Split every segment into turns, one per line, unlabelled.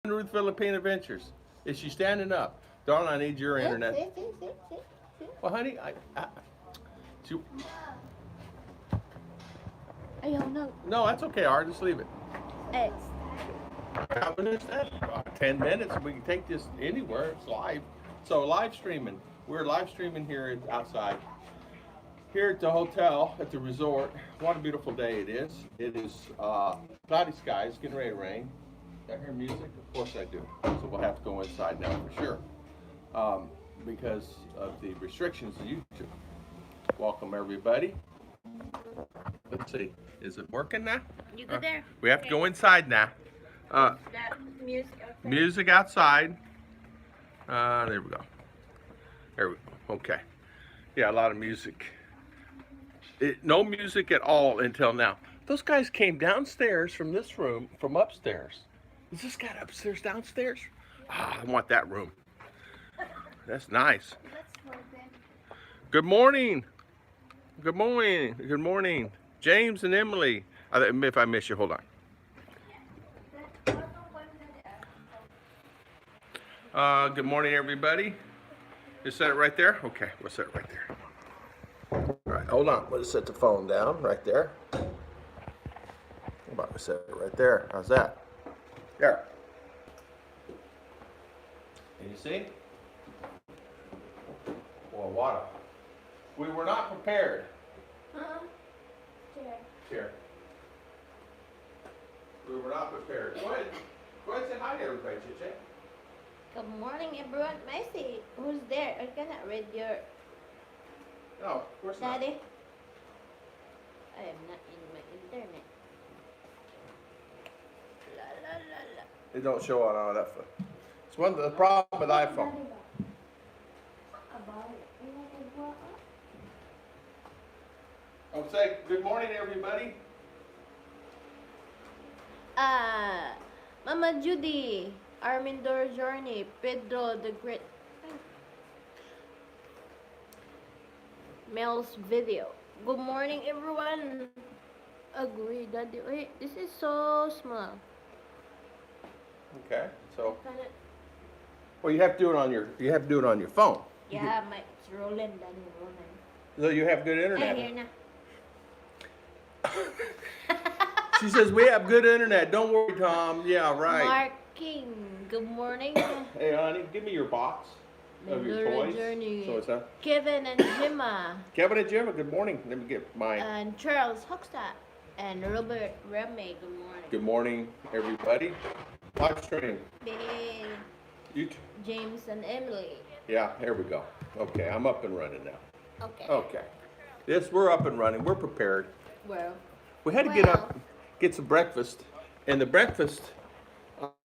Ruth Philippine Adventures. Is she standing up? Darling, I need your internet. Well, honey, she,
Ayaw na.
no, that's okay, Art. Just leave it.
X.
I understand. 10 minutes. We can take this anywhere. It's live. So live streaming. We're live streaming here outside. Here at the hotel, at the resort. What a beautiful day it is. It is cloudy skies, getting ready to rain. I hear music? Of course I do. So we'll have to go inside now for sure. Because of the restrictions of YouTube. Welcome everybody. Let's see. Is it working now?
You go there.
We have to go inside now.
That music outside.
Music outside. There we go. There we go. Okay. Yeah, a lot of music. No music at all until now. Those guys came downstairs from this room, from upstairs. Is this guy upstairs, downstairs? Ah, I want that room. That's nice. Good morning. Good morning. Good morning. James and Emily. If I miss you, hold on. Good morning, everybody. You set it right there? Okay, we'll set it right there. All right, hold on. Let's set the phone down right there. How about we set it right there? How's that? There. Can you see? Well, water. We were not prepared. Here. We were not prepared. Go ahead. Go ahead and say hi to everybody, Chiche.
Good morning, everyone. Messi, who's there? I cannot read your.
No, of course not.
Daddy. I am not in my internet. La la la la.
It don't show on that phone. It's one of the problem with iPhone. I'll say good morning, everybody.
Mama Judy, Armindor Journey, Pedro the Great. Mel's video. Good morning, everyone. Agree, Daddy. Wait, this is so small.
Okay, so well, you have to do it on your phone.
Yeah, it's rolling, Daddy, rolling.
So you have good
I
internet.
hear na.
She says we have good internet. Don't worry, Tom. Yeah, right.
Mark King, good morning.
Hey, honey, give me your box of your toys.
Journey.
So it's a
Kevin and Gemma.
Kevin and Jim. Good morning. Let me get mine.
And Charles Hoxta. And Robert Remy, good morning.
Good morning, everybody. Live stream.
Big
You.
James and Emily.
Yeah, here we go. Okay, I'm up and running now.
Okay.
Okay. We're up and running. We're prepared.
Well.
We had to get up, get some breakfast, and the breakfast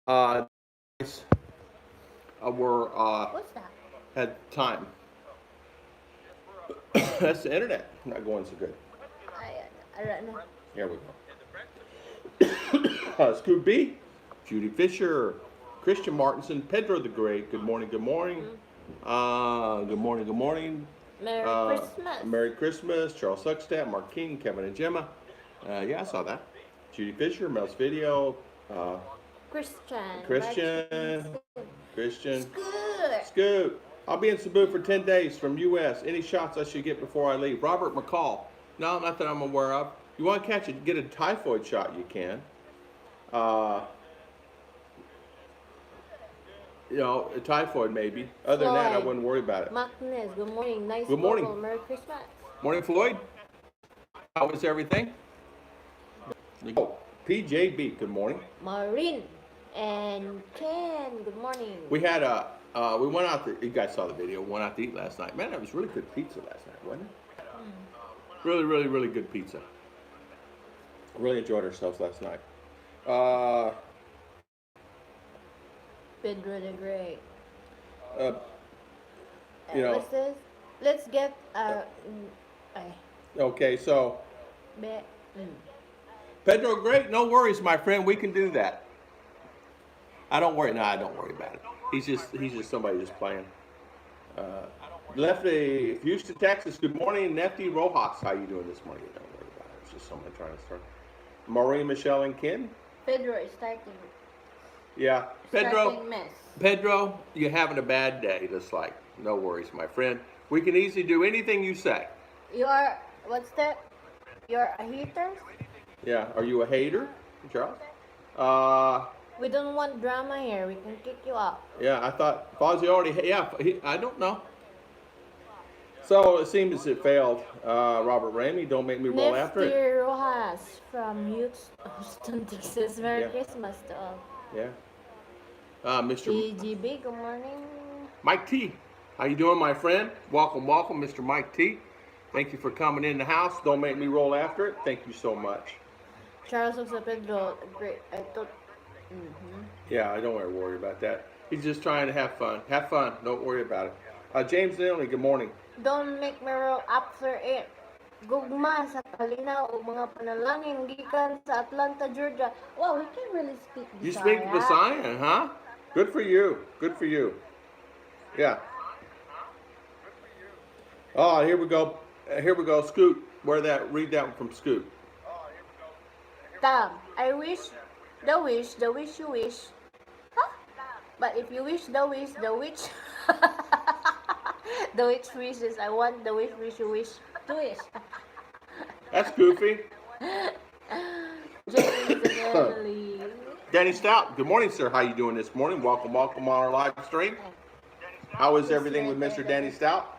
were
What's that?
had time. That's the internet not going so good.
I don't know.
Here we go. Scoop B, Judy Fisher, Christian Martinson, Pedro the Great. Good morning. Good morning. Good morning. Good morning.
Merry Christmas.
Merry Christmas. Charles Suckstadt, Mark King, Kevin and Gemma. Yeah, I saw that. Judy Fisher, Mel's video. Christian. Scoop. I'll be in Cebu for 10 days from U.S. Any shots I should get before I leave? Robert McCall. No, not that I'm aware of. You want to get a typhoid shot, you can. You know, a typhoid maybe. Other than that, I wouldn't worry about it.
Magnus, good morning. Nice
Good morning.
photo. Merry Christmas.
Morning, Floyd. How is everything? Oh, PJB, good morning.
Maureen and Ken, good morning.
We had we went out to, you guys saw the video, went out to eat last night. Man, that was really good pizza last night, wasn't it? Really, really, really good pizza. Really enjoyed ourselves last night.
Pedro the Great.
You know.
What's this? Let's get
Okay, so Pedro Great, no worries, my friend. We can do that. I don't worry. No, I don't worry about it. He's just somebody just playing. Lefty, Houston, Texas. Good morning, Nefty Rojas. How you doing this morning? Don't worry about it. It's just someone trying to start. Maureen, Michelle, and Ken.
Pedro is starting.
Yeah, Pedro.
Starting mess.
Pedro, you're having a bad day. Looks like. No worries, my friend. We can easily do anything you say.
You are, what's that? You're a hater?
Yeah. Are you a hater, Charles? Uh,
We don't want drama here. We can kick you out.
yeah. I thought Fozzie already. Yeah. I don't know. So it seems as it failed. Robert Ramey, don't make me roll after it.
Nifty Rojas from Houston, Texas. Merry
Yeah.
Christmas to all.
Yeah. Mr.
TGB, good morning.
Mike T. How you doing, my friend? Welcome, welcome, Mr. Mike T. Thank you for coming in the house. Don't make me roll after it. Thank you so much.
Charles of Pedro, great. I thought.
Yeah, I don't worry about that. He's just trying to have fun. Have fun. Don't worry about it. James Nilly, good morning.
Don't make me roll after it. Gugma sa kalinaw o mga panalangin gikan sa Atlanta, Georgia. Wow, we can really speak Bisaya.
You speak Visayan, huh? Good for you. Good for you. Yeah. Oh, here we go. Here we go. Scoot. Read that one from Scoot.
Tam, I wish the wish you wish. Huh? But if you wish the wish, the witch. The witch wishes. I want the wish you wish to wish.
That's goofy.
James Ellie.
Danny Stout. Good morning, sir. How you doing this morning? Welcome, welcome on our live stream. How is everything with Mr. Danny Stout?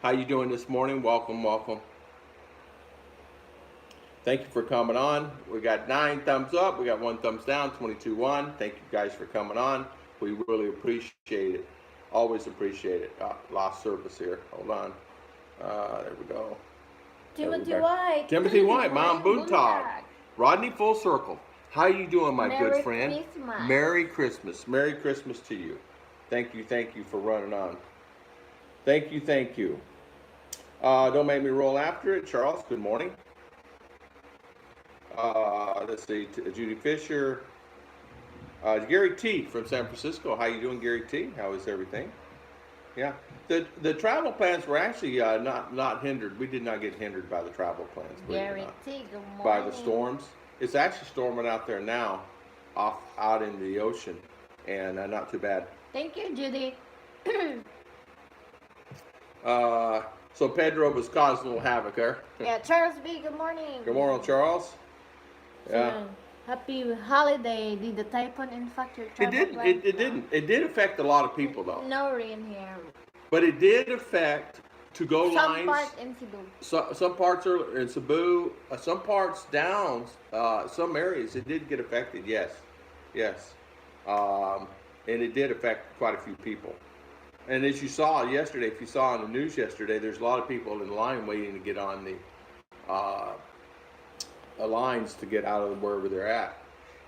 How you doing this morning? Welcome, welcome. Thank you for coming on. We got 9 thumbs up. We got 1 thumbs down, 22-1. Thank you guys for coming on. We really appreciate it. Always appreciate it. Lost service here. Hold on. There we go.
Timothy White.
Timothy White, Mom Boontog. Rodney Full Circle. How you doing, my
Merry
good friend?
Christmas.
Merry Christmas. Merry Christmas to you. Thank you for running on. Thank you. Don't make me roll after it. Charles, good morning. Let's see, Judy Fisher. Gary T from San Francisco. How you doing, Gary T? How is everything? Yeah. The travel plans were actually not hindered. We did not get hindered by the travel plans.
Gary T, good morning.
By the storms. It's actually storming out there now, out in the ocean, and not too bad.
Thank you, Judy.
So Pedro was causing a little havoc there.
Yeah, Charles B, good morning.
Good morning, Charles. Yeah.
So, happy holiday. Did the typhoon infect your
It
travel
didn't.
plan?
It didn't. It did affect a lot of people though.
No rain here.
But it did affect to-go
Some
lines.
part in Cebu.
Some parts are in Cebu. Some parts down. Some areas it did get affected. Yes. And it did affect quite a few people. And as you saw yesterday, if you saw on the news yesterday, there's a lot of people in line waiting to get on the lines to get out of wherever they're at.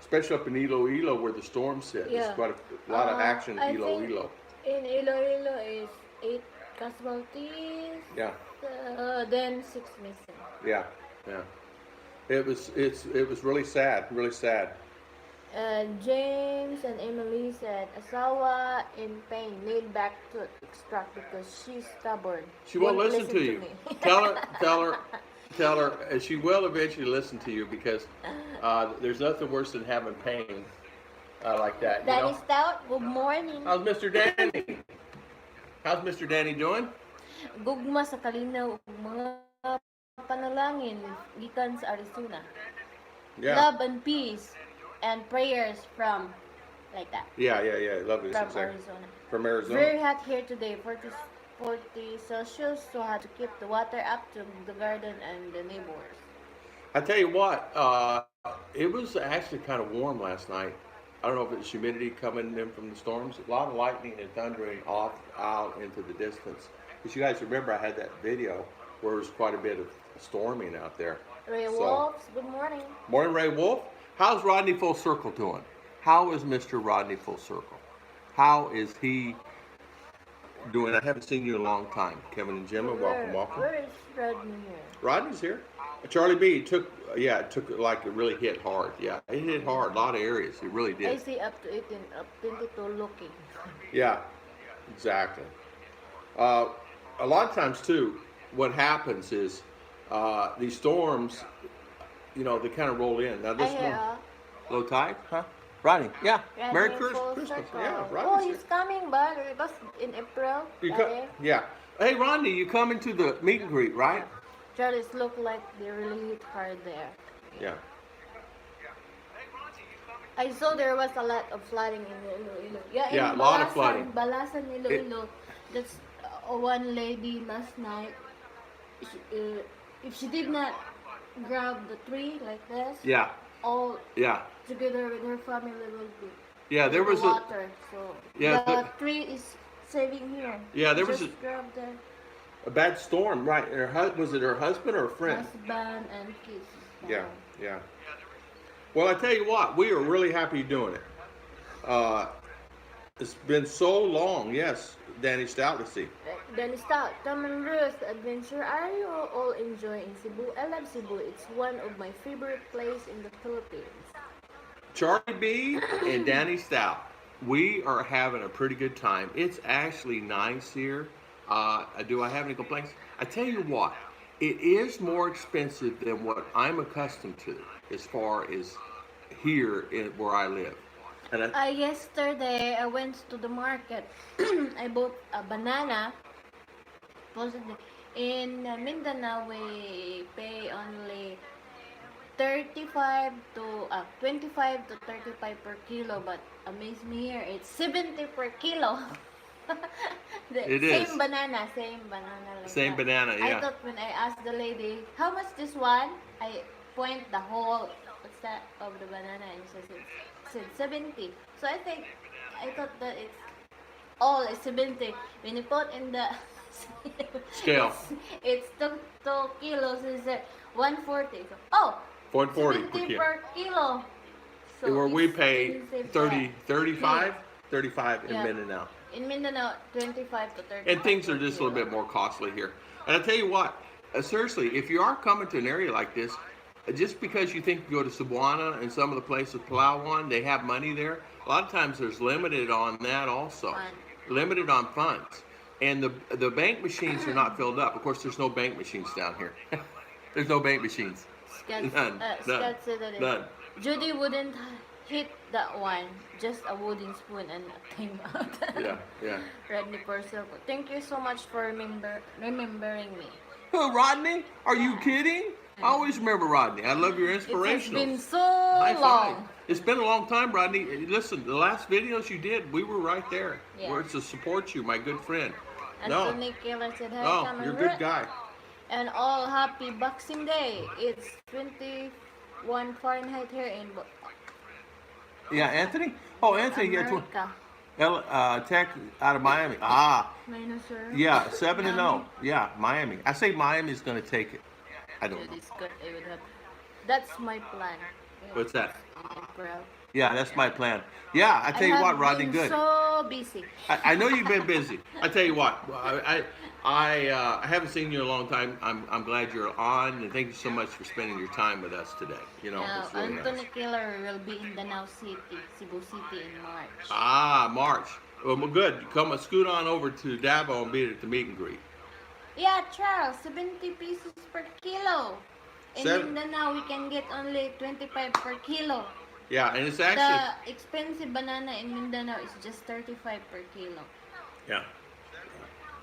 Especially up in Iloilo where the storm hit.
Yeah.
There's quite a lot of action in
I think
Iloilo.
In Iloilo is 8 casualties.
Yeah.
Then 6 missing.
Yeah. It was really sad.
James and Emily said, Asawa in pain, need back tooth extract because she's stubborn.
She won't listen to you.
me.
Tell her, and she will eventually listen to you because there's nothing worse than having pain like that.
Danny Stout, good morning.
How's Mr. Danny? How's Mr. Danny doing?
Gugma sa kalinaw ug mga panalangin gikan sa Arizona.
Yeah.
Love and peace and prayers from like that.
Yeah. Love this.
From
Exactly.
Arizona.
From Arizona.
Very hot here today, 40 Celsius, so I had to keep the water up to the garden and the neighbors.
I tell you what, it was actually kind of warm last night. I don't know if it's humidity coming in from the storms. A lot of lightning and thundering off out into the distance. But you guys remember I had that video where there was quite a bit of storming out there.
Ray Wolves, good morning.
Morning, Ray Wolf. How's Rodney Full Circle doing? How is Mr. Rodney Full Circle? How is he doing? I haven't seen you in a long time. Kevin and Gemma, welcome.
Where is Rodney here?
Rodney's here. Charlie B took like it really hit hard. Yeah, it hit hard. A lot of areas. It really did.
I see up to 18, up 22 looking.
Yeah, exactly. A lot of times too, what happens is these storms, they kind of roll in. Now this one, low tide, huh? Rodney, yeah.
Yeah,
Merry
full
Christmas.
circle.
Yeah,
Oh,
Rodney's
he's coming, but it was in April.
here.
Right?
Yeah. Hey, Rodney, you coming to the meet and greet, right?
Yeah. Charles look like they really hit hard there.
Yeah.
I saw there was a lot of flooding in Iloilo. Yeah,
Yeah,
in
a lot of flooding.
Balasan, Iloilo. That's one lady last night. If she did not grab the tree like this,
Yeah.
all
Yeah.
together with her family will be
Yeah, there
in the
was a
water. So
Yeah,
the tree is saving here.
Yeah, there was
Just grab the
bad storm, right? Was it her husband or a friend?
husband and kids.
Yeah, yeah. Well, I tell you what, we are really happy doing it. Uh, it's been so long, yes, Danny Stoutlessy.
Then start. Tom and Ruth adventure. Are you all enjoying Cebu? I love Cebu. It's one of my favorite places in the Philippines.
Charlie B and Danny Stout. We are having a pretty good time. It's actually nice here. Do I have any complaints? I tell you what, it is more expensive than what I'm accustomed to as far as here where I live. And
Yesterday I went to the market. I bought a banana. Possibly in Mindanao we pay only 25 to 35 per kilo, but amaze me here it's 70 per kilo.
It
Same
is.
same banana like
Same
that.
banana,
I
yeah.
thought when I asked the lady how much this one, I point the whole what's that of the banana and she said 70. So I thought that it's all is 70. When you put in the
Scale.
it's 2 kilos is 140. So, oh,
140 per
70
kilo.
per kilo. So
Where we
it's
pay
expensive
30,
there.
35, 35 in
Yeah.
Mindanao.
In Mindanao, 25 to 30.
And things are just a little bit more costly here. And I tell you what, seriously, if you are coming to an area like this, just because you think you go to Cebuana and some of the places, Palawan, they have money there, a lot of times there's limited on that also.
Fun.
Limited on funds. And the bank machines are not filled up. Of course, there's no bank machines down here. There's no bank machines. None.
Scott said that
None.
Judy wouldn't hit that one. Just a wooden spoon and a timeout.
Yeah, yeah.
Rodney Purcell. Thank you so much for remembering me.
Who, Rodney? Are you kidding? I always remember Rodney. I love your inspirational.
It's been so
High five.
long.
It's been a long time, Rodney. Listen, the last videos you did, we were right there.
Yeah.
We're to support you, my good friend.
Anthony Keller said hi.
No,
Come
you're a
and
good guy.
And all happy Boxing Day. It's 21 Fahrenheit here in
Yeah, Anthony? Oh, Anthony,
America.
Tech out of Miami. Ah,
Minus, sir.
yeah, 7-0. Yeah, Miami. I say Miami's going to take it. I don't know.
It's good. I would have. That's my plan.
What's that?
April.
Yeah, that's my plan. Yeah, I tell you what, Rodney,
been
good.
so busy.
I know you've been busy. I tell you what, I haven't seen you in a long time. I'm glad you're on, and thank you so much for spending your time with us today. You know,
Now,
it's really
Anthony
nice.
Keller will be in Danao City, Cebu City in March.
Ah, March. Well, good. Come scoot on over to Davao and be at the meet and greet.
Yeah, Charles, 70 pesos per kilo. In
Seven-
Mindanao, we can get only 25 per kilo.
Yeah, and it's actually
The expensive banana in Mindanao is just 35 per kilo.
yeah.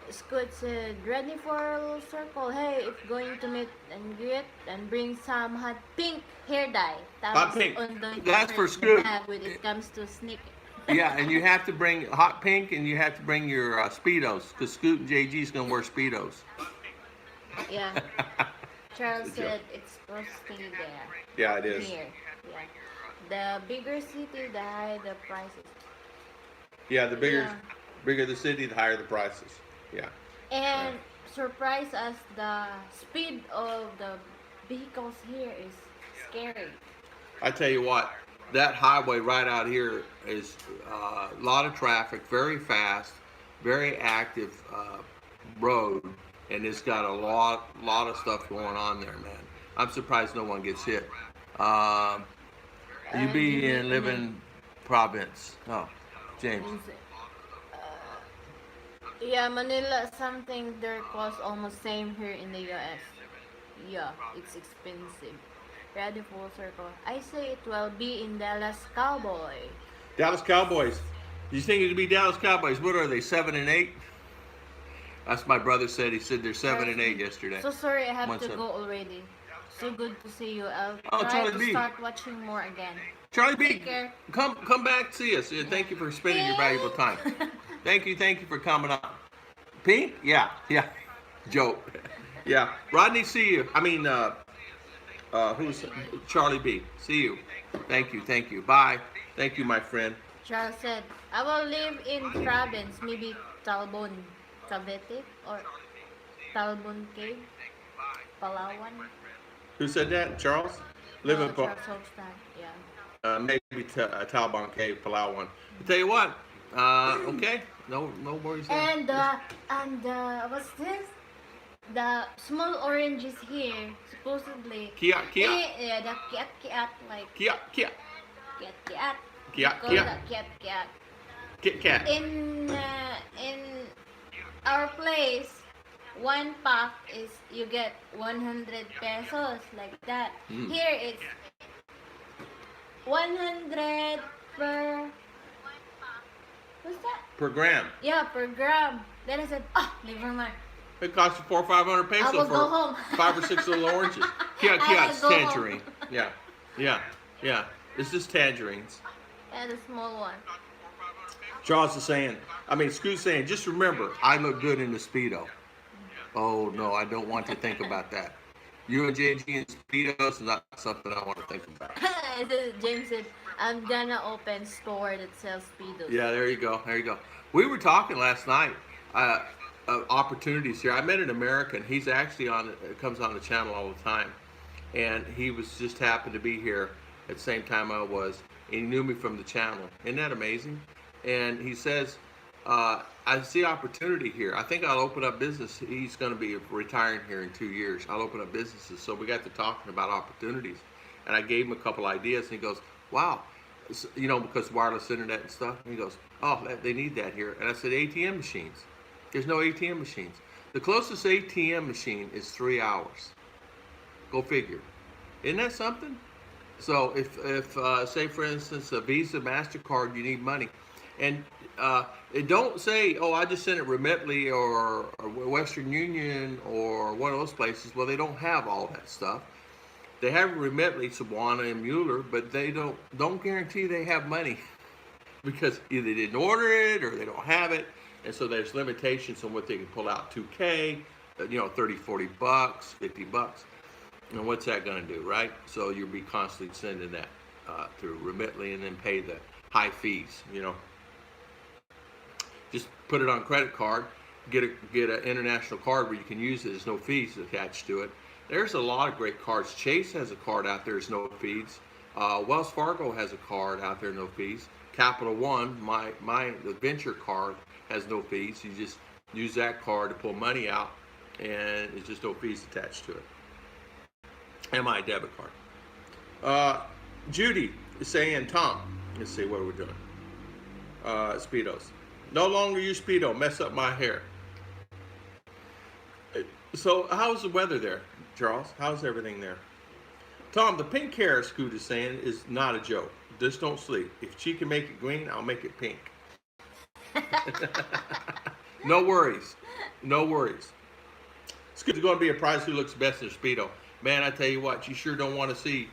Scott said, ready for a little circle. Hey, if going to meet and greet, and bring some hot pink hair dye.
Hot
Tapos
pink.
on
That's for
the
Scoot.
bag when it comes to sneak.
Yeah, and you have to bring hot pink, and you have to bring your Speedos, because Scoot and JG's gonna wear Speedos.
Yeah. Charles
Good job.
said it's costly there.
Yeah, it is.
Here. Yeah. The bigger city, the higher the prices.
Yeah, the bigger,
Yeah.
bigger the city, the higher the prices. Yeah.
And surprise us, the speed of the vehicles here is scary.
I tell you what, that highway right out here is a lot of traffic, very fast, very active road, and it's got a lot of stuff going on there, man. I'm surprised no one gets hit. You be in living province. Oh, James.
Yeah, Manila, something there costs almost same here in the US. Yeah, it's expensive. ready full circle. I say it will be in Dallas Cowboy.
Dallas Cowboys. You think it'd be Dallas Cowboys? What are they? 7-8? That's my brother said. He said they're 7-8 yesterday.
So sorry, I have
One
to
seven.
go already. So good to see you. I'll
Oh,
try
Charlie
to
B.
start watching more again.
Charlie B,
Take care.
come back, see us. Thank you for spending your valuable time. Thank you for coming on. Pink? Yeah. Joke. Yeah. Rodney, see you. I mean, who's Charlie B? See you. Thank you. Bye. Thank you, my friend.
Charles said, I will live in province, maybe Talbon, Cavite, or Talbon Cave, Palawan.
Who said that? Charles? Live in
Charles Hofstad, yeah.
maybe Talbon Cave, Palawan. I'll tell you what. Okay. No worries. There.
And what's this? The small oranges here, supposedly.
Kia.
Yeah, the kiat, like
Kia.
kiat.
Kia.
Call that kiat.
Kit Kat.
In our place, one pack is you get 100 pesos like that. Here it's 100 per. What's that?
Per gram.
Yeah, per gram. Then I said, never mind.
It costs you 400 or 500
I
pesos
will
for
go home.
5 or 6 little oranges. Kia,
I
it's
will go
tangerine.
home.
Yeah. It's just tangerines.
Yeah, the small one.
Charles is saying, Scoot's saying, just remember, I look good in the Speedo. Oh, no, I don't want to think about that. You and JG in Speedos is not something I want to think about.
James said, I'm gonna open store that sells Speedos.
Yeah, there you go. We were talking last night opportunities here. I met an American. He's actually comes on the channel all the time. And he was just happened to be here at the same time I was. And he knew me from the channel. Isn't that amazing? And he says, I see opportunity here. I think I'll open up business. He's going to be retiring here in 2 years. I'll open up businesses. So we got to talking about opportunities. And I gave him a couple ideas. And he goes, wow. Because wireless internet and stuff. And he goes, oh, they need that here. And I said, ATM machines. There's no ATM machines. The closest ATM machine is 3 hours. Go figure. Isn't that something? So if say for instance a Visa, MasterCard, you need money, and it don't say, oh, I just sent it Remitly or Western Union or one of those places. Well, they don't have all that stuff. They have Remitly, Sawana, and Mueller, but they don't guarantee they have money because either they didn't order it or they don't have it, and so there's limitations on what they can pull out. 2K, 30, 40 bucks, 50 bucks. And what's that going to do, right? So you'll be constantly sending that through Remitly and then pay the high fees, Just put it on credit card, get an international card where you can use it. There's no fees attached to it. There's a lot of great cards. Chase has a card out there, there's no fees. Wells Fargo has a card out there, no fees. Capital One, the venture card has no fees. You just use that card to pull money out, and it's just no fees attached to it. MI debit card. Judy is saying, Tom, let's see what we're doing. Speedos. No longer use Speedo. Mess up my hair. So how's the weather there, Charles? How's everything there? Tom, the pink hair, Scoot is saying, is not a joke. Just don't sleep. If she can make it green, I'll make it pink. No worries. Scoot's going to be a prize who looks best in a Speedo. Man, I tell you what, you sure don't want to see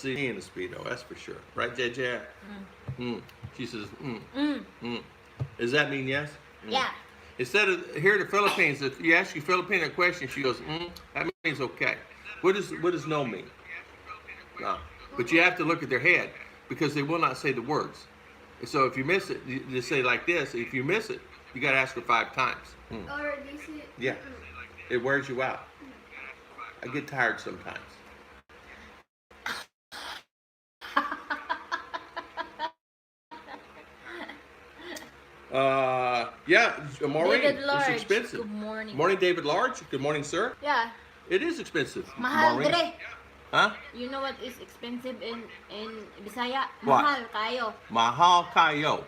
me in a Speedo, that's for sure. Right, JJ? She says, Does that mean yes?
Yeah.
Instead of here in the Philippines, if you ask your Filipina a question, she goes, that means okay. What does no mean? No. But you have to look at their head because they will not say the words. So if you miss it, you just say like this. If you miss it, you got to ask her 5 times.
Or this is...
Yeah. It wears you out. I get tired sometimes. Maureen,
David Large,
it's expensive.
good morning.
Morning, David Large. Good morning, sir.
Yeah.
It is expensive.
Mahal
Maureen.
dre.
Huh?
You know what is expensive in Bisaya?
What?
Mahal kayo.
Mahal kayo.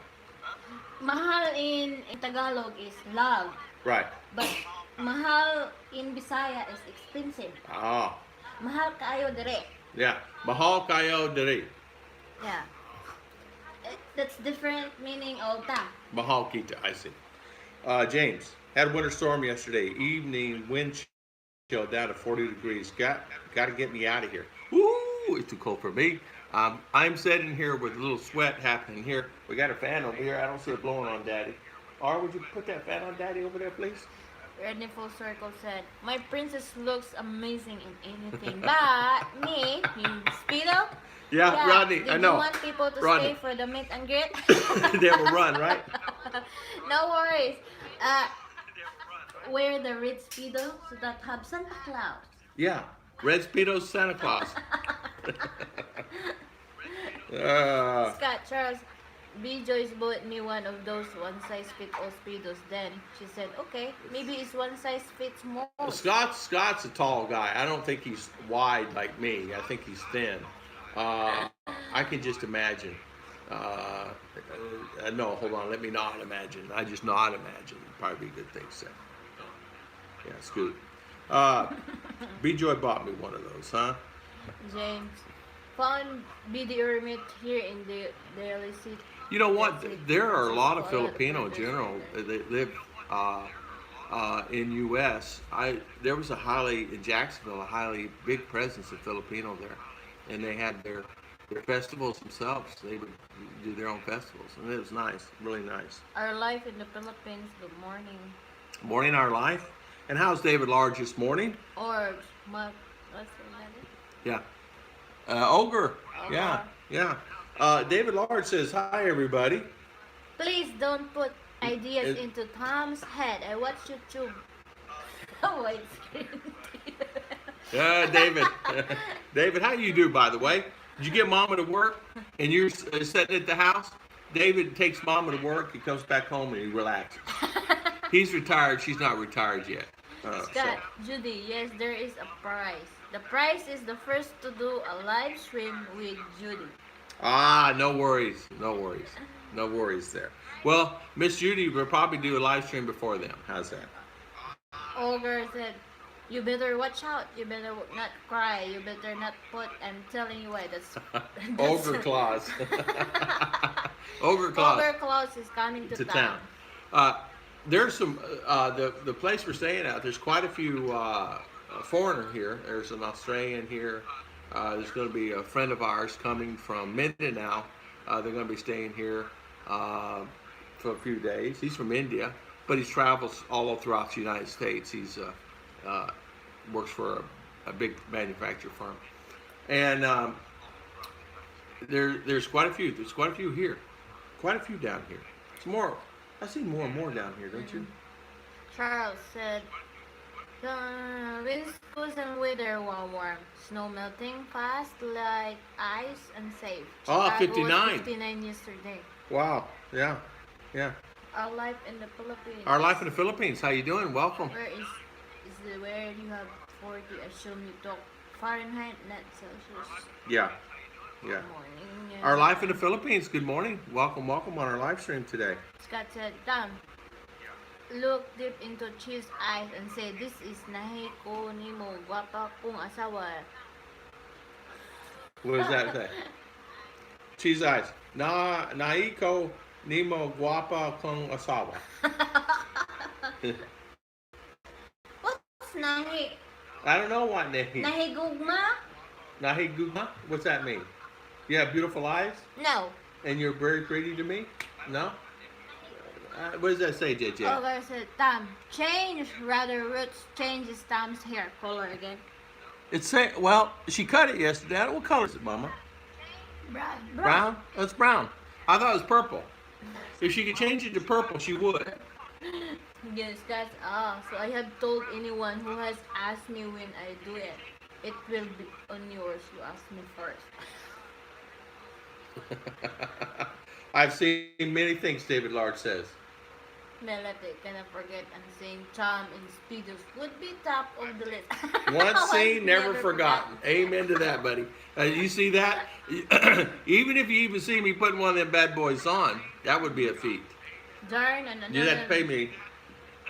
Mahal in Tagalog is love.
Right.
But mahal in Bisaya is expensive.
Ah.
Mahal kayo dire.
Yeah. Mahal kayo diri.
Yeah. That's different meaning of ta.
Mahal kita. I see. James had a winter storm yesterday evening. Wind chill down to 40 degrees. Got to get me out of here. Woo! It's too cold for me. I'm sitting here with a little sweat happening here. We got a fan over here. I don't see it blowing on Daddy. Or would you put that fan on Daddy over there, please?
Redney Full Circle said, "My princess looks amazing in anything, but me, in Speedo."
Yeah, Rodney,
Did
I
you
know.
want people to
Rodney.
stay for the meet and greet?
They will run, right?
No worries. Uh, wear the red Speedo so that have Santa Claus.
Yeah. Red Speedos, Santa Claus. uh,
Scott Charles, B. Joyce bought me one of those one size fit all Speedos. Then she said, "Okay, maybe it's one size fits more."
Scott's a tall guy. I don't think he's wide like me. I think he's thin. I can just imagine. No, hold on. Let me not imagine. I just not imagine. Probably be a good thing to say. Yeah, Scoot. B. Joy bought me one of those, huh?
James found BD Hermit here in the Daily City.
You know what? There are a lot of Filipino in general that live in U.S. There was in Jacksonville, a highly big presence of Filipino there, and they had their festivals themselves. They would do their own festivals, and it was nice, really nice.
Our life in the Philippines. Good morning.
Morning, our life. And how's David Large this morning?
Or what's the name?
Yeah. Ogre. Yeah, yeah. David Large says, "Hi, everybody."
Please don't put ideas into Tom's head. I watch YouTube. White screen.
David. David, how you do, by the way? Did you get Mama to work and you're sitting at the house? David takes Mama to work. He comes back home and he relaxes. He's retired. She's not retired yet.
Scott, Judy, yes, there is a prize. The prize is the first to do a live stream with Judy.
No worries. No worries. No worries there. Well, Miss Judy will probably do a live stream before them. How's that?
Olga said, "You better watch out. You better not cry. You better not put." I'm telling you why. That's
Ogre Claus. Ogre Claus.
Ogre Claus is coming to town.
There's some the place we're staying at. There's quite a few foreigner here. There's an Australian here. There's going to be a friend of ours coming from Mindinao. They're going to be staying here for a few days. He's from India, but he travels all throughout the United States. He's works for a big manufacturing firm, and there's quite a few. There's quite a few here, quite a few down here. It's more. I see more and more down here, don't you?
Charles said, "Winds cool and weather warm. Snow melting fast like ice and safe." Chicago
59.
Was 59 yesterday.
Wow. Yeah. Yeah.
Our life in the Philippines.
Our life in the Philippines. How you doing? Welcome.
Where you have 40? Assume you talk Fahrenheit, not Celsius.
Yeah. Yeah.
Good morning.
Our life in the Philippines. Good morning. Welcome on our live stream today.
Scott said, "Tom, look deep into Chi's eyes and say, this is nahi ko ni mo gwapa kong asawa."
What does that say? Cheese eyes. Naiko nimo guapa kong asawa.
What's nahi?
I don't know what nahi.
Nahigugma?
Nahigugma? What's that mean? You have beautiful eyes
No.
and you're very pretty to me? No? What does that say, JJ?
Olga said, "Tom, change Ruth changes Tom's hair color again."
It's say well, she cut it yesterday. What color is it, Mama?
Brown.
Brown? Oh, it's brown. I thought it was purple. If she could change it to purple, she would.
Yes, guys. So I have told anyone who has asked me when I do it. It will be on yours. You ask me first.
I've seen many things, David Large says.
Melody, cannot forget and saying Tom and Speedos would be top of the list.
Once seen, never forgotten. Amen to that, buddy. You see that? Even if you even see me putting one of them bad boys on, that would be a feat.
Darn and
You'd have to pay me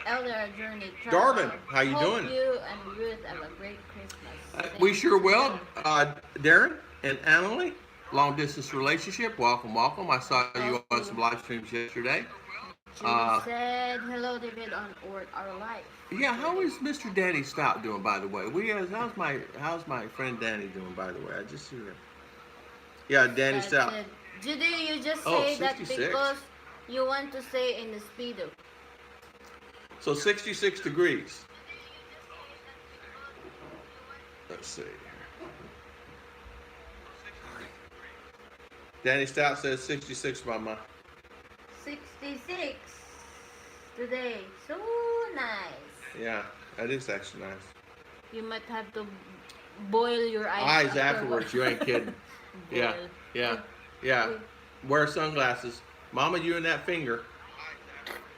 Elder Journey
Darling,
Travel.
how you
Hope
doing?
you and Ruth have a great Christmas.
We sure will.
Thank
Darren and Emily, long distance relationship. Welcome, welcome. I saw you on some live streams yesterday.
Judy said, hello, David, on our life.
Yeah, how is Mr. Danny Stout doing, by the way? How's my friend Danny doing, by the way? I just see her. Yeah, Danny
That
Stout.
said, Judy, you just
Oh,
say that
66.
because you want to stay in the speedo.
So 66 degrees. Let's see. Danny Stout says 66, Mama.
66 today. So nice.
Yeah, that is actually nice.
You might have to boil your eyes.
Eyes afterwards, you ain't kidding. Yeah,
Boil.
yeah, yeah. Wear sunglasses. Mama, you and that finger.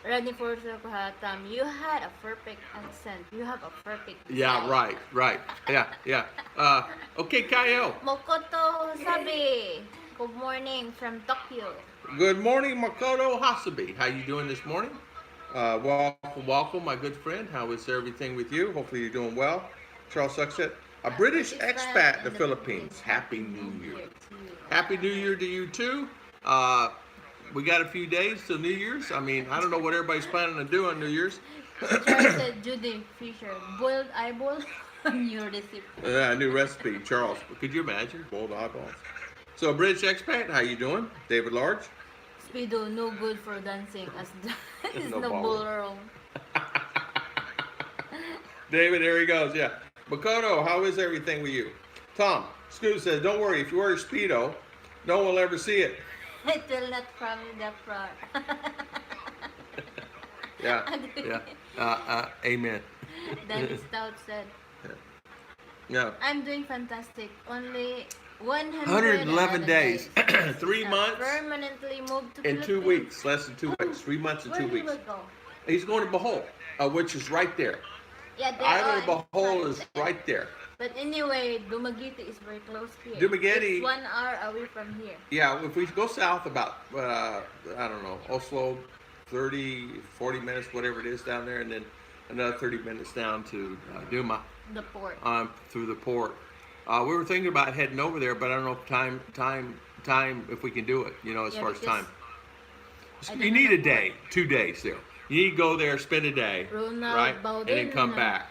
Ready for Kahatam. You had a perfect accent. You have a perfect
Yeah,
accent.
right. Yeah, yeah. Okay, Kaio.
Mokoto Sabi. Good morning from Tokyo.
Good morning, Makoto Hasabi. How you doing this morning? Welcome, my good friend. How is everything with you? Hopefully you're doing well. Charles Suckset, a British expat in the Philippines. Happy New Year. Happy New Year to you too. We got a few days till New Year's. I mean, I don't know what everybody's planning to do on New Year's.
Charles said, Judy Fisher, boiled eyeball on your recipe.
New recipe, Charles. Could you imagine? Boiled eyeballs. So, British expat, how you doing? David Large?
Speedo, no good for dancing as is
No
no ballroom.
David, there he goes, yeah. Makoto, how is everything with you? Tom, Scoot says, don't worry, if you wear a Speedo, no one will ever see it.
It will not from the front.
Yeah. Amen.
Then Stout said,
Yeah.
I'm doing fantastic. Only
111 days. 3 months
Permanently moved to
and 2
Philippines.
weeks. Less than 2 weeks. 3 months and
Where
2
do
weeks.
we go?
He's going to Bohol, which is right there.
Yeah, they
Island
are
of Bohol
in
is
front.
right there.
But anyway, Dumaguete is very close here.
Dumaguete-
It's 1 hour away from here.
Yeah, if we go south about, I don't know, Oslo, 30, 40 minutes, whatever it is down there, and then another 30 minutes down to Duma,
The port.
through the port. We were thinking about heading over there, but I don't know if time, if we can do it, as
Yeah,
far as
because
time.
I don't
You
know
need
the
a day, 2 days there. You need to go there, spend a day,
Ronald
right? And then come
Baudin.
back.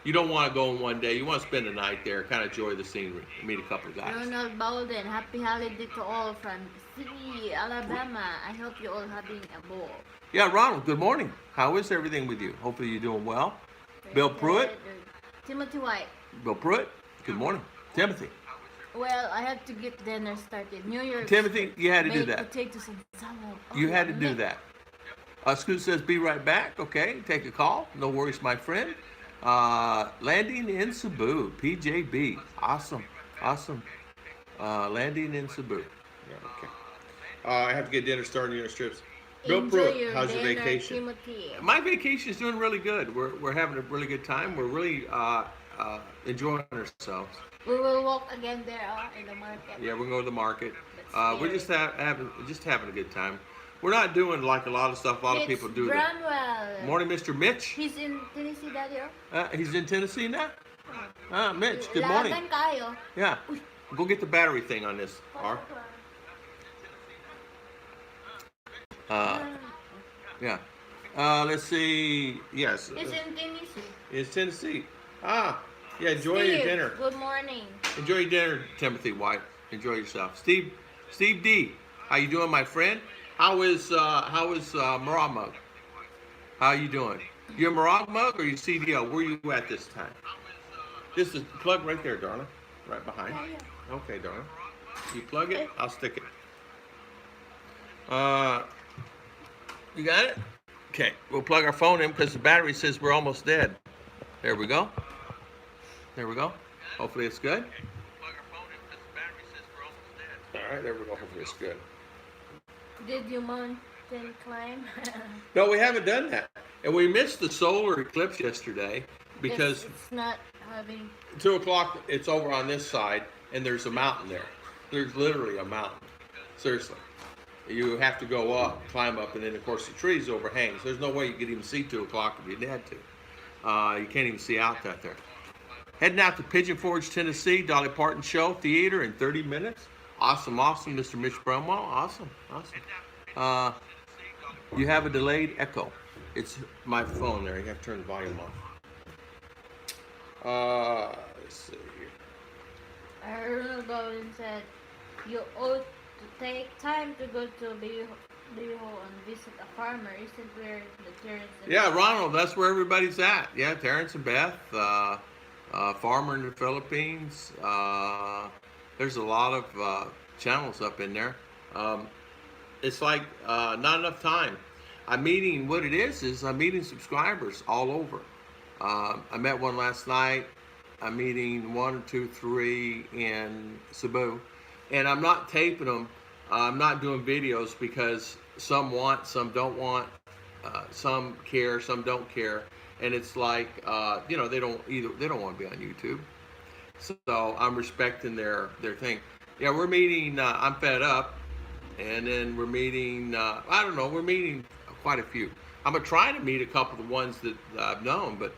You don't want to go in one day. You want to spend the night there, kind of enjoy the scenery, meet a couple of guys.
Ronald Bowden, happy holiday to all from Cebu, Alabama. I hope you all having a ball.
Yeah, Ronald, good morning. How is everything with you? Hopefully you're doing well. Bill Pruitt?
Timothy White.
Bill Pruitt, good morning. Timothy.
Well, I have to get dinner started. New York.
Timothy, you had to do
baked
that.
Potatoes and salad.
You
Oh,
had to do
man.
that. Scoot says, be right back. Okay, take a call. No worries, my friend. Landing in Cebu, PJB. Awesome. Landing in Cebu. Yeah, okay. I have to get dinner started on your strips. Bill
Enjoy
Pruitt,
your
how's your
dinner,
vacation?
Timothy.
My vacation is doing really good. We're having a really good time. We're really enjoying ourselves.
We will walk again there in the market.
Yeah, we're going to go to the market.
That's
We're just having a good time. We're not doing like a lot of stuff a lot of people do.
Bramwell.
Morning, Mr. Mitch.
He's in Tennessee, Daddy.
He's in Tennessee now? Mitch, good morning.
Laban kayo.
Yeah. Go get the battery thing on this, R. Yeah. Let's see. Yes.
He's in Tennessee.
It's Tennessee. Yeah, enjoy your
Steve,
dinner.
Good morning.
Enjoy your dinner, Timothy White. Enjoy yourself. Steve D, how you doing, my friend? How is Marag Mug? How you doing? You a Marag Mug or you CDO? Where you at this time? This is plug right there, darling. Right behind. Okay, darling. You plug it, I'll stick it. You got it? Okay, we'll plug our phone in because the battery says we're almost dead. There we go. Hopefully it's good. All right, there we go. Hopefully it's good.
Did you mountain climb?
No, we haven't done that. And we missed the solar eclipse yesterday because
it's not having.
2 o'clock, it's over on this side, and there's a mountain there. There's literally a mountain. Seriously. You have to go up, climb up, and then of course the trees overhang. So there's no way you could even see 2 o'clock if you had to. You can't even see out that there. Heading out to Pigeon Forge, Tennessee, Dolly Parton Show Theater in 30 minutes. Awesome, awesome, Mr. Mitch Brumwell. Awesome, awesome. You have a delayed echo. It's my phone there. You have to turn the volume off. Let's see here.
Arnold Goldin said, you ought to take time to go to Bayho and visit a farmer. Isn't where the Terrence and
Yeah, Ronald, that's where everybody's at. Yeah, Terrence and Beth, farmer in the Philippines. There's a lot of channels up in there. It's like not enough time. I'm meeting, what it is I'm meeting subscribers all over. I met one last night. I'm meeting 1, 2, 3 in Cebu. And I'm not taping them. I'm not doing videos because some want, some don't want. Some care, some don't care. And it's like, you know, they don't want to be on YouTube. So I'm respecting their thing. Yeah, we're meeting, I'm fed up. And then we're meeting, I don't know, we're meeting quite a few. I'm trying to meet a couple of the ones that I've known, but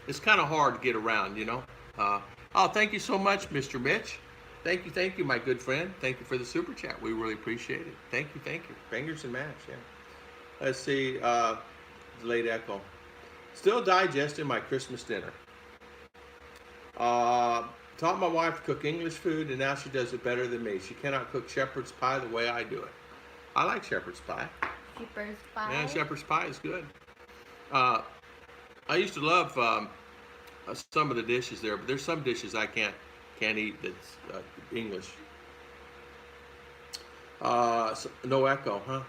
it's kind of hard to get around, you know. Oh, thank you so much, Mr. Mitch. Thank you, my good friend. Thank you for the super chat. We really appreciate it. Thank you. Fingers and mash, yeah. Let's see, late echo. Still digesting my Christmas dinner. Taught my wife to cook English food, and now she does it better than me. She cannot cook shepherd's pie the way I do it. I like shepherd's pie.
Shepherd's pie?
Yeah, shepherd's pie is good. I used to love some of the dishes there, but there's some dishes I can't eat that's English. So, no echo, huh?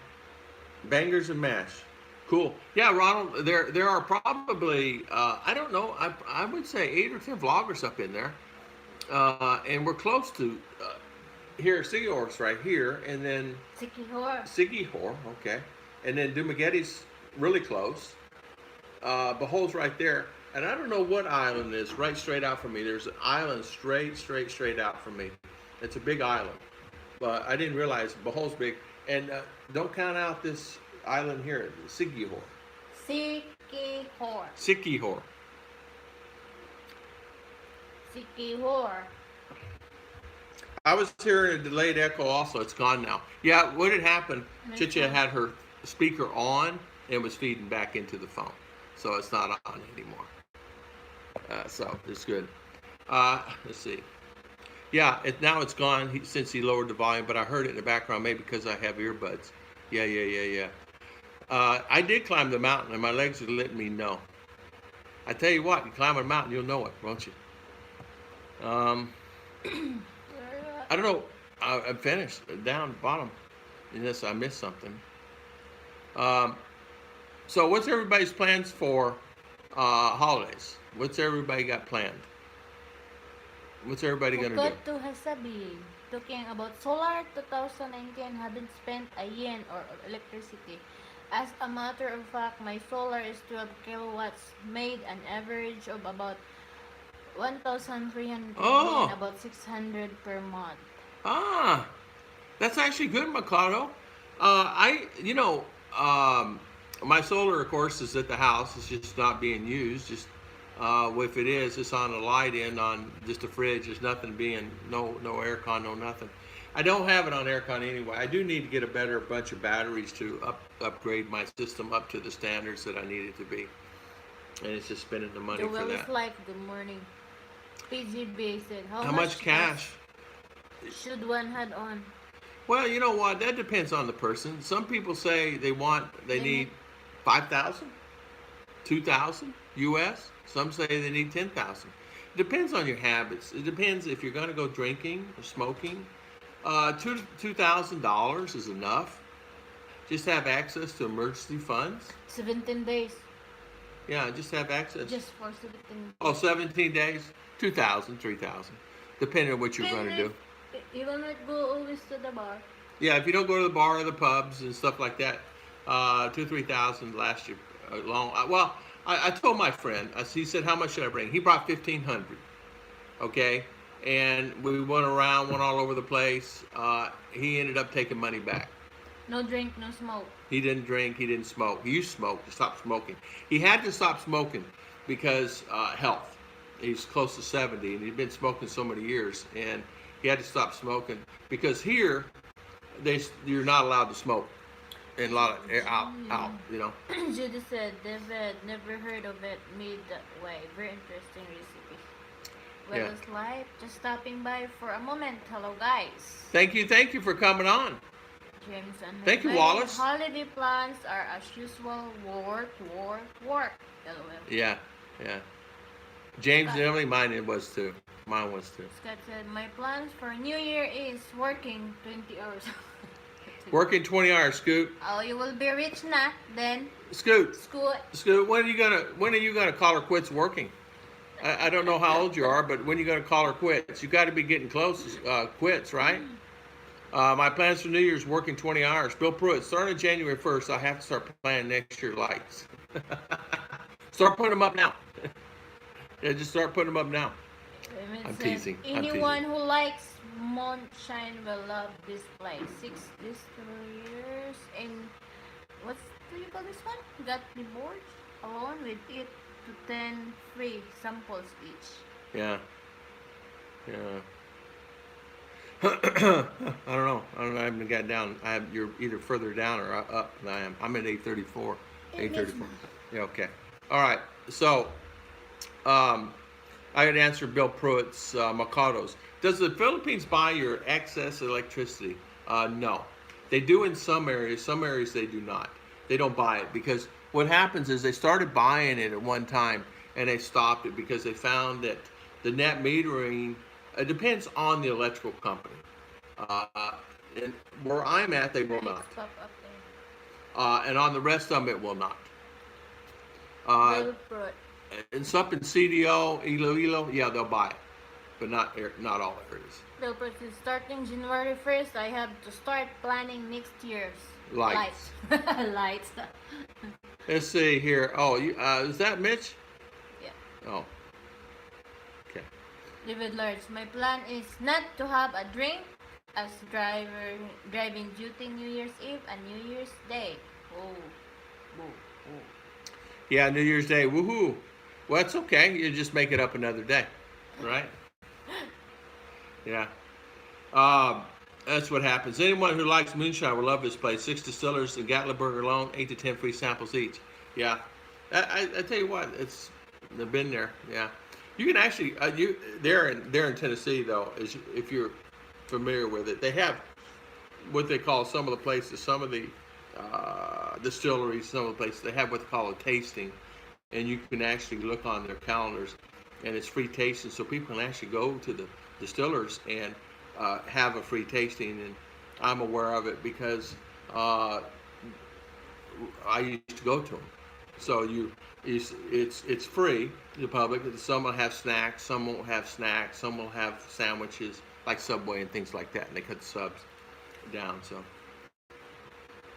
Bangers and mash. Cool. Yeah, Ronald, there are probably, I don't know, I would say 8 or 10 vloggers up in there. And we're close to, here, Sigihor's right here, and then... Sigihor, okay. And then Dumagetti's really close. Behold's right there. And I don't know what island is right straight out from me. There's an island straight out from me. It's a big island. But I didn't realize Behold's big. And don't count out this island here, Sigihor. Sigihor. I was hearing a delayed echo also. It's gone now. Yeah, what had happened, Chicha had her speaker on and was feeding back into the phone. So it's not on anymore. So it's good. Let's see. Yeah, now it's gone since he lowered the volume, but I heard it in the background, maybe because I have earbuds. Yeah. I did climb the mountain, and my legs are letting me know. I tell you what, you climb a mountain, you'll know it, won't you? I don't know. I'm finished down the bottom, unless I missed something. So what's everybody's plans for holidays? What's everybody got planned? What's everybody gonna do?
To Hasabi, talking about solar 2019 haven't spent a yen or electricity. As a matter of fact, my solar is 12 kilowatts, made an average of about 1,300 yen, about 600 per month.
That's actually good, Mikado. My solar, of course, is at the house. It's just not being used. Just if it is, it's on a light in on just a fridge. There's nothing being, no aircon, no nothing. I don't have it on aircon anyway. I do need to get a better bunch of batteries to upgrade my system up to the standards that I need it to be. And it's just spending the money for that.
Life, good morning. PGB said, how
much cash
should one have on?
Well, you know what? That depends on the person. Some people say they need 5,000, 2,000 US. Some say they need 10,000. It depends on your habits. It depends if you're going to go drinking or smoking. $2,000 is enough. Just have access to emergency funds.
17 days.
Yeah, just have access.
Just for 17 days.
Oh, 17 days? 2,000, 3,000. Depending on what you're going to do.
You don't go always to the bar.
Yeah, if you don't go to the bar or the pubs and stuff like that, 2,000 or 3,000 last year long. Well, I told my friend. He said, "How much should I bring?" He brought 1,500. Okay, and we went all over the place. He ended up taking money back.
No drink, no smoke.
He didn't drink. He didn't smoke. He used to smoke. He stopped smoking. He had to stop smoking because health. He's close to 70, and he'd been smoking so many years, and he had to stop smoking because here, you're not allowed to smoke, and a lot of out. You know.
Judy said, David, never heard of it made that way. Very interesting recipe. Well,
Yeah.
it's life. Just stopping by for a moment. Hello, guys.
Thank you for coming on.
James and
Thank you,
Jose.
Wallace.
Holiday plans are as usual. Work. LOL.
Yeah. James and Emily, mine was too. Mine was too.
Scott said, my plans for New Year is working 20 hours.
Working 20 hours, Scoot.
Oh, you will be rich na, then
Scoot.
school.
Scoot, when are you gonna call her quits working? I don't know how old you are, but when are you gonna call her quits? You got to be getting close. Quits, right? My plans for New Year's working 20 hours. Bill Pruitt, starting January 1st, I have to start planning next year lights. Start putting them up now. Yeah, just start putting them up now.
It
I'm
said,
teasing.
Anyone who likes moonshine will love this place. 6 distilleries in what's do you call this one? Got the board along with 8 to 10 free samples each.
Yeah. I don't know. I haven't got down. You're either further down or up than I am. I'm at 834. 834. Yeah. Okay. All right. So, I had answered Bill Pruitt's Makados. Does the Philippines buy your excess electricity? No. They do in some areas. Some areas they do not. They don't buy it because what happens is they started buying it at one time and they stopped it because they found that the net metering depends on the electrical company. And where I'm at, they will not.
Stop up there.
And on the rest of them, it will not.
Bill Pruitt.
And some in CDO, Iloilo, yeah, they'll buy it, but not all areas.
Bill Pruitt is starting January 1st. I have to start planning next year's
Lights.
Lights.
Let's see here. Oh, is that Mitch?
Yeah.
Oh. Okay.
David Lords, my plan is not to have a drink as driving duty New Year's Eve and New Year's Day. Oh.
Yeah, New Year's Day. Woohoo. Well, it's okay. You just make it up another day, right? Yeah. That's what happens. Anyone who likes moonshine will love this place. 6 distillers in Gatlinburg alone, 8 to 10 free samples each. Yeah. I tell you what, they've been there. Yeah. You can actually they're in Tennessee though. If you're familiar with it, they have what they call some of the places, some of the distilleries, some of the places they have what they call a tasting, and you can actually look on their calendars, and it's free tasting, so people can actually go to the distillers and have a free tasting, and I'm aware of it because I used to go to them. So it's free to the public. Some will have snacks, some won't have snacks, some will have sandwiches like Subway and things like that, and they cut the subs down. So.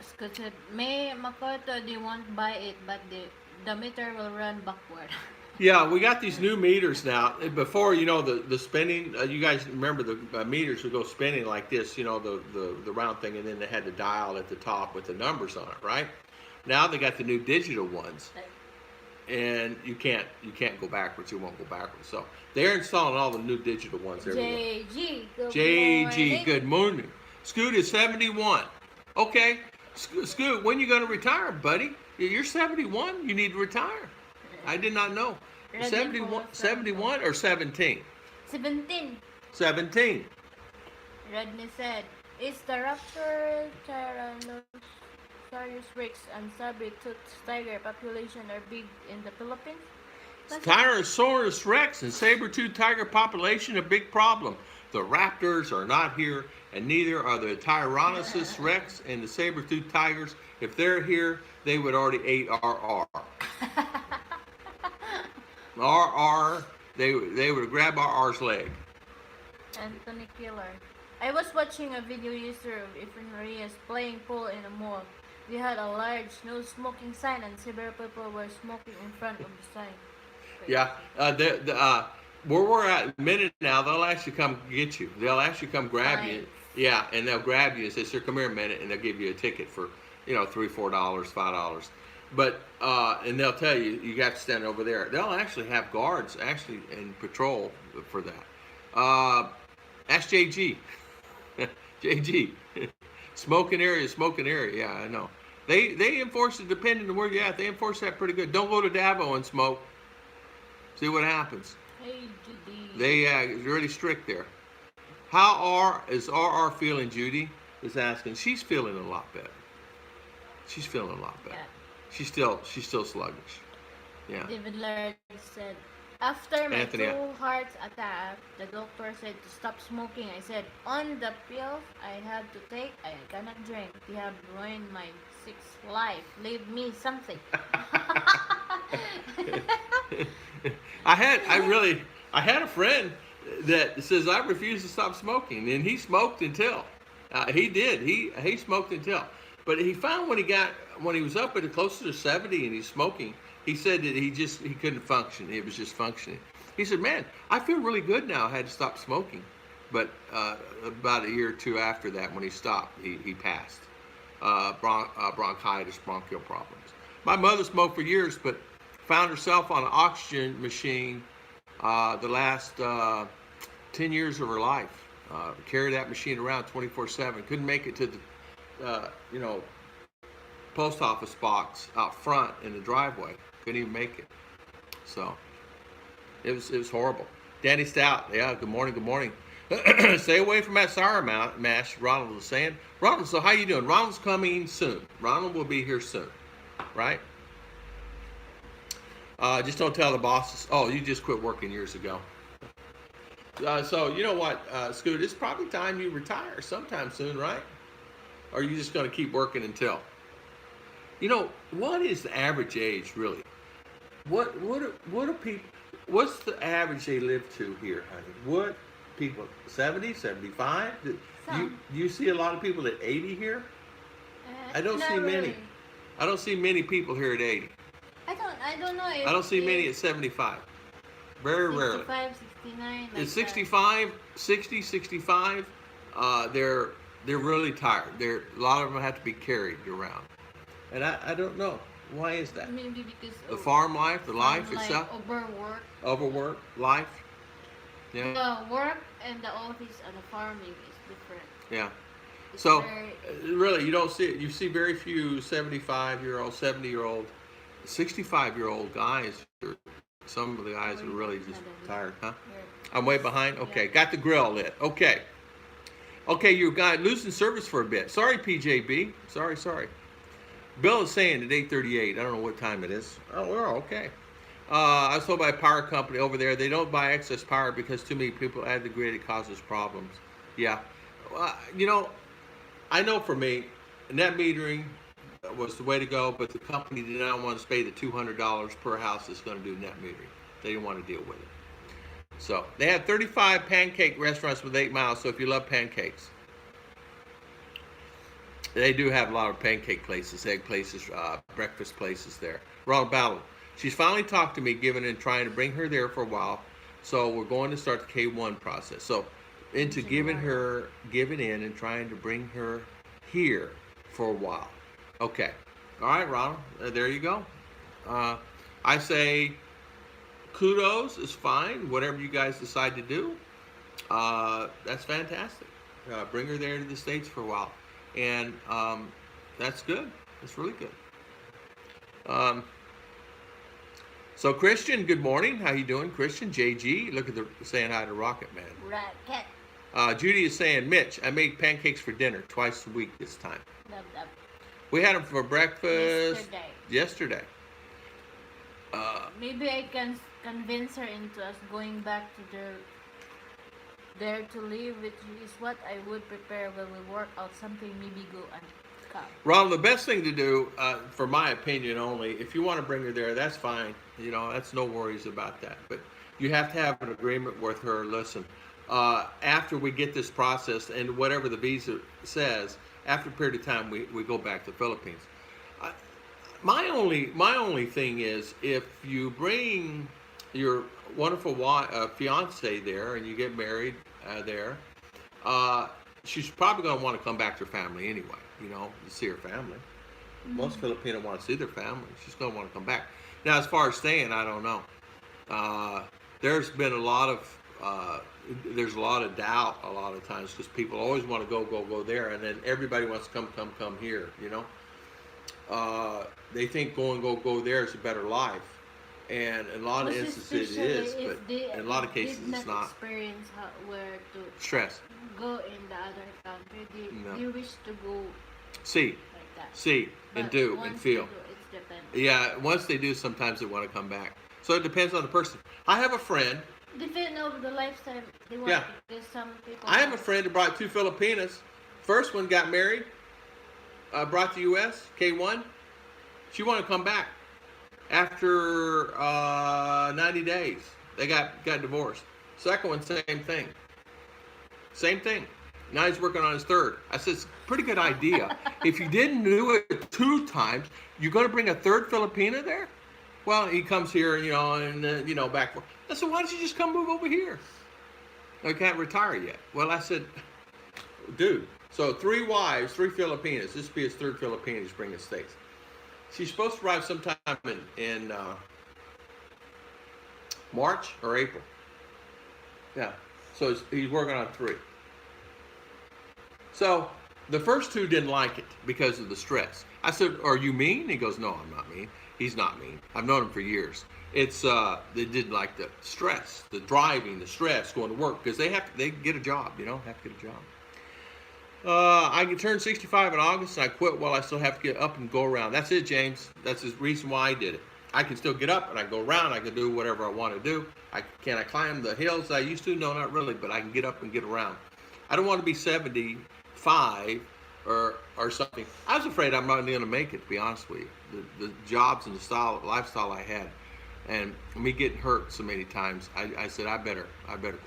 Scott said, May Makoto, they won't buy it, but the meter will run backward.
Yeah, we got these new meters now. Before, the spinning, you guys remember the meters would go spinning like this, the round thing, and then they had the dial at the top with the numbers on it, right? Now they got the new digital ones, and you can't go backwards. You won't go backwards. So they're installing all the new digital ones.
JG, good
JG,
morning.
good morning. Scoot is 71. Okay, Scoot, when you going to retire, buddy? You're 71. You need to retire. I did not know. 71 or 17?
17.
17.
Rodney said, is the raptor, Tyrannosaurus rex, and saber-toothed tiger population are big in the Philippines?
Tyrannosaurus rex and saber-toothed tiger population a big problem. The raptors are not here, and neither are the Tyrannosaurus rex and the saber-toothed tigers. If they're here, they would already ate RR. RR, they would grab RR's leg.
Anthony Killer. I was watching a video yesterday of Efren Marias playing pool in a mall. They had a large no smoking sign and several people were smoking in front of the sign.
Yeah, where we're at in a minute now, they'll actually come get you. They'll actually come grab you. Yeah, and they'll grab you and say, "Sir, come here a minute," and they'll give you a ticket for, $3, $4, $5. But and they'll tell you you have to stand over there. They'll actually have guards actually in patrol for that. Ask JG. JG. Smoking area. Yeah, I know. They enforce it depending on where you're at. They enforce that pretty good. Don't go to Davo and smoke. See what happens.
Hey, Judy.
They it's really strict there. How is RR feeling? Judy is asking. She's feeling a lot better. She's feeling a lot better.
Yeah.
She's still sluggish. Yeah.
David Laird said, after my
Anthony,
two hearts attack, the doctor said to stop smoking. I said, on the pills I have to take, I cannot drink. You have ruined my sixth life. Leave me something.
I had a friend that says I refuse to stop smoking, and he smoked until he smoked until, but he found when he was up at closer to 70 and he's smoking, he said that he couldn't function. It was just functioning. He said, "Man, I feel really good now. I had to stop smoking," but about a year or two after that, when he stopped, he passed. Bronchitis, bronchial problems. My mother smoked for years, but found herself on an oxygen machine the last 10 years of her life. Carried that machine around 24/7. Couldn't make it to the post office box out front in the driveway. Couldn't even make it. So it was horrible. Danny Stout, yeah, good morning, good morning. Stay away from that sour mash, Ronald was saying. Ronald, so how you doing? Ronald's coming soon. Ronald will be here soon, right? Just don't tell the bosses. Oh, you just quit working years ago. So you know what, Scoot, it's probably time you retire sometime soon, right? Or are you just going to keep working until? What is the average age, really? What are people, what's the average they live to here, honey? What people, 70, 75? You see a lot of people at 80 here? I don't see many.
Really.
I don't see many people here at 80.
I don't know.
I don't see many at 75. Very rarely.
65, 69. Like
At 65, 60, 65, they're really tired. A lot of them have to be carried around. And I don't know. Why is that?
Maybe because
The farm life, the life itself?
Overwork.
Life? Yeah.
The work and the office and the farming is different.
Yeah.
It's
So,
very,
really, you don't see it. You see very few 75-year-old, 70-year-old, 65-year-old guys. Some of the guys are really just tired, huh? I'm way behind? Okay, got the grill lit. Okay. Okay, you got losing service for a bit. Sorry, PJB. Sorry. Bill is saying at 8:38. I don't know what time it is. Oh, we're okay. I was told by a power company over there, they don't buy excess power because too many people add the grid, it causes problems. Yeah. I know for me, net metering was the way to go, but the company did not want to pay the $200 per house that's going to do net metering. They didn't want to deal with it. So they have 35 pancake restaurants with 8 miles, so if you love pancakes, they do have a lot of pancake places, egg places, breakfast places there. Ronald Battle. She's finally talked to me, given and trying to bring her there for a while. So we're going to start the K1 process. So into giving in and trying to bring her here for a while. Okay. All right, Ronald. There you go. I say kudos is fine. Whatever you guys decide to do, that's fantastic. Bring her there to the States for a while. And that's good. That's really good. So Christian, good morning. How you doing, Christian? JG, look at saying hi to Rocket Man.
Rocket.
Judy is saying, Mitch, I made pancakes for dinner twice a week this time.
Love.
We had them for breakfast yesterday.
Maybe I can convince her into us going back to there to live, which is what I would prepare when we work out something, maybe go and come.
Ronald, the best thing to do, for my opinion only, if you want to bring her there, that's fine. That's no worries about that. But you have to have an agreement with her. Listen, after we get this processed and whatever the visa says, after a period of time, we go back to the Philippines. My only thing is, if you bring your wonderful fiance there and you get married there, she's probably going to want to come back to her family anyway, to see her family. Most Filipino want to see their family. She's going to want to come back. Now, as far as staying, I don't know. There's been a lot of there's a lot of doubt a lot of times because people always want to go there, and then everybody wants to come here. They think go there is a better life, and in a lot of instances it is, but in a lot of cases it's not.
Experience where to
Stress.
go in the other country. They wish to go
See,
like that.
see, and
But
do,
once
and feel.
they do, it's depends.
Yeah, once they do, sometimes they want to come back. So it depends on the person. I have a friend.
Depending on the lifestyle they want.
Yeah.
There's some people.
I have a friend who brought 2 Filipinas. First one got married, brought to U.S., K1. She wanted to come back after 90 days. They got divorced. Second one, same thing. Same thing. Now he's working on his third. I said, it's a pretty good idea. If you didn't do it 2 times, you're going to bring a third Filipina there? Well, he comes here, and back. I said, why don't you just come move over here? I can't retire yet. Well, I said, dude, so 3 wives, 3 Filipinas. This will be his third Filipina he's bringing to the States. She's supposed to arrive sometime in March or April. Yeah, so he's working on 3. So the first 2 didn't like it because of the stress. I said, are you mean? He goes, no, I'm not mean. He's not mean. I've known him for years. It's they didn't like the stress, the driving, the stress, going to work because they get a job, have to get a job. I can turn 65 in August and I quit while I still have to get up and go around. That's it, James. That's the reason why I did it. I can still get up and I can go around. I can do whatever I want to do. Can I climb the hills I used to? No, not really, but I can get up and get around. I don't want to be 75 or something. I was afraid I'm not going to make it, to be honest with you. The jobs and the lifestyle I had, and me getting hurt so many times, I said I better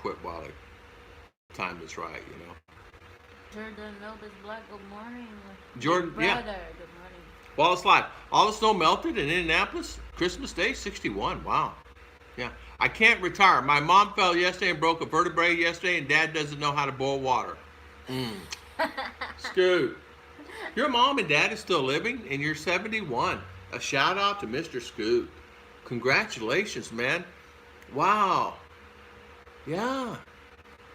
quit while the time is right,
Jordan Melvis Black, good morning.
Jordan,
Brother,
yeah.
Good morning.
Wallace Live. All the snow melted in Indianapolis. Christmas Day, 61. Wow. Yeah. I can't retire. My mom fell yesterday and broke a vertebrae yesterday, and Dad doesn't know how to boil water. Scoot. Your mom and dad is still living, and you're 71. A shout out to Mr. Scoot. Congratulations, man. Wow. Yeah.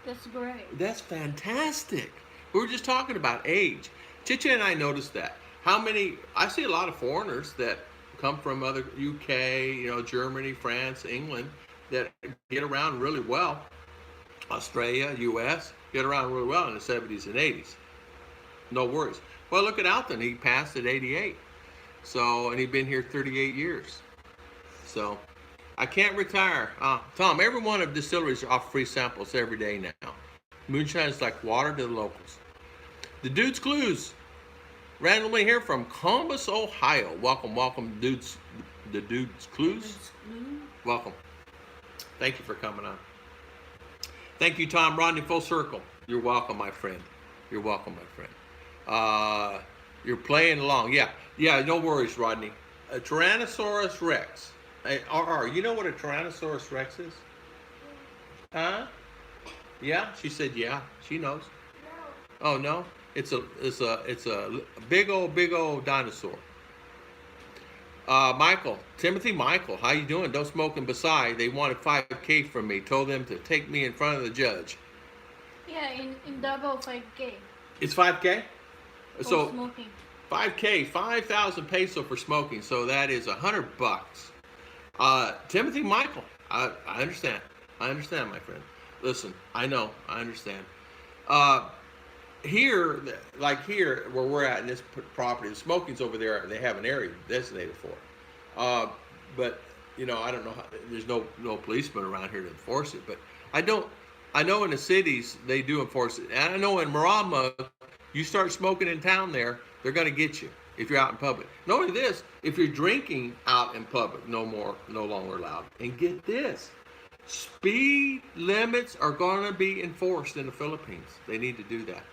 That's great.
That's fantastic. We were just talking about age. Chicha and I noticed that. I see a lot of foreigners that come from other UK, Germany, France, England, that get around really well. Australia, US, get around really well in the 70s and 80s. No worries. Well, look at Alton. He passed at 88. So, and he'd been here 38 years. So, I can't retire. Tom, every one of distilleries offer free samples every day now. Moonshine is like water to the locals. The Dude's Clues. Randomly here from Columbus, Ohio. Welcome, dudes. The Dude's Clues. Welcome. Thank you for coming on. Thank you, Tom Rodney, full circle. You're welcome, my friend. You're welcome, my friend. You're playing along. Yeah, no worries, Rodney. A Tyrannosaurus Rex. You know what a Tyrannosaurus Rex is? Huh? Yeah, she said yeah. She knows. No. Oh no? It's a big old dinosaur. Timothy Michael, how you doing? Don't smoke in Basai. They wanted $5K from me. Told them to take me in front of the judge.
Yeah, in Davao, 5K.
It's 5K? So
smoking.
5K, 5,000 peso for smoking. So that is $100. Timothy Michael, I understand. I understand, my friend. Listen, I know, I understand. Here where we're at in this property, the smoking's over there. They have an area designated for it. But I don't know how. There's no policeman around here to enforce it. But I know in the cities they do enforce it. And I know in Marama, you start smoking in town there, they're going to get you if you're out in public. Not only this, if you're drinking out in public, no longer allowed. And get this. Speed limits are going to be enforced in the Philippines. They need to do that.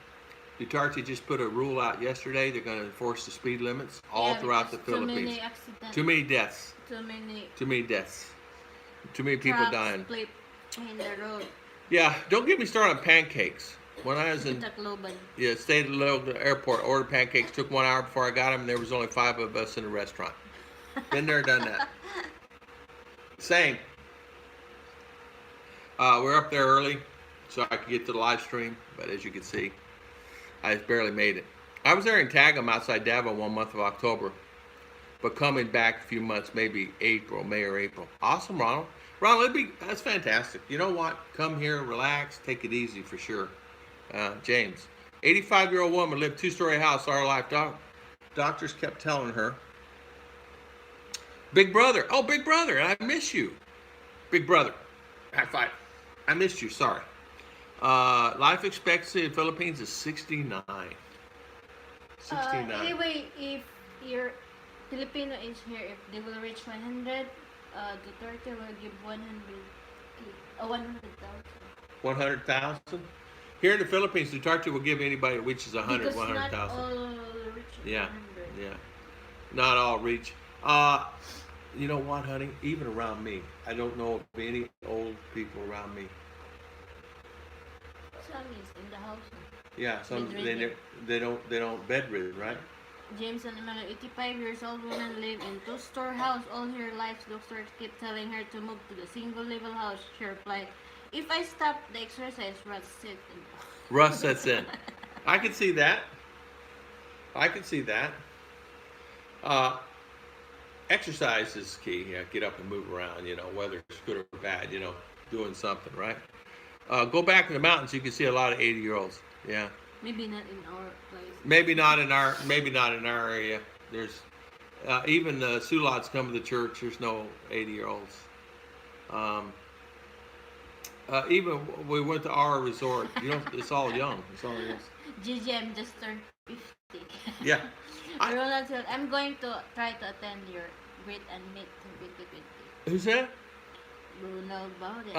Duterte just put a rule out yesterday. They're going to enforce the speed limits all throughout the Philippines.
Too many accidents.
Too many deaths. Too many deaths. Too many people dying.
Split in the road.
Yeah, don't get me started on pancakes. When I was in
Tacloban.
stayed at the local airport, ordered pancakes, took 1 hour before I got them, and there was only 5 of us in the restaurant. Been there, done that. Same. We're up there early, so I could get to the live stream, but as you can see, I just barely made it. I was there in Tagum outside Davao 1 month of October, but coming back a few months, maybe May or April. Awesome, Ronald. Ronald, that's fantastic. You know what? Come here, relax, take it easy for sure. James, 85-year-old woman lived 2-story house all her life. Doctors kept telling her, Big brother, oh, big brother, I miss you. Big brother, high five. I missed you, sorry. Life expectancy in Philippines is 69. 69.
Anyway, if your Filipino is here, if they will reach 100, Duterte will give 100,000.
100,000? Here in the Philippines, Duterte will give anybody that reaches 100,
Because
100,000.
not all reach
Yeah,
100.
yeah. Not all reach. You know what, honey? Even around me, I don't know of any old people around me.
Some is in the house.
Yeah, some they don't bedridden, right?
James and Emmanuel, 85 years old woman live in 2-store house all her life. Doctors keep telling her to move to the single level house. She replied, "If I stop the exercise, rust sets in."
Rust sets in. I can see that. I can see that. Exercise is key. Yeah, get up and move around. Whether it's good or bad. Doing something, right? Go back in the mountains. You can see a lot of 80-year-olds. Yeah.
Maybe not in our place.
Maybe not in our area. There's even the Sulots come to the church. There's no 80-year-olds. Even we went to our resort. It's all young. It's all young.
GGM just turned 50.
Yeah.
Ronald said, "I'm going to try to attend your Great and Meet 2020."
Who's that?
Ronald Bowden.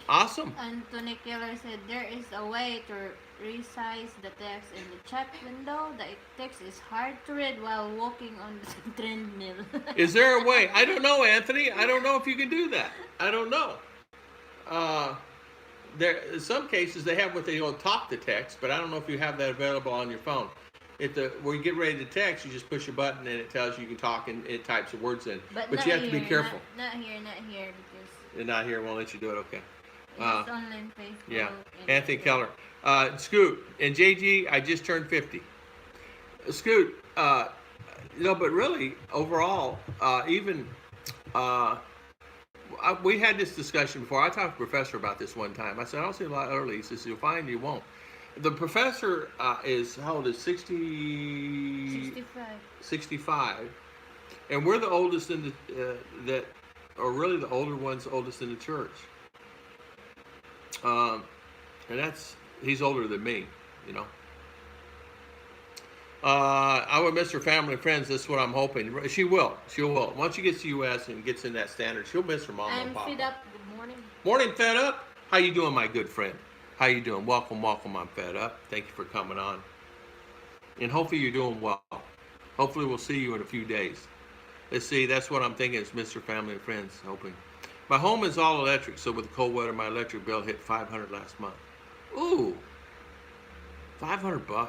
Awesome.
Anthony Keller said, "There is a way to resize the text in the chat window. The text is hard to read while walking on the treadmill."
Is there a way? I don't know, Anthony. I don't know if you can do that. I don't know. There, in some cases, they have what they call talk to text, but I don't know if you have that available on your phone. When you get ready to text, you just push a button and it tells you can talk and it types the words in. But you have to be careful.
Not here, because
You're not here. Won't let you do it. Okay.
it's online Facebook.
Yeah. Anthony Keller. Scoot and JG. I just turned 50. Scoot. But really, overall, even. We had this discussion before. I talked to a professor about this one time. I said, I don't see a lot early. He says, you'll find you won't. The professor is, how old is
65.
65. And we're the oldest in the, really the older ones, oldest in the church. And he's older than me, I would miss her family and friends. That's what I'm hoping. She will. Once she gets to the U.S. and gets in that standard, she'll miss her mom and papa.
I'm fed up. Good morning.
Morning, Fed Up. How you doing, my good friend? How you doing? Welcome. I'm Fed Up. Thank you for coming on. And hopefully you're doing well. Hopefully we'll see you in a few days. Let's see. That's what I'm thinking is miss her family and friends. Hoping. My home is all electric, so with the cold weather, my electric bill hit $500 last month. Ooh, $500.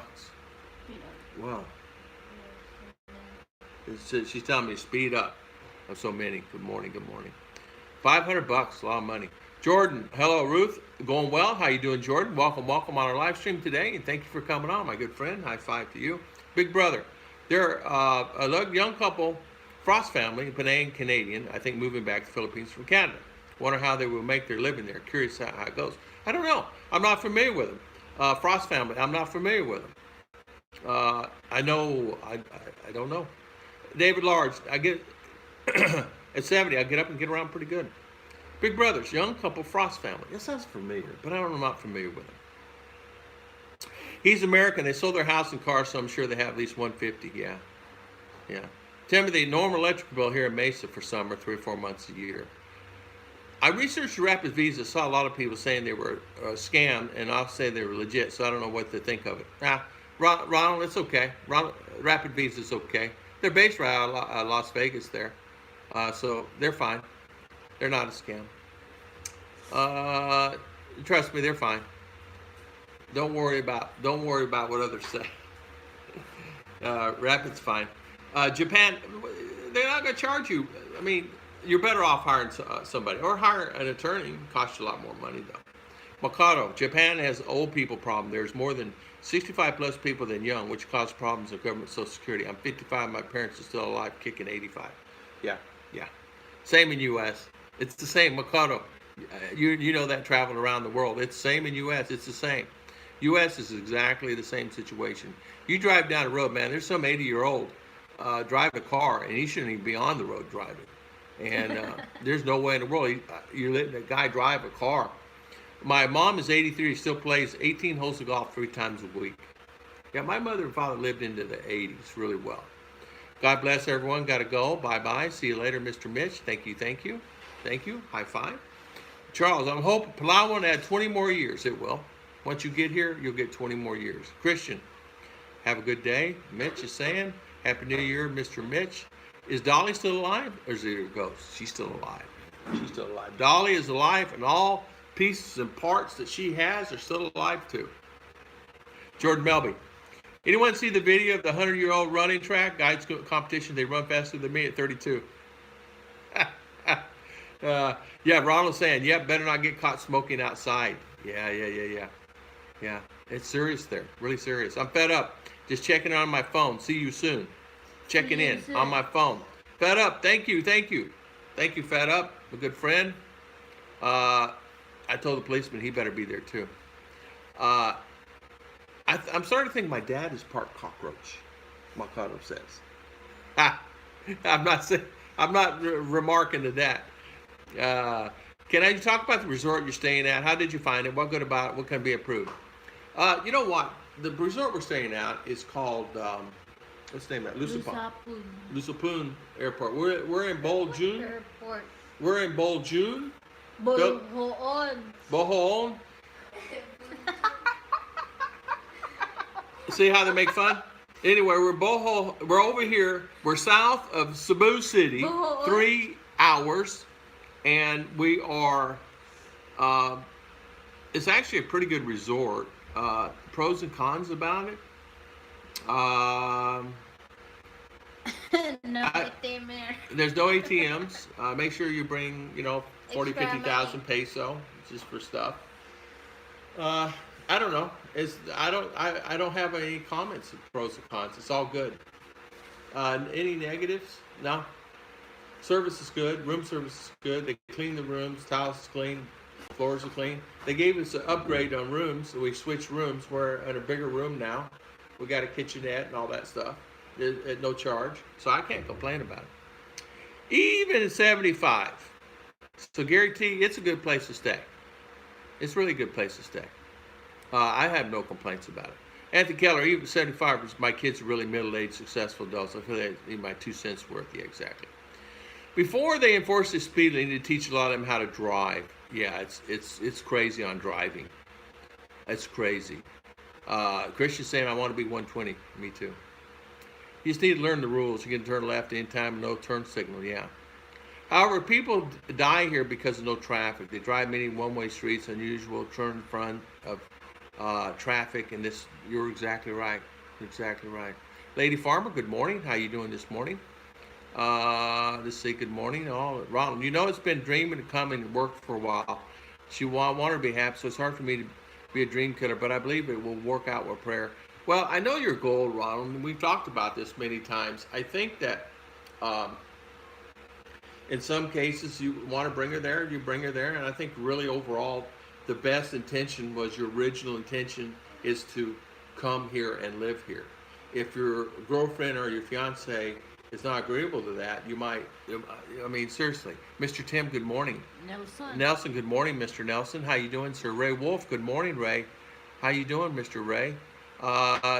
Wow. She's telling me to speed up. I'm so many. Good morning. $500, a lot of money. Jordan, hello, Ruth. Going well? How you doing, Jordan? Welcome on our live stream today, and thank you for coming on, my good friend. High five to you. Big brother. They're a young couple, Frost family, Penang Canadian, I think moving back to the Philippines from Canada. Wonder how they will make their living there. Curious how it goes. I don't know. I'm not familiar with them. Frost family, I'm not familiar with them. I know, I don't know. David Large, I get, at 70, I get up and get around pretty good. Big Brothers, young couple, Frost family. That sounds familiar, but I'm not familiar with him. He's American. They sold their house and car, so I'm sure they have at least 150. Yeah. Timothy, normal electric bill here in Mesa for summer, 3 or 4 months a year. I researched Rapid Visa, saw a lot of people saying they were scammed, and I'll say they were legit, so I don't know what to think of it. Ronald, it's okay. Rapid Visa's okay. They're based right out of Las Vegas there, so they're fine. They're not a scam. Trust me, they're fine. Don't worry about what others say. Rapid's fine. Japan, they're not going to charge you. I mean, you're better off hiring somebody or hire an attorney. It costs you a lot more money though. Mikado, Japan has old people problem. There's more than 65 plus people than young, which causes problems with government Social Security. I'm 55. My parents are still alive, kicking 85. Yeah, yeah. Same in U.S. It's the same. Mikado, you know that traveling around the world. It's the same in U.S. It's the same. U.S. is exactly the same situation. You drive down the road, man. There's some 80-year-old driving a car, and he shouldn't even be on the road driving. And there's no way in the world you're letting a guy drive a car. My mom is 83, still plays 18 holes of golf 3 times a week. Yeah, my mother and father lived into the 80s really well. God bless everyone. Got to go. Bye-bye. See you later, Mr. Mitch. Thank you, thank you. Thank you. High five. Charles, I'm hoping Palawan will add 20 more years. It will. Once you get here, you'll get 20 more years. Christian, have a good day. Mitch is saying, Happy New Year, Mr. Mitch. Is Dolly still alive? Or is it a ghost? She's still alive. She's still alive. Dolly is alive, and all pieces and parts that she has are still alive too. Jordan Melby. Anyone see the video of the 100-year-old running track? Guides competition, they run faster than me at 32. Yeah, Ronald's saying, yep, better not get caught smoking outside. Yeah. It's serious there. Really serious. I'm fed up. Just checking on my phone. See you soon. Checking in on my phone. Fed up. Thank you. Thank you, Fed Up. A good friend. I told the policeman he better be there too. I'm starting to think my dad is part cockroach. Mikado says. I'm not remarking to that. Can I talk about the resort you're staying at? How did you find it? What good about it? What can be improved? You know what? The resort we're staying at is called what's the name of it? Lusapun Airport. We're in Boljun.
Airport.
We're in Boljun. Bohol. See how they make fun? Anyway, we're Bohol. We're over here. We're south of Cebu City,
Bohol.
3 hours, and we are. It's actually a pretty good resort. Pros and cons about it.
No ATM there.
There's no ATMs. Make sure you bring, 40,
Extra
50,000 peso just for stuff. I don't know. I don't have any comments of pros and cons. It's all good. Any negatives? No. Service is good. Room service is good. They clean the rooms. Tiles is clean. Floors are clean. They gave us an upgrade on rooms. So we switched rooms. We're in a bigger room now. We got a kitchenette and all that stuff at no charge. So I can't complain about it. Even at 75. So Gary T, it's a good place to stay. It's really a good place to stay. I have no complaints about it. Anthony Keller, even 75, my kids are really middle-aged, successful adults. I feel like need my 2 cents worth. Yeah, exactly. Before they enforce the speed, they need to teach a lot of them how to drive. Yeah, it's crazy on driving. It's crazy. Christian's saying, I want to be 120. Me too. You just need to learn the rules. You can turn left anytime, no turn signal. Yeah. However, people die here because of no traffic. They drive many one-way streets, unusual turn in front of traffic, and this. You're exactly right. Exactly right. Lady Farmer, good morning. How you doing this morning? Let's say good morning. Oh, Ronald, it's been dreaming to come and work for a while. She want her to be happy, so it's hard for me to be a dream killer, but I believe it will work out with prayer. Well, I know your goal, Ronald, and we've talked about this many times. I think that in some cases you want to bring her there, you bring her there, and I think really overall the best intention was your original intention is to come here and live here. If your girlfriend or your fiance is not agreeable to that, you might, seriously. Mr. Tim, good morning. Nelson, good morning, Mr. Nelson. How you doing, sir? Ray Wolf, good morning, Ray. How you doing, Mr. Ray?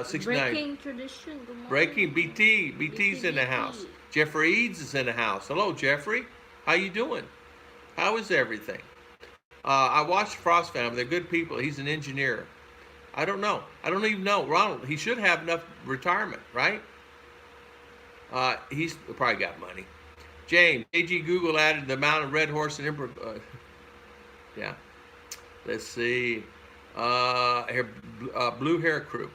69.
Breaking tradition, good morning.
Breaking BT's in the house. Jeffrey Eads is in the house. Hello, Jeffrey. How you doing? How is everything? I watched Frost Family. They're good people. He's an engineer. I don't know. I don't even know. Ronald, he should have enough retirement, right? He's probably got money. James, AG Google added the amount of Red Horse and yeah. Let's see. Blue hair crew.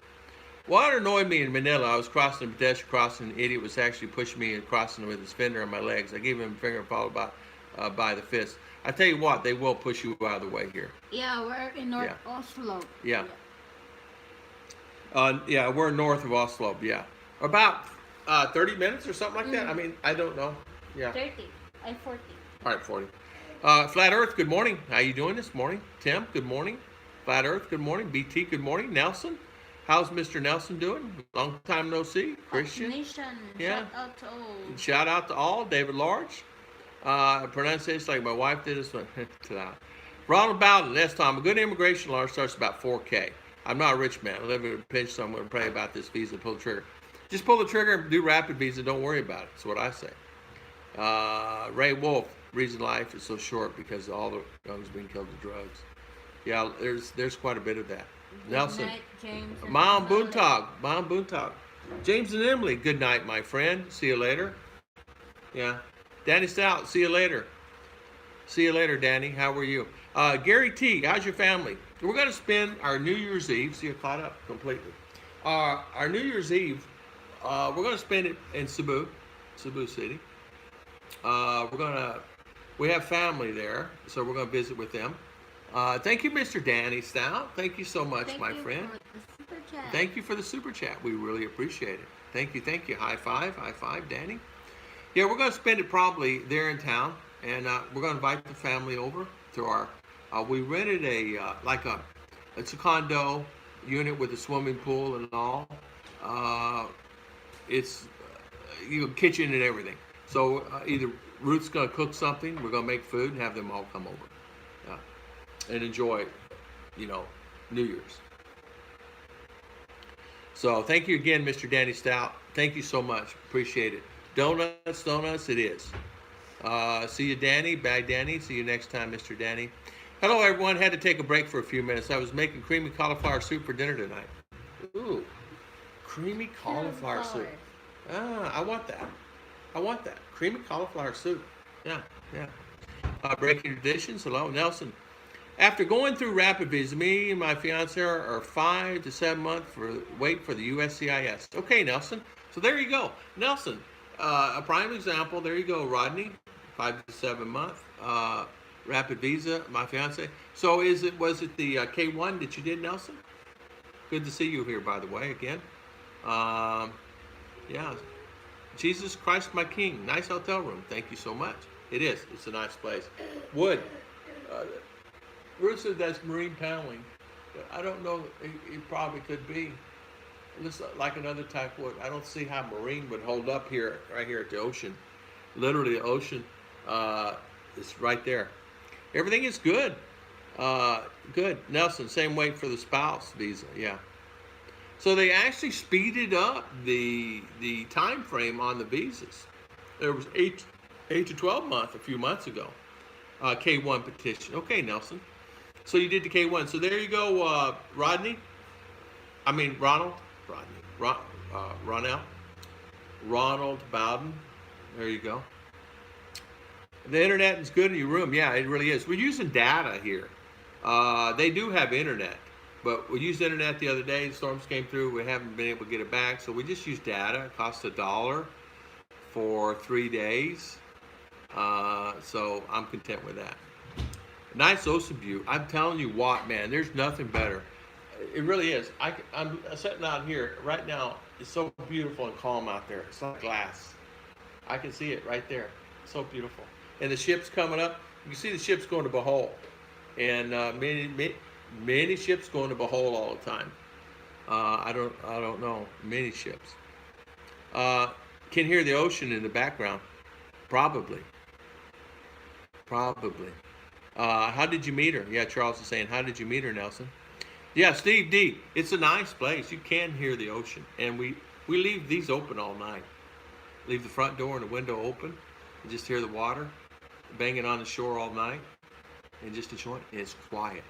What annoyed me in Manila, I was crossing a pedestrian crossing, an idiot was actually pushing me and crossing with his finger on my legs. I gave him a finger followed by the fist. I tell you what, they will push you out of the way here.
Yeah, we're in North
Yeah.
Oslo.
Yeah. Yeah, we're north of Oslo. Yeah, about 30 minutes or something like that. I mean, I don't know. Yeah.
30. I'm 40.
All right, 40. Flat Earth, good morning. How you doing this morning? Tim, good morning. Flat Earth, good morning. BT, good morning. Nelson, how's Mr. Nelson doing? Long time no see. Christian,
Nation.
Yeah.
Shout out to all.
shout out to all. David Large, pronunciation like my wife did this one. Ronald Bowden, last time, a good immigration law starts about 4K. I'm not a rich man. I live in a pinch, so I'm going to pray about this visa. Pull the trigger. Just pull the trigger and do rapid visa. Don't worry about it. That's what I say. Ray Wolf, reason life is so short because all the young's being killed to drugs. Yeah, there's quite a bit of that.
Good
Nelson,
night, James and
Mom
Emily.
Boontog, James and Emily, good night, my friend. See you later. Yeah, Danny Stout, see you later. See you later, Danny. How are you? Gary T, how's your family? We're going to spend our New Year's Eve. See, I caught up completely. Our New Year's Eve, we're going to spend it in Cebu City. We have family there, so we're going to visit with them. Thank you, Mr. Danny Stout. Thank you so much,
Thank
my
you
friend.
for the super chat.
Thank you for the super chat. We really appreciate it. Thank you. High five, Danny. Yeah, we're going to spend it probably there in town, and we're going to invite the family over to our. We rented it's a condo unit with a swimming pool and all. It's kitchen and everything. So either Ruth's going to cook something, we're going to make food and have them all come over and enjoy, New Year's. So thank you again, Mr. Danny Stout. Thank you so much. Appreciate it. Donuts, it is. See you, Danny. Bye, Danny. See you next time, Mr. Danny. Hello, everyone. Had to take a break for a few minutes. I was making creamy cauliflower soup for dinner tonight. Ooh, creamy cauliflower soup. I want that. Creamy cauliflower soup. Yeah. Breaking traditions. Hello, Nelson. After going through rapid visa, me and my fiance are 5 to 7 months wait for the USCIS. Okay, Nelson. So there you go, Nelson. A prime example. There you go, Rodney. 5 to 7 months. Rapid visa, my fiance. So was it the K1 that you did, Nelson? Good to see you here, by the way, again. Yeah. Jesus Christ, my King. Nice hotel room. Thank you so much. It is. It's a nice place. Wood. Ruth said that's marine paneling. But I don't know. It probably could be. Looks like another type of wood. I don't see how marine would hold up here, right here at the ocean. Literally, the ocean is right there. Everything is good. Good. Nelson, same weight for the spouse visa. Yeah. So they actually speeded up the time frame on the visas. There was 8 to 12 months a few months ago. K1 petition. Okay, Nelson. So you did the K1. So there you go, Ronald. Ronald Bowden. There you go. The internet is good in your room. Yeah, it really is. We're using data here. They do have internet, but we used internet the other day. The storms came through. We haven't been able to get it back, so we just use data. It costs $1 for 3 days. So I'm content with that. Nice ocean view. I'm telling you what, man, there's nothing better. It really is. I'm sitting out here right now. It's so beautiful and calm out there. It's like glass. I can see it right there. It's so beautiful. And the ship's coming up. You can see the ship's going to Bohol. And many ships going to Bohol all the time. I don't know. Many ships. Can hear the ocean in the background. Probably. How did you meet her? Yeah, Charles is saying, how did you meet her, Nelson? Yeah, Steve D. It's a nice place. You can hear the ocean. And we leave these open all night. Leave the front door and the window open. And just hear the water banging on the shore all night. And just enjoy it. It's quiet.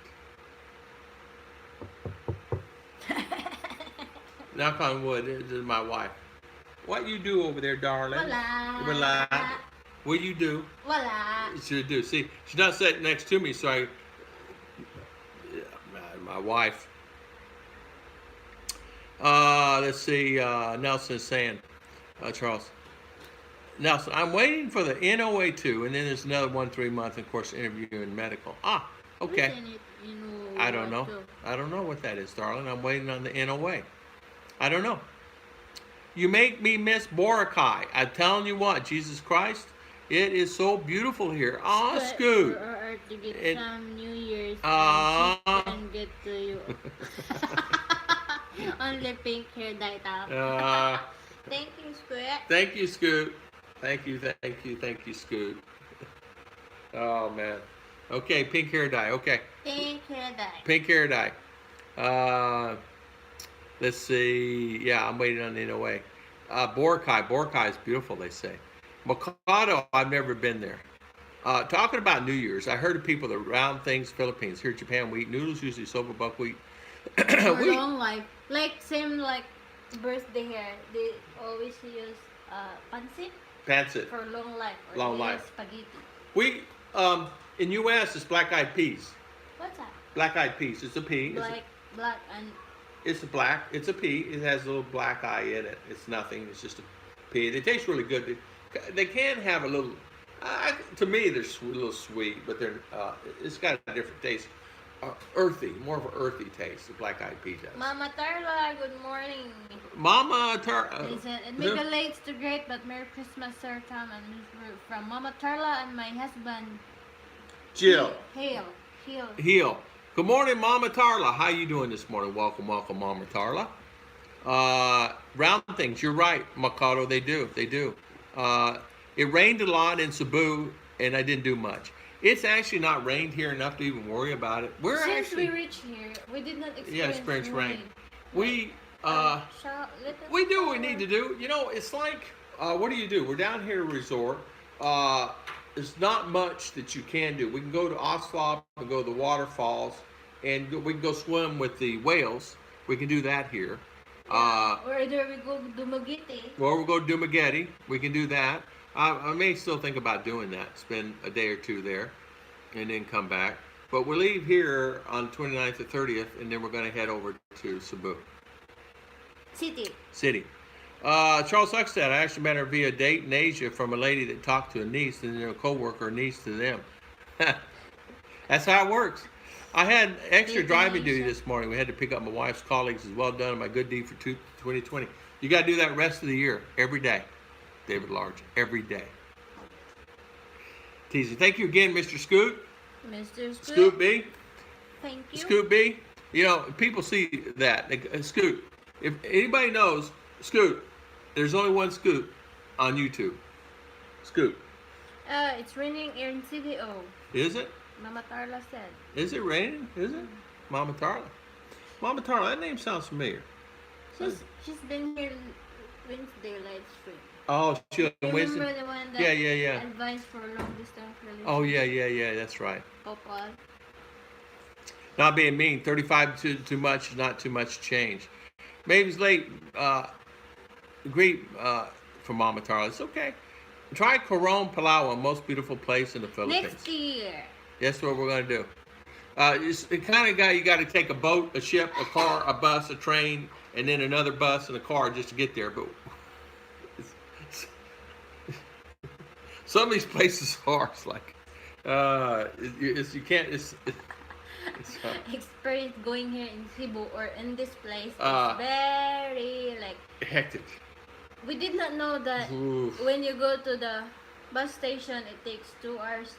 Knock on wood. This is my wife. What you do over there, darling?
Wala.
What you do?
Wala.
She do. See, she's not sitting next to me, so my wife. Let's see. Nelson is saying, Charles. Nelson, I'm waiting for the NOA2, and then there's another 1 3 month, of course, interview in medical. Okay. I don't know. I don't know what that is, darling. I'm waiting on the NOA. I don't know. You make me miss Boracay. I'm telling you what, Jesus Christ, it is so beautiful here. Scoot.
For her to get some New Year's and get to you. Only pink hair dye top. Thank you, Scoot.
Thank you, Scoot. Thank you, Scoot. Oh, man. Okay, pink hair dye. Okay.
Pink hair dye.
Pink hair dye. Let's see. Yeah, I'm waiting on the NOA. Boracay is beautiful, they say. Mikado, I've never been there. Talking about New Year's, I heard of people that round things, Philippines. Here in Japan, we eat noodles, usually soba buckwheat.
Long life. Same like birthday hair. They always use pancit for long life. Or
long life.
Spaghetti.
We, in U.S., it's black-eyed peas.
What's that?
Black-eyed peas. It's a pea.
Black and...
It's black. It's a pea. It has a little black eye in it. It's nothing. It's just a pea. They taste really good. They can have a little... to me, they're a little sweet, but it's got a different taste. Earthy. More of an earthy taste. The black-eyed pea does.
Mama Tarla, good morning.
Mama Tarla.
It may be late to great, but Merry Christmas, Sir Tom, and from Mama Tarla and my husband,
Jill.
Heel.
Good morning, Mama Tarla. How you doing this morning? Welcome, Mama Tarla. Round things. You're right, Mikado. They do. It rained a lot in Cebu, and I didn't do much. It's actually not rained here enough to even worry about it.
Since we reached here, we did not experience rain.
We do what we need to do. You know, it's like, what do? We're down here at a resort. There's not much that you can do. We can go to Oslo and go to the waterfalls, and we can go swim with the whales. We can do that here.
Or either we go to Dumaguete.
Or we'll go to Dumaguete. We can do that. I may still think about doing that. Spend a day or two there, and then come back. But we'll leave here on the 29th or 30th, and then we're going to head over to Cebu. City. Charles Huckstead, I actually met her via date in Asia from a lady that talked to a niece, and then a co-worker, niece to them. That's how it works. I had extra driving duty this morning. We had to pick up my wife's colleagues as well done. My good deed for 2020. You got to do that rest of the year, every day. David Large, every day. Teasing. Thank you again, Mr. Scoot.
Mr.
Scoot B.
Thank you.
Scoot B. You know, people see that. Scoot. If anybody knows, Scoot, there's only one Scoot on YouTube. Scoot.
It's raining here in CDO.
Is it?
Mama Tarla said.
Is it raining? Is it? Mama Tarla. Mama Tarla, that name sounds familiar.
She's been here Wednesday live stream.
Oh, she
Remember the one that
yeah.
advice for long distance relationship?
Oh, yeah, that's right.
Popal.
Not being mean, 35 too much is not too much change. Maybe it's late. Great for Mama Tarla. It's okay. Try Coron, Palawan, most beautiful place in the Philippines.
Next year.
That's what we're going to do. It's the kind of guy you got to take a boat, a ship, a car, a bus, a train, and then another bus and a car just to get there. But some of these places are like, you can't.
Experience going here in Cebu or in this place is very
hectic.
We did not know that when you go to the bus station, it takes 2 hours.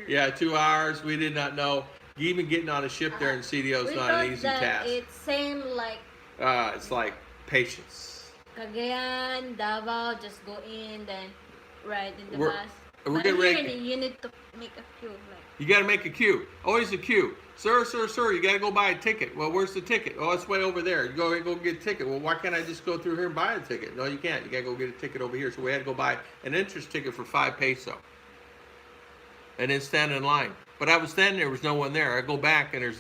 Yeah, 2 hours. We did not know. Even getting on a ship there in CDO is not an easy task.
It's same like.
It's like patience.
Cagayan, Davao, just go in, then ride in the bus.
We're getting ready.
You need to make a queue.
You got to make a queue. Always a queue. Sir, you got to go buy a ticket. Well, where's the ticket? Oh, it's way over there. You go get a ticket. Well, why can't I just go through here and buy a ticket? No, you can't. You got to go get a ticket over here. So we had to go buy an entrance ticket for 5 peso. And then stand in line. But I was standing there was no one there. I go back and there's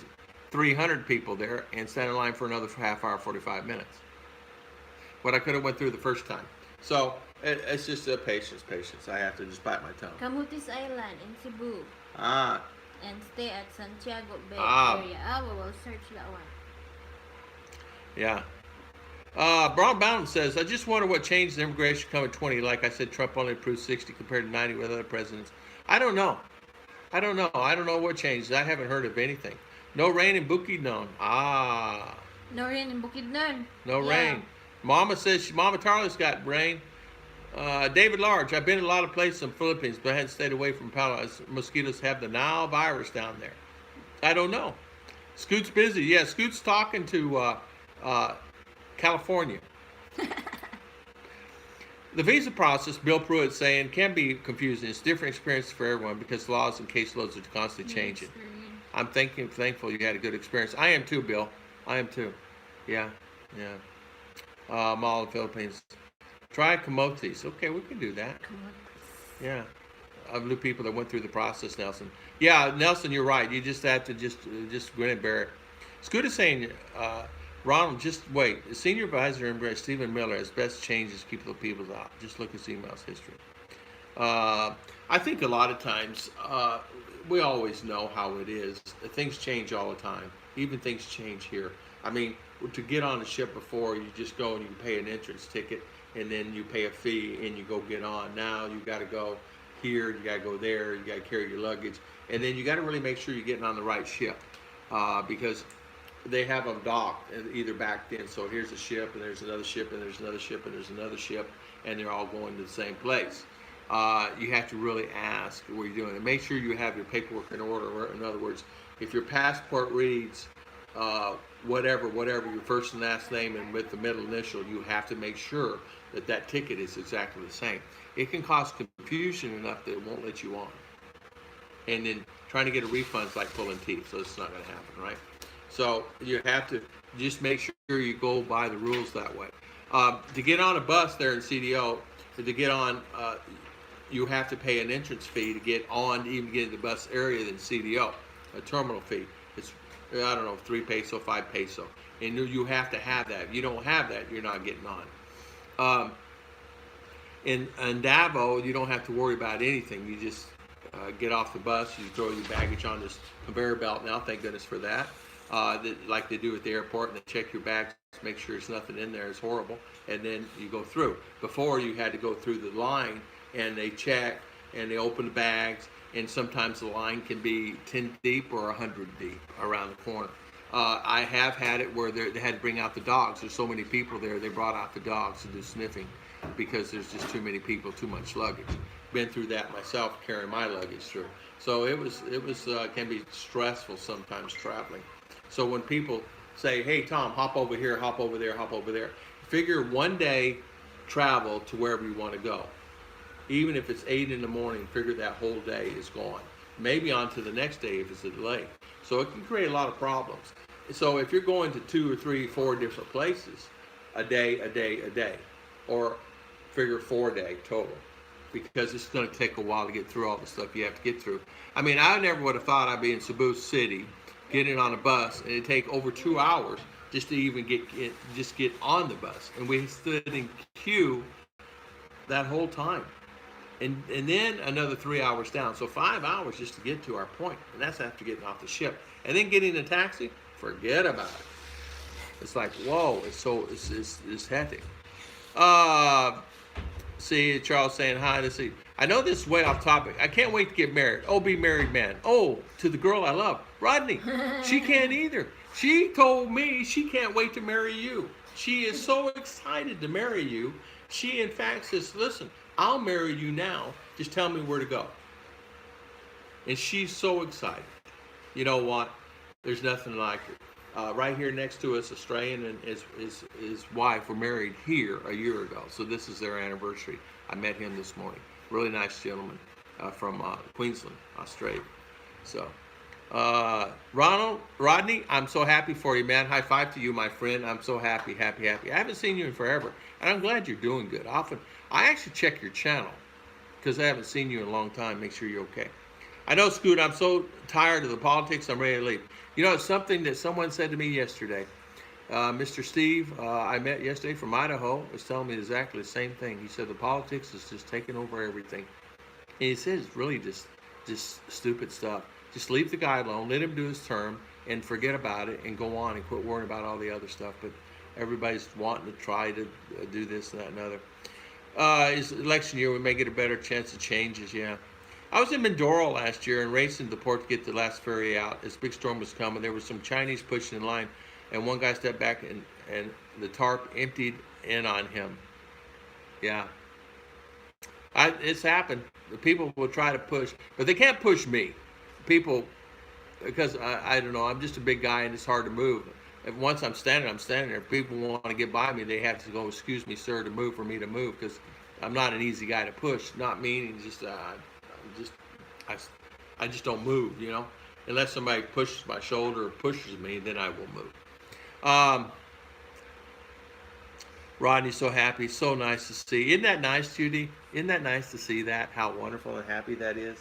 300 people there and stand in line for another half hour, 45 minutes. What I could have went through the first time. So it's just patience. I have to just bite my tongue.
Camotes Island in Cebu. and stay at Santiago Bay
Ah,
area. We will search that one.
yeah. Brown Mountain says, I just wonder what changed in immigration coming 20. Like I said, Trump only approved 60 compared to 90 with other presidents. I don't know. I don't know. I don't know what changed. I haven't heard of anything. No rain in Bukidnon. Ah,
No rain in Bukidnon.
no
Yeah.
rain. Mama says, Mama Tarla's got rain. David Large, I've been in a lot of places in the Philippines, but I hadn't stayed away from Palo. Mosquitoes have the Nile virus down there. I don't know. Scoot's busy. Yeah, Scoot's talking to uh, California. The visa process, Bill Pruitt saying, can be confusing. It's different experience for everyone because laws and caseloads are constantly changing. I'm thankful you had a good experience. I am too, Bill. I am too. Yeah, yeah. I'm all in the Philippines. Try camotes. Okay, we can do that. Yeah. I've knew people that went through the process, Nelson. Yeah, Nelson, you're right. You just have to just grin and bear it. Scooter saying, Ronald, just wait. The senior advisor in Stephen Miller has best changes to keep the people out. Just look at his emails history. I think a lot of times we always know how it is. Things change all the time. Even things change here. I mean, to get on a ship before, you just go and you pay an entrance ticket, and then you pay a fee and you go get on. Now you got to go here, you got to go there, you got to carry your luggage, and then you got to really make sure you're getting on the right ship because they have them docked either back then. So here's a ship, and there's another ship, and there's another ship, and there's another ship, and they're all going to the same place. You have to really ask what you're doing, and make sure you have your paperwork in order. In other words, if your passport reads whatever your first and last name and with the middle initial, you have to make sure that that ticket is exactly the same. It can cause confusion enough that it won't let you on. And then trying to get a refund is like pulling teeth, so it's not going to happen, right? So you have to just make sure you go by the rules that way. To get on a bus there in CDO, to get on, you have to pay an entrance fee to get on, to even get in the bus area than CDO, a terminal fee. It's, I don't know, 3 peso, 5 peso. And you have to have that. If you don't have that, you're not getting on. In Davao, you don't have to worry about anything. You just get off the bus, you throw your baggage on this conveyor belt now, thank goodness for that. Like they do at the airport, and they check your bags, make sure there's nothing in there, it's horrible, and then you go through. Before, you had to go through the line, and they check, and they open the bags, and sometimes the line can be 10 deep or 100 deep around the corner. I have had it where they had to bring out the dogs. There's so many people there, they brought out the dogs to do sniffing because there's just too many people, too much luggage. Been through that myself, carrying my luggage through. So it was can be stressful sometimes traveling. So when people say, hey, Tom, hop over here, hop over there, hop over there, figure one day travel to wherever you want to go. Even if it's 8 in the morning, figure that whole day is gone. Maybe on to the next day if it's a delay. So it can create a lot of problems. So if you're going to 2 or 3, 4 different places, a day, or figure 4 day total, because it's going to take a while to get through all the stuff you have to get through. I mean, I never would have thought I'd be in Cebu City, getting on a bus, and it'd take over 2 hours just to even get on the bus. And we stood in queue that whole time. And then another 3 hours down. So 5 hours just to get to our point. And that's after getting off the ship. And then getting a taxi, forget about it. It's like, whoa, it's hectic. See, Charles saying hi. Let's see. I know this is way off topic. I can't wait to get married. Oh, be married man. Oh, to the girl I love. Rodney. She can't either. She told me she can't wait to marry you. She is so excited to marry you. She, in fact, says, listen, I'll marry you now. Just tell me where to go. And she's so excited. You know what? There's nothing like it. Right here next to us, Australian and his wife were married here a year ago. So this is their anniversary. I met him this morning. Really nice gentleman from Queensland, Australia. So, Rodney, I'm so happy for you, man. High five to you, my friend. I'm so happy. I haven't seen you in forever, and I'm glad you're doing good. Often, I actually check your channel because I haven't seen you in a long time. Make sure you're okay. I know, Scoot, I'm so tired of the politics, I'm ready to leave. You know, it's something that someone said to me yesterday. Mr. Steve, I met yesterday from Idaho, was telling me exactly the same thing. He said the politics is just taking over everything. And he said it's really just stupid stuff. Just leave the guy alone, let him do his term, and forget about it, and go on and quit worrying about all the other stuff. But everybody's wanting to try to do this, that, and other. It's election year. We may get a better chance of changes. Yeah. I was in Mindoro last year and racing the port to get the last ferry out. This big storm was coming. There was some Chinese pushing in line, and one guy stepped back and the tarp emptied in on him. Yeah. It's happened. The people will try to push, but they can't push me. People, because I don't know, I'm just a big guy and it's hard to move. If once I'm standing there. If people want to get by me, they have to go, excuse me, sir, to move for me to move, because I'm not an easy guy to push. Not meaning I just don't move, you know. Unless somebody pushes my shoulder or pushes me, then I will move. Rodney's so happy, so nice to see. Isn't that nice, Judy? Isn't that nice to see that? How wonderful and happy that is.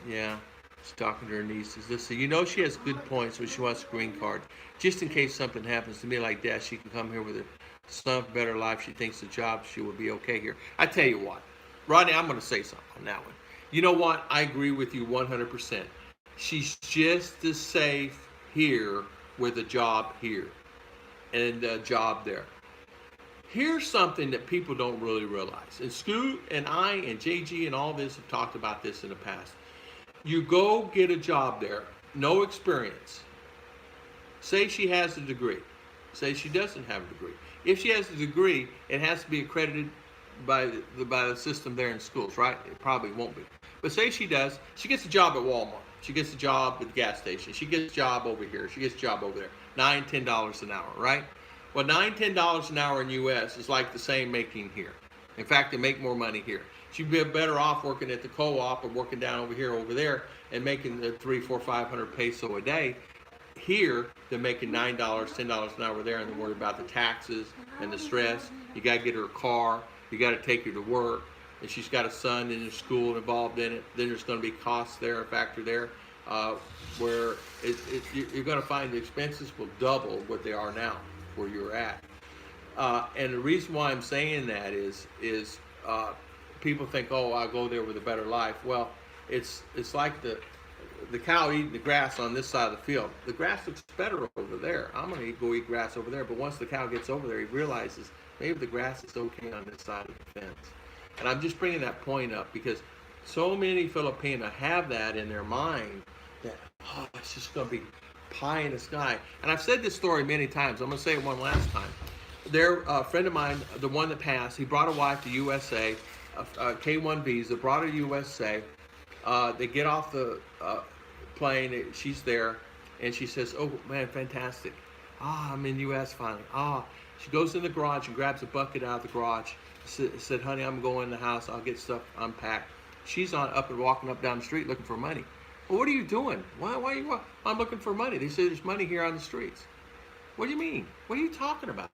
Yeah, she's talking to her nieces. Listen, you know she has good points when she wants a green card. Just in case something happens to me like that, she can come here with her son, better life. She thinks the job, she will be okay here. I tell you what, Rodney, I'm going to say something on that one. You know what? I agree with you 100%. She's just as safe here with a job here and a job there. Here's something that people don't really realize. And Scoot and I and JG and all this have talked about this in the past. You go get a job there, no experience. Say she has a degree. Say she doesn't have a degree. If she has a degree, it has to be accredited by the system there in schools, right? It probably won't be. But say she does, she gets a job at Walmart. She gets a job at the gas station. She gets a job over here. She gets a job over there. $9, $10 an hour, right? Well, $9, $10 an hour in U.S. is like the same making here. In fact, they make more money here. She'd be better off working at the co-op or working down over there, and making the 300, 400, 500 peso a day here than making $9, $10 an hour there, and then worry about the taxes and the stress. You got to get her a car. You got to take her to work. And she's got a son in the school involved in it. Then there's going to be costs there, a factor there, where you're going to find the expenses will double what they are now where you're at. And the reason why I'm saying that is people think, oh, I'll go there with a better life. Well, it's like the cow eating the grass on this side of the field. The grass looks better over there. I'm going to go eat grass over there. But once the cow gets over there, he realizes maybe the grass is okay on this side of the fence. And I'm just bringing that point up because so many Filipina have that in their mind that, oh, it's just going to be pie in the sky. And I've said this story many times. I'm going to say it one last time. A friend of mine, the one that passed, he brought a wife to USA, a K-1 visa, brought her to USA. They get off the plane. She's there, and she says, oh, man, fantastic. I'm in U.S. finally. She goes in the garage and grabs a bucket out of the garage. Said, honey, I'm going in the house. I'll get stuff unpacked. She's up and walking up down the street looking for money. Well, what are you doing? Why are you? I'm looking for money. They say there's money here on the streets. What do you mean? What are you talking about?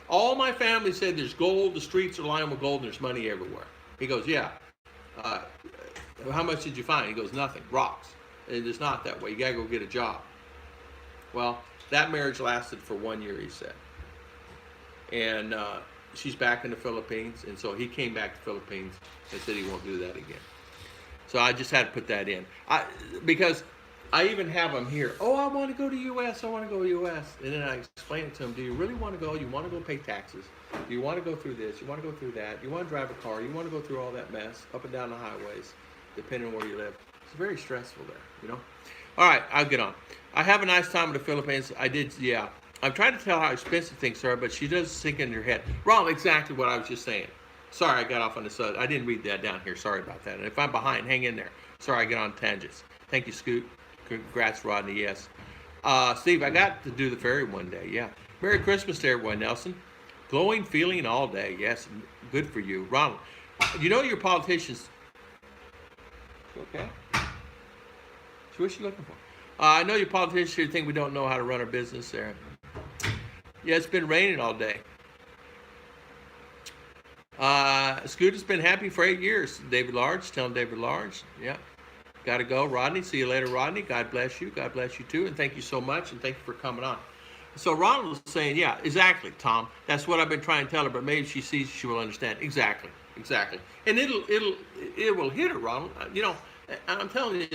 All my family said there's gold. The streets are lined with gold. And there's money everywhere. He goes, yeah. How much did you find? He goes, nothing. Rocks. And it's not that way. You gotta go get a job. Well, that marriage lasted for 1 year, he said. And she's back in the Philippines, and so he came back to the Philippines and said he won't do that again. So I just had to put that in. Because I even have them here. Oh, I want to go to U.S. I want to go to U.S. And then I explain it to them. Do you really want to go? You want to go pay taxes? Do you want to go through this? You want to go through that? You want to drive a car? You want to go through all that mess up and down the highways, depending on where you live? It's very stressful there, you know? All right, I'll get on. I have a nice time in the Philippines. I did, yeah. I'm trying to tell how expensive things are, but she does sink in your head. Wrong, exactly what I was just saying. Sorry, I got off on the side. I didn't read that down here. Sorry about that. And if I'm behind, hang in there. Sorry, I get on tangents. Thank you, Scoot. Congrats, Rodney. Yes. Steve, I got to do the ferry one day. Yeah. Merry Christmas to everyone, Nelson. Glowing feeling all day. Yes, good for you. Ronald, you know your politicians. Okay. So what's she looking for? I know your politicians here think we don't know how to run our business there. Yeah, it's been raining all day. Scooter's been happy for 8 years. David Large, telling David Large. Yeah. Got to go. Rodney, see you later, Rodney. God bless you. God bless you too. And thank you so much. And thank you for coming on. So Ronald was saying, yeah, exactly, Tom. That's what I've been trying to tell her, but maybe she sees she will understand. Exactly. And it will hit her, Ronald. You know, And I'm telling you,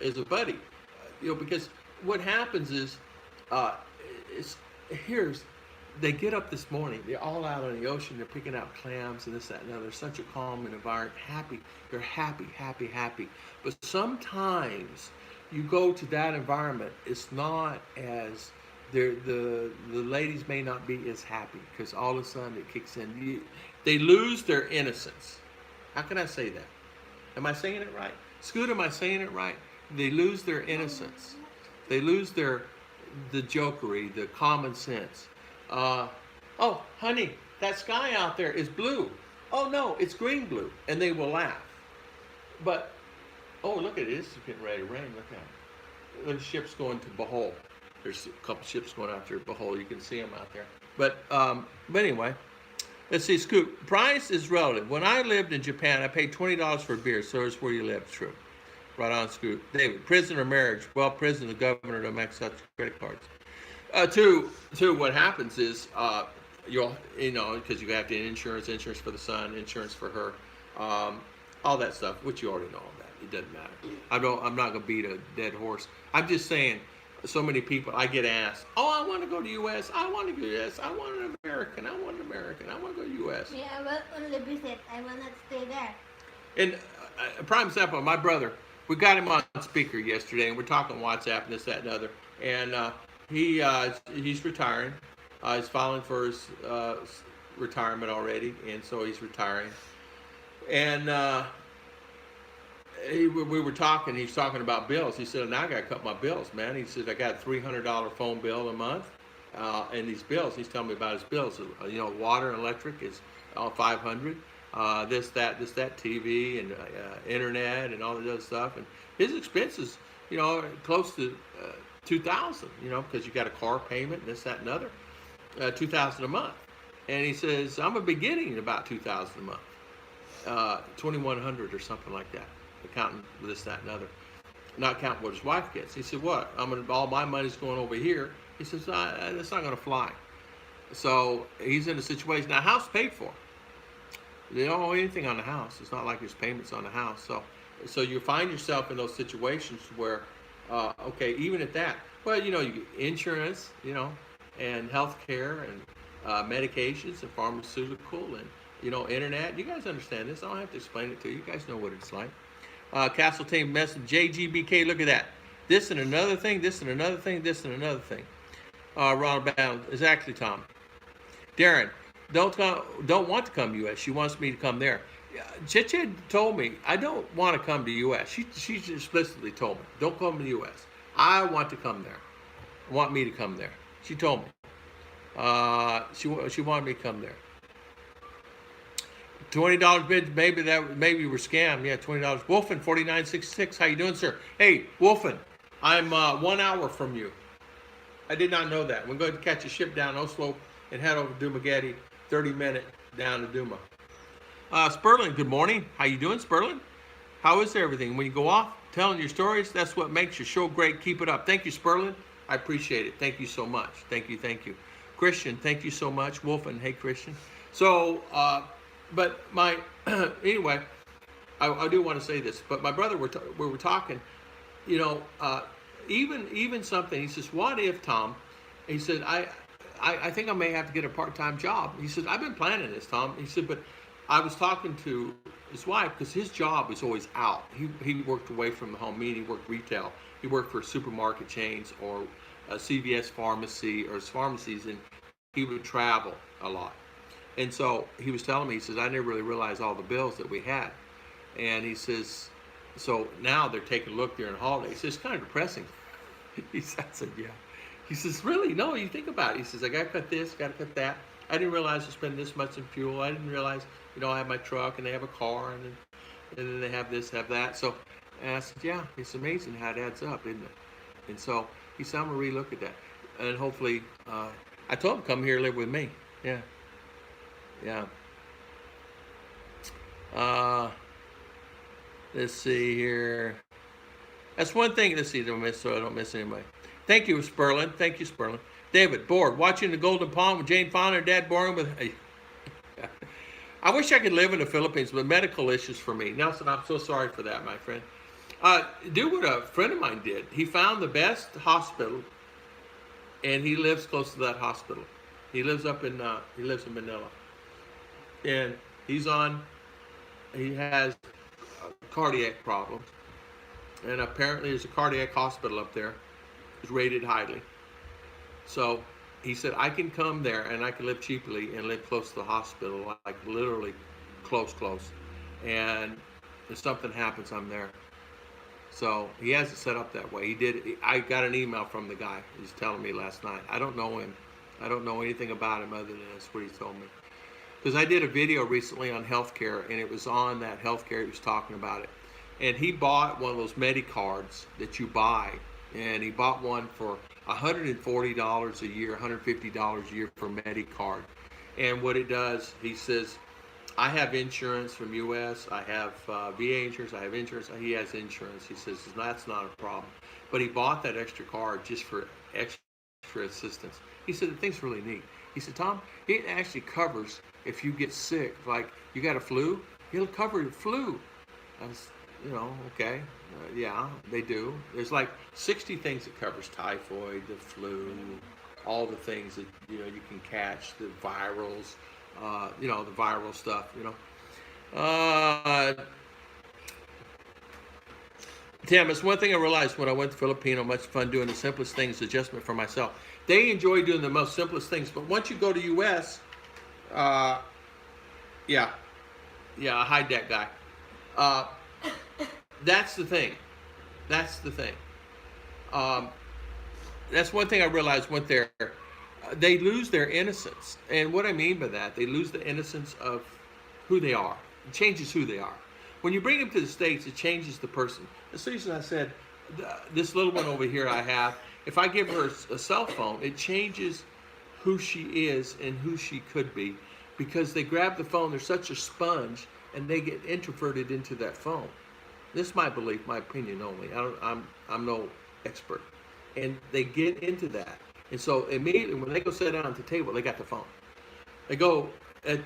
as a buddy, because what happens is, uh, it's here's they get up this morning. They're all out on the ocean. They're picking out clams and this, that, and other. Such a calm environment. Happy. They're happy, happy, happy. But sometimes you go to that environment. It's not as the ladies may not be as happy because all of a sudden it kicks in. They lose their innocence. How can I say that? Am I saying it right? Scoot, am I saying it right? They lose their innocence. They lose the jokery, the common sense. Oh, honey, that sky out there is blue. Oh no, it's green blue, and they will laugh. But oh, look at it! It's getting ready to rain. Look at it. There's ships going to Bohol. There's a couple ships going out there to Bohol. You can see them out there. But anyway, let's see. Scoop. Price is relative. When I lived in Japan, I paid $20 for a beer. So it's where you live. True. Right on, Scoop. David. Prison or marriage? Well, prison. The governor don't max out credit cards. To what happens is because you have to insurance for the son, insurance for her, all that stuff, which you already know all that. It doesn't matter. I'm not gonna beat a dead horse. I'm just saying, so many people I get asked, oh, I want to go to U.S. I want to go to U.S. I want an American. I want an American. I want to go to U.S.
Yeah, I will only visit. I will not stay there.
And a prime example, my brother, we got him on speaker yesterday, and we're talking WhatsApp and this, that, and other, and he's retiring. He's filing for his retirement already, and so he's retiring. And we were talking. He's talking about bills. He said, "Now I got to cut my bills, man." He said, "I got a $300 phone bill a month, and these bills." He's telling me about his bills. Water and electric is $500. This, that, TV, and internet, and all that other stuff. And his expenses, close to 2,000, because you got a car payment, this, that, and other, 2,000 a month. And he says, I'm gonna be getting about 2,000 a month, 2,100 or something like that, accounting this, that, and other, not counting what his wife gets. He said, what? All my money's going over here. He says, that's not gonna fly. So he's in a situation now. House paid for. They don't owe anything on the house. It's not like there's payments on the house. So you find yourself in those situations where, okay, even at that, well, you get insurance, and health care and medications and pharmaceutical and, internet. You guys understand this. I don't have to explain it to you. You guys know what it's like. Castle Team message, JGBK, look at that. This and another thing, this and another thing, this and another thing. Ronald Bound, exactly, Tom. Darren, don't want to come to U.S. She wants me to come there. Chicha told me, I don't want to come to U.S. She explicitly told me, don't come to U.S. I want to come there. Want me to come there. She told me. She wanted me to come there. $20 bid, maybe we're scammed. Yeah, $20. Wolfen, 4966. How you doing, sir? Hey, Wolfen, I'm 1 hour from you. I did not know that. We're going to catch a ship down Oslo and head over to Dumageddon, 30-minute down to Duma. Sperlin, good morning. How you doing, Sperlin? How is everything? When you go off telling your stories, that's what makes your show great. Keep it up. Thank you, Sperlin. I appreciate it. Thank you so much. Thank you. Christian, thank you so much. Wolfen, hey, Christian. So, but my, anyway, I do want to say this, but my brother, we were talking, even something, he says, what if, Tom, he said, I think I may have to get a part-time job. He said, I've been planning this, Tom. He said, but I was talking to his wife because his job was always out. He worked away from the home, meaning he worked retail. He worked for supermarket chains or a CVS pharmacy or pharmacies, and he would travel a lot. And so he was telling me, he says, I never really realized all the bills that we had. And he says, so now they're taking a look during holidays. He says, it's kind of depressing. I said, yeah. He says, really? No, you think about it. He says, I got to cut this, got to cut that. I didn't realize to spend this much in fuel. I didn't realize, I have my truck and they have a car and then they have this, have that. So and I said, yeah, it's amazing how it adds up, isn't it? And so he said, I'm going to relook at that. And hopefully, I told him, come here, live with me. Yeah. Let's see here. That's one thing. Let's see, so I don't miss anybody. Thank you, Sperlin. Thank you, Sperlin. David, bored. Watching the Golden Pond with Jane Fonda, Dad boring with... I wish I could live in the Philippines with medical issues for me. Nelson, I'm so sorry for that, my friend. Do what a friend of mine did. He found the best hospital, and he lives close to that hospital. He lives in Manila, and he's on. He has cardiac problems, and apparently there's a cardiac hospital up there. It's rated highly. So he said I can come there and I can live cheaply and live close to the hospital, like literally close. And if something happens, I'm there. So he has it set up that way. He did. I got an email from the guy. He was telling me last night. I don't know him. I don't know anything about him other than that's what he told me. Because I did a video recently on healthcare, and it was on that healthcare. He was talking about it, and he bought one of those Medicards that you buy, and he bought one for $140 a year, $150 a year for Medicard. And what it does, he says, I have insurance from U.S. I have VA insurance. I have insurance. He has insurance. He says that's not a problem. But he bought that extra card just for extra assistance. He said the thing's really neat. He said, Tom, it actually covers if you get sick, like you got a flu, it'll cover your flu. I was, okay, yeah, they do. There's like 60 things it covers: typhoid, the flu, all the things that you can catch, the virals. The viral stuff, Tim, it's one thing I realized when I went to Filipino, much fun doing the simplest things, adjustment for myself. They enjoy doing the most simplest things, but once you go to U.S., yeah, hide that guy. That's the thing. That's one thing I realized went there. They lose their innocence. And what I mean by that, they lose the innocence of who they are. It changes who they are. When you bring them to the States, it changes the person. As soon as I said, this little one over here I have, if I give her a cell phone, it changes who she is and who she could be, because they grab the phone, they're such a sponge, and they get introverted into that phone. This is my belief, my opinion only. I'm no expert. And they get into that. And so immediately when they go sit down at the table, they got the phone. They go at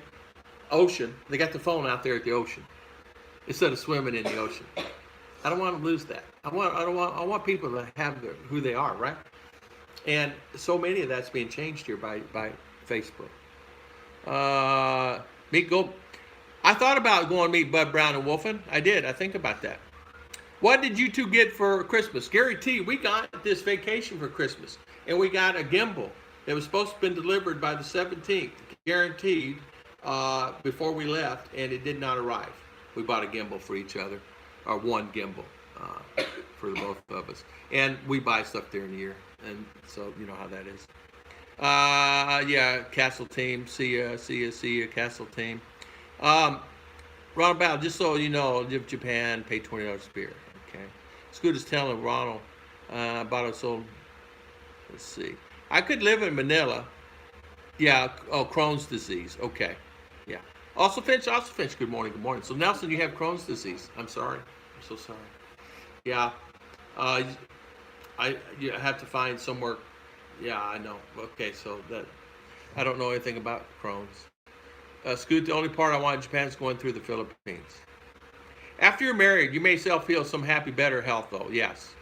ocean, they got the phone out there at the ocean instead of swimming in the ocean. I don't want to lose that. I want people to have who they are, right? And so many of that's being changed here by Facebook. I thought about going to meet Bud Brown and Wolfen. I did. I think about that. What did you two get for Christmas? Gary T, we got this vacation for Christmas. And we got a gimbal that was supposed to have been delivered by the 17th, guaranteed, before we left, and it did not arrive. We bought a gimbal for each other, or one gimbal for the both of us. And we buy stuff during the year, and so you know how that is. Castle team, see ya, Castle team. Ronald Bow, just so you know, live Japan, pay $20 a beer. Okay. Scooter's telling Ronald about us old. Let's see. I could live in Manila. Yeah. Oh, Crohn's disease. Okay. Yeah. Also Finch. Good morning. So Nelson, you have Crohn's disease. I'm sorry. I'm so sorry. Yeah. You have to find somewhere. Yeah, I know. Okay, so that I don't know anything about Crohn's. Scoot, the only part I want in Japan is going through the Philippines. After you're married, you may self-heal some happy, better health, though. Yes.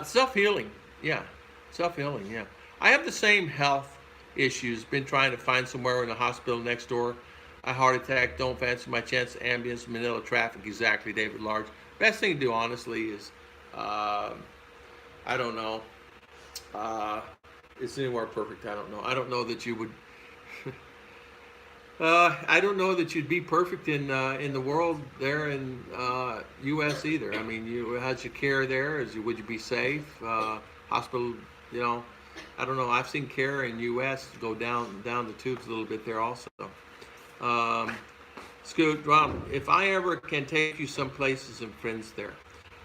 Self-healing. Yeah. Self-healing, yeah. I have the same health issues. Been trying to find somewhere in the hospital next door. A heart attack. Don't fancy my chance. Ambulance, Manila traffic. Exactly, David Large. Best thing to do, honestly, is, I don't know. Is anywhere perfect? I don't know. I don't know that you would. I don't know that you'd be perfect in the world there in U.S. either. I mean, how's your care there? Would you be safe? Hospital, I don't know. I've seen care in U.S. go down the tubes a little bit there also. Scoot, Ron, if I ever can take you some places and friends there.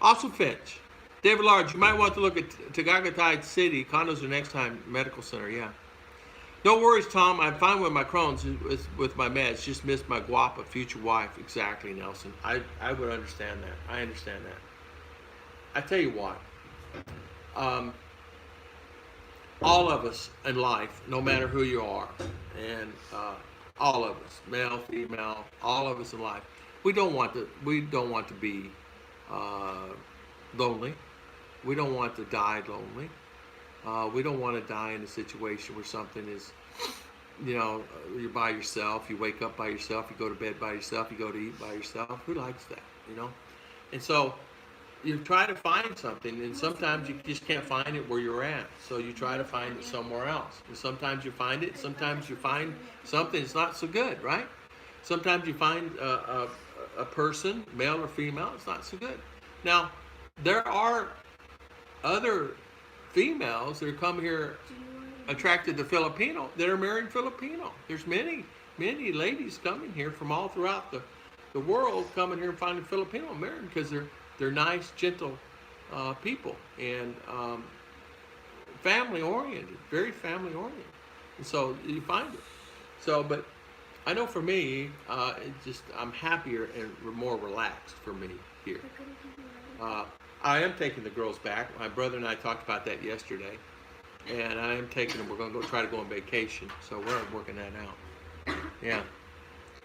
Also Finch, David Large, you might want to look at Tagaytay City. Condos are next time. Medical center, yeah. No worries, Tom. I'm fine with my Crohn's, with my meds. Just missed my guapa, future wife. Exactly, Nelson. I would understand that. I understand that. I tell you what. All of us in life, no matter who you are, and all of us, male, female, all of us in life, we don't want to be lonely. We don't want to die lonely. We don't want to die in a situation where something is, you're by yourself, you wake up by yourself, you go to bed by yourself, you go to eat by yourself. Who likes that? And so you try to find something, and sometimes you just can't find it where you're at. So you try to find it somewhere else. And sometimes you find it, sometimes you find something that's not so good, right? Sometimes you find a person, male or female, it's not so good. Now, there are other females that are coming here attracted to Filipino that are marrying Filipino. There's many ladies coming here from all throughout the world coming here and finding Filipino married because they're nice, gentle people and family oriented, very family oriented. And so you find it. So, but I know for me, I'm happier and more relaxed for me here. I am taking the girls back. My brother and I talked about that yesterday. And I am taking them. We're going to try to go on vacation. So we're working that out.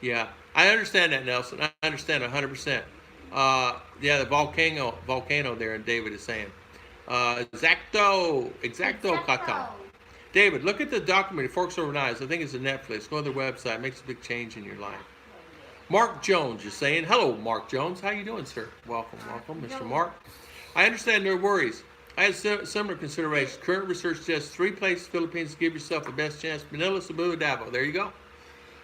Yeah. I understand that, Nelson. I understand 100%. The volcano there, and David is saying. Exacto, Kata. David, look at the documentary, Forks Over Knives. I think it's a Netflix. Go to their website. It makes a big change in your life. Mark Jones is saying, hello, Mark Jones. How you doing, sir? Welcome, Mr. Mark. I understand their worries. I had similar considerations. Current research suggests 3 places Philippines give yourself the best chance: Manila, Cebu, Davao. There you go.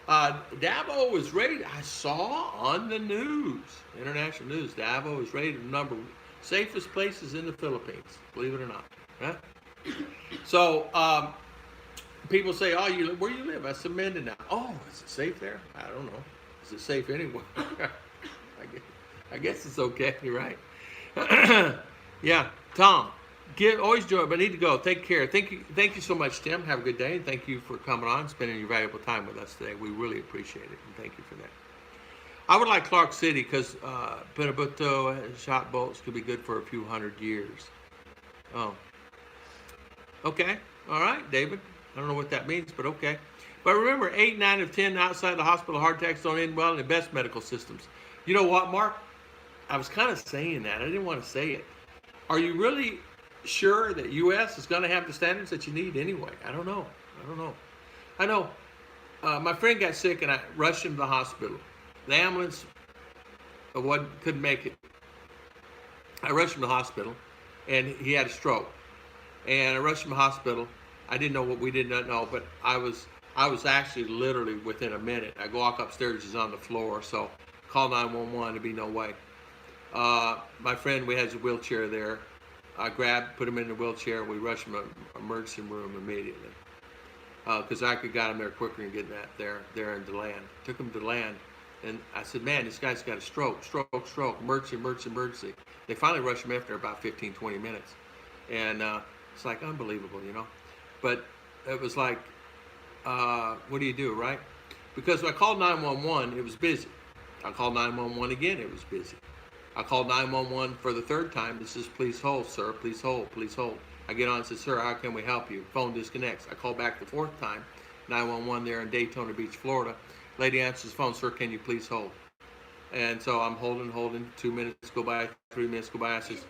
Davao was rated, I saw on the news, international news, Davao is rated number safest places in the Philippines, believe it or not. Right? So, people say, oh, where you live? I said, Mindinao. Oh, is it safe there? I don't know. Is it safe anywhere? I guess it's okay, you're right. Yeah, Tom, always joy, but I need to go. Take care. Thank you so much, Tim. Have a good day, and thank you for coming on, spending your valuable time with us today. We really appreciate it, and thank you for that. I would like Clark City because Pinabuto shot bolts could be good for a few hundred years. Oh. Okay. All right, David. I don't know what that means, but okay. But remember, 8, 9 of 10 outside the hospital heart attacks don't end well in the best medical systems. You know what, Mark? I was kind of saying that. I didn't want to say it. Are you really sure that U.S. is going to have the standards that you need anyway? I don't know. I know my friend got sick and I rushed him to the hospital. The ambulance couldn't make it. I rushed him to the hospital and he had a stroke. And I rushed him to the hospital. I didn't know what we did not know, but I was actually literally within a minute. I walk upstairs, he's on the floor, so call 911, there'd be no way. My friend, we had a wheelchair there. I put him in the wheelchair, and we rushed him to the emergency room immediately. Because I got him there quicker than getting that there in DeLand. Took him to DeLand, and I said, man, this guy's got a stroke, emergency. They finally rushed him after about 15, 20 minutes. And it's like unbelievable, But it was like, what do you do, right? Because when I called 911, it was busy. I called 911 again, it was busy. I called 911 for the 3rd time. It says, please hold, sir, please hold. I get on and say, sir, how can we help you? Phone disconnects. I call back the 4th time, 911 there in Daytona Beach, Florida. Lady answers the phone, sir, can you please hold? And so I'm holding. 2 minutes go by, 3 minutes go by. I says,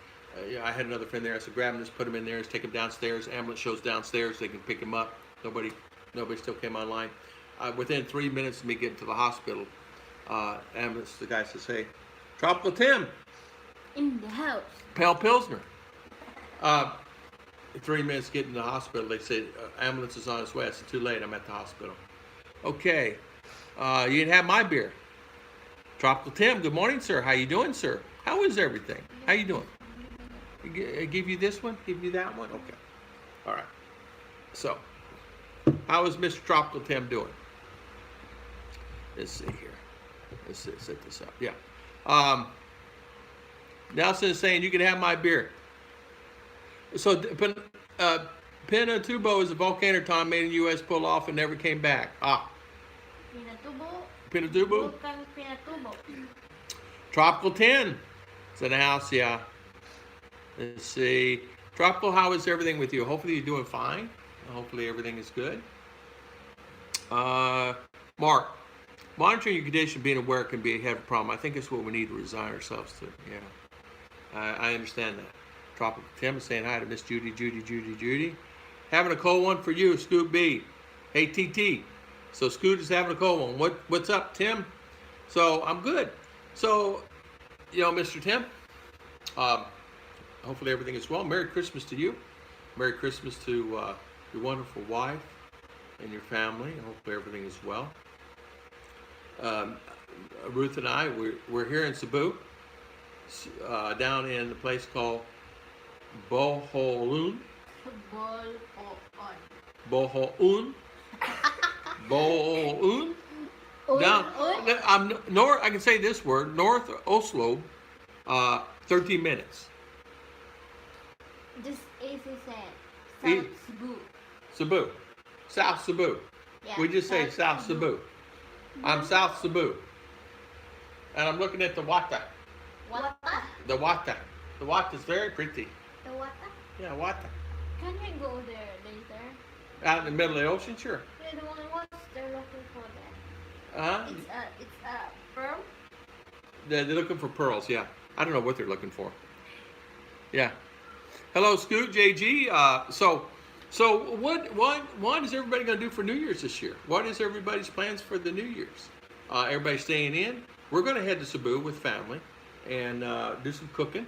I had another friend there. I said, grab him, just put him in there, just take him downstairs. Ambulance shows downstairs. They can pick him up. Nobody still came online. Within 3 minutes of me getting to the hospital, ambulance, the guy says, hey, Tropical Tim.
In the house.
Pale Pilsner. 3 minutes getting to the hospital. They said, ambulance is on its way. I said, too late. I'm at the hospital. Okay. You didn't have my beer. Tropical Tim, good morning, sir. How you doing, sir? How is everything? How you doing? I give you this one? Give you that one? Okay. All right. So, how is Mr. Tropical Tim doing? Let's see here. Let's set this up. Yeah. Nelson is saying you can have my beer. So, Pinatubo is a volcano Tom made in the U.S., pulled off, and never came back. Pinatubo? Tropical 10 is in the house, yeah. Let's see. Tropical, how is everything with you? Hopefully you're doing fine. Hopefully everything is good. Mark, monitoring your condition, being aware can be a heavy problem. I think that's what we need to resign ourselves to. Yeah. I understand that. Tropical Tim is saying hi to Miss Judy. Having a cold one for you, Scoot B. Hey, TT. So Scoot is having a cold one. What's up, Tim? So I'm good. So, Mr. Tim, um, hopefully everything is well. Merry Christmas to you. Merry Christmas to your wonderful wife and your family. Hopefully everything is well. Ruth and I, we're here in Cebu, down in a place called Bohol. Down, I can say this word, North Oslo, 13 minutes.
Just easy said.
Cebu. South Cebu.
Yeah,
We just say South Cebu. I'm South Cebu. And I'm looking at the Wata.
What?
The Wata. The Wata is very pretty.
The what?
Yeah, Wata.
Can we go there later?
Out in the middle of the ocean, sure.
Yeah, the one what they're looking for there.
Uh-huh.
It's a pearl.
They're looking for pearls, yeah. I don't know what they're looking for. Yeah. Hello, Scoot, JG. So what is everybody going to do for New Year's this year? What is everybody's plans for the New Year's? Everybody staying in? We're going to head to Cebu with family and do some cooking.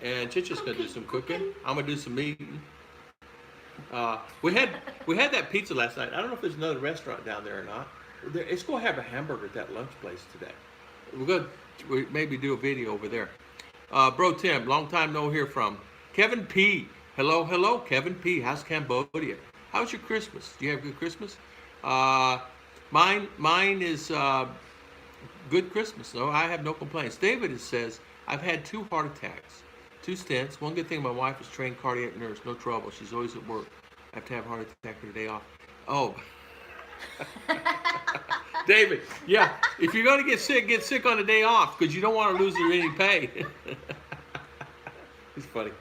And Chicha's going to do some cooking. I'm going to do some eating. We had that pizza last night. I don't know if there's another restaurant down there or not. It's going to have a hamburger at that lunch place today. We're going to maybe do a video over there. Bro Tim, long time no hear from. Kevin P. Hello, Kevin P. How's Cambodia? How's your Christmas? Do you have a good Christmas? Mine is good Christmas. So I have no complaints. David says, I've had 2 heart attacks, 2 stents. One good thing, my wife is trained cardiac nurse. No trouble. She's always at work. I have to have a heart attack for the day off. Oh. David, yeah, if you're going to get sick on the day off because you don't want to lose any pay. It's funny.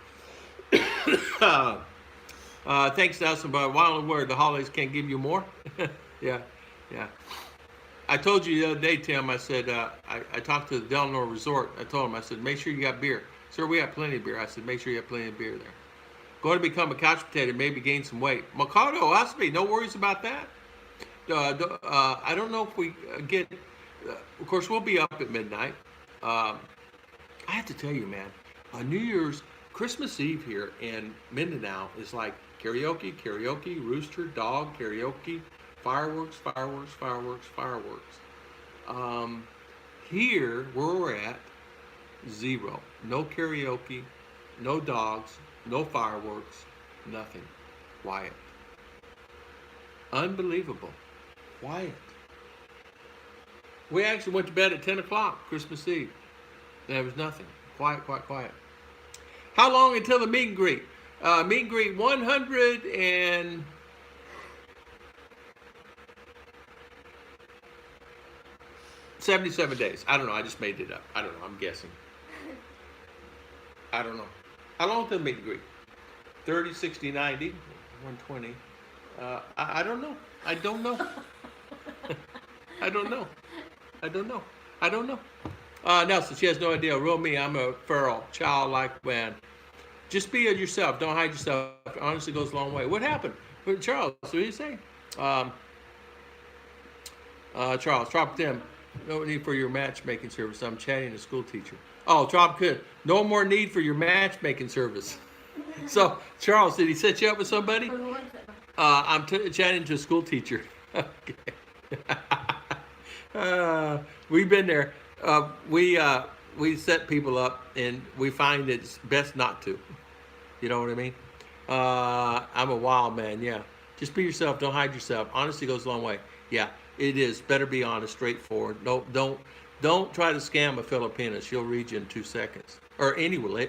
Thanks, Nelson. But while in word, the holidays can't give you more. Yeah. I told you the other day, Tim. I said I talked to the Delnor Resort. I told him, I said, make sure you got beer. Sir, we have plenty of beer. I said, make sure you have plenty of beer there. Going to become a couch potato, maybe gain some weight. Mikado, Osby, no worries about that. I don't know if we get. Of course, we'll be up at midnight. I have to tell you, man, New Year's. Christmas Eve here in Mindinao is like karaoke, rooster, dog, karaoke, fireworks. Here, where we're at, 0. No karaoke, no dogs, no fireworks, nothing. Quiet. Unbelievable. Quiet. We actually went to bed at 10 o'clock Christmas Eve. There was nothing. Quiet. How long until the meet and greet? Meet and greet 177 days. I don't know. I just made it up. I don't know. I'm guessing. I don't know. How long until the meet and greet? 30, 60, 90, 120. I don't know. I don't know. I don't know. Nelson, she has no idea. Real me, I'm a feral, childlike man. Just be yourself. Don't hide yourself. It honestly goes a long way. What happened? Charles, what did you say? Charles, drop them. No need for your matchmaking service. I'm chatting to a school teacher. Oh, drop good. No more need for your matchmaking service. So, Charles, did he set you up with somebody? I'm chatting to a school teacher. Okay. We've been there. We set people up, and we find it's best not to. You know what I mean? I'm a wild man. Yeah, just be yourself. Don't hide yourself. Honesty goes a long way. Yeah, it is. Better be honest, straightforward. No, don't try to scam a Filipina. She'll read you in 2 seconds. Or any woman.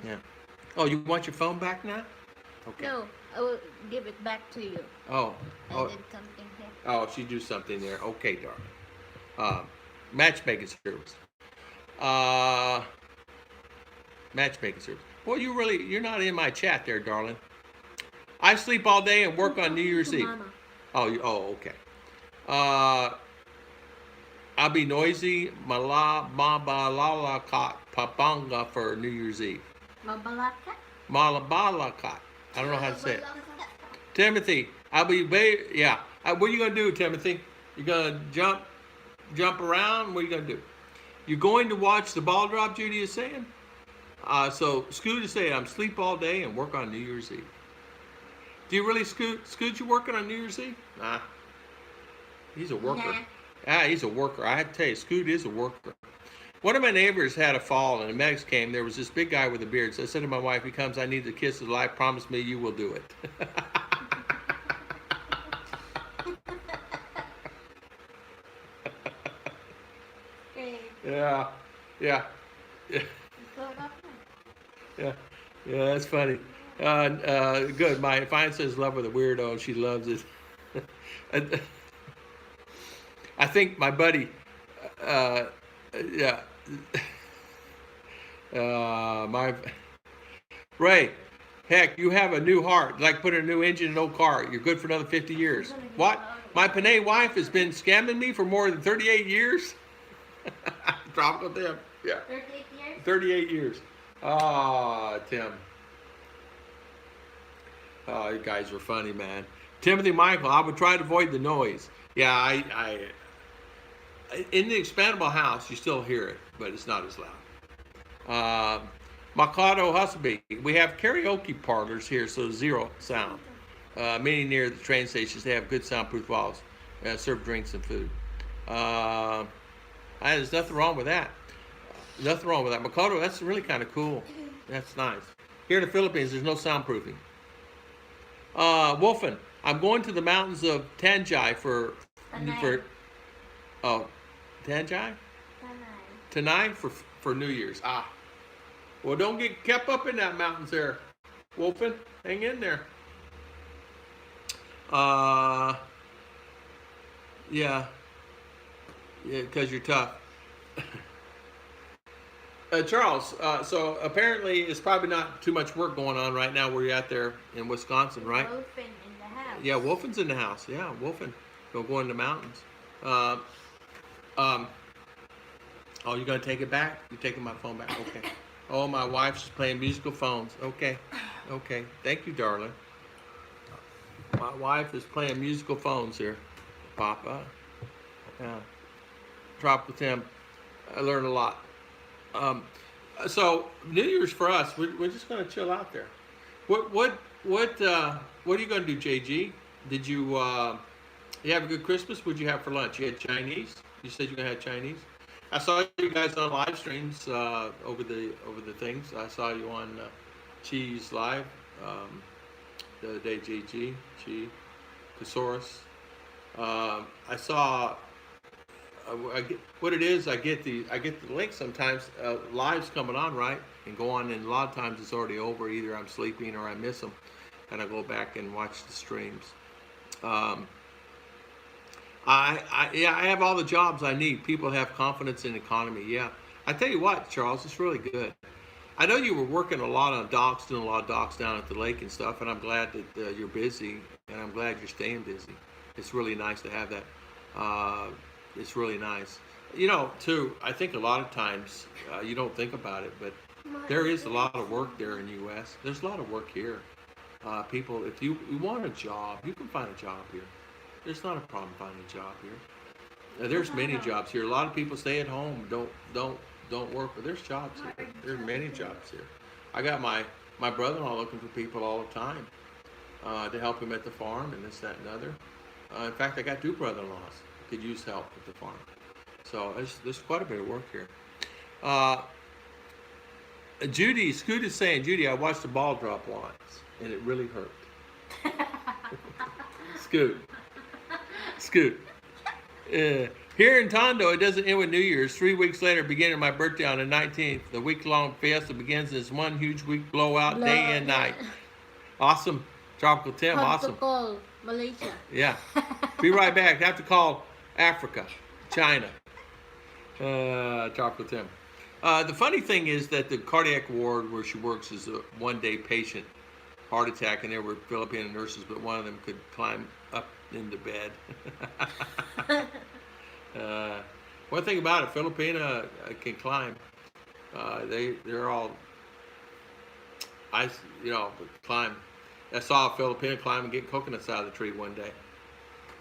Yeah. Oh, you want your phone back now? Okay.
No, I will give it back to you.
Oh.
I did something here.
Oh, she do something there. Okay, darling. Matchmaking service. Matchmaking service. Well, you're not in my chat there, darling. I sleep all day and work on New Year's Eve.
Mama.
Oh, okay. I'll be noisy, mala, maba, lala, kat, papanga for New Year's Eve.
Mabalaka?
Malabalakat. I don't know how to say it. Timothy, I'll be, yeah. What are you going to do, Timothy? You going to jump around? What are you going to do? You're going to watch the ball drop, Judy is saying? So Scoot is saying, I'm sleep all day and work on New Year's Eve. Do you really, Scoot? Scoot, you working on New Year's Eve? Nah. He's a worker.
Nah.
He's a worker. I have to tell you, Scoot is a worker. One of my neighbors had a fall, and the medics came. There was this big guy with a beard. So I said to my wife, he comes, I need the kiss of life. Promise me you will do it.
Great.
Yeah. Yeah. Yeah. Yeah. Yeah, that's funny. Good. My fiance's in love with a weirdo, and she loves it. I think my buddy, yeah, my Ray, heck, you have a new heart, like putting a new engine in an old car. You're good for another 50 years. What? My Panay wife has been scamming me for more than 38 years. Tropical Tim. Yeah.
38 years?
38 years. Ah, Tim. Oh, you guys are funny, man. Timothy Michael, I would try to avoid the noise. Yeah, I in the expandable house, you still hear it, but it's not as loud. Makado Husby, we have karaoke parlors here, so zero sound. Many near the train stations, they have good soundproof walls, serve drinks and food. There's nothing wrong with that. Nothing wrong with that. Makoto, that's really kind of cool. That's nice. Here in the Philippines, there's no soundproofing. Wolfen, I'm going to the mountains of Tanjai for Tanjai? Tonight for New Year's. Well, don't get kept up in that mountains there, Wolfen. Hang in there. Yeah, because you're tough. Charles, so apparently it's probably not too much work going on right now where you're at there in Wisconsin, right?
Wolfen in the house.
Yeah, Wolfen's in the house. Yeah, Wolfen. Don't go in the mountains. Oh, you're going to take it back? You're taking my phone back? Okay. Oh, my wife's playing musical phones. Okay. Okay. Thank you, darling. My wife is playing musical phones here. Papa. Yeah. Tropical Tim. I learned a lot. So New Year's for us, we're just going to chill out there. What are you going to do, JG? Did you have a good Christmas? What'd you have for lunch? You had Chinese. You said you're going to have Chinese. I saw you guys on live streams over the things. I saw you on Cheese Live the other day. JG, Thesaurus. I saw. What it is, I get the link sometimes. Live's coming on, right, and go on, and a lot of times it's already over. Either I'm sleeping or I miss them, and I go back and watch the streams. I have all the jobs I need. People have confidence in the economy. Yeah, I tell you what, Charles, it's really good. I know you were working a lot on docks, doing a lot of docks down at the lake and stuff, and I'm glad that you're busy, and I'm glad you're staying busy. It's really nice to have that. It's really nice. You know, too, I think a lot of times you don't think about it, but there is a lot of work there in the U.S. There's a lot of work here. People, if you want a job, you can find a job here. There's not a problem finding a job here. There's many jobs here. A lot of people stay at home, don't work, but there's jobs here. There's many jobs here. I got my brother-in-law looking for people all the time to help him at the farm and this, that, and other. In fact, I got two brother-in-laws could use help at the farm. So there's quite a bit of work here. Judy, Scoot is saying, Judy, I watched the ball drop once and it really hurt. Scoot. Here in Tondo, it doesn't end with New Year's. 3 weeks later, beginning my birthday on the 19th, the week-long fiesta begins as one huge week blowout, day and night. Awesome. Tropical Tim, awesome.
Call Malaysia.
Yeah. Be right back. Have to call Africa, China. Tropical Tim. The funny thing is that the cardiac ward where she works is a one-day patient heart attack, and there were Filipino nurses, but one of them could climb up into bed. One thing about it, Filipina can climb. They're all climb. I saw a Filipina climb and get coconuts out of the tree one day.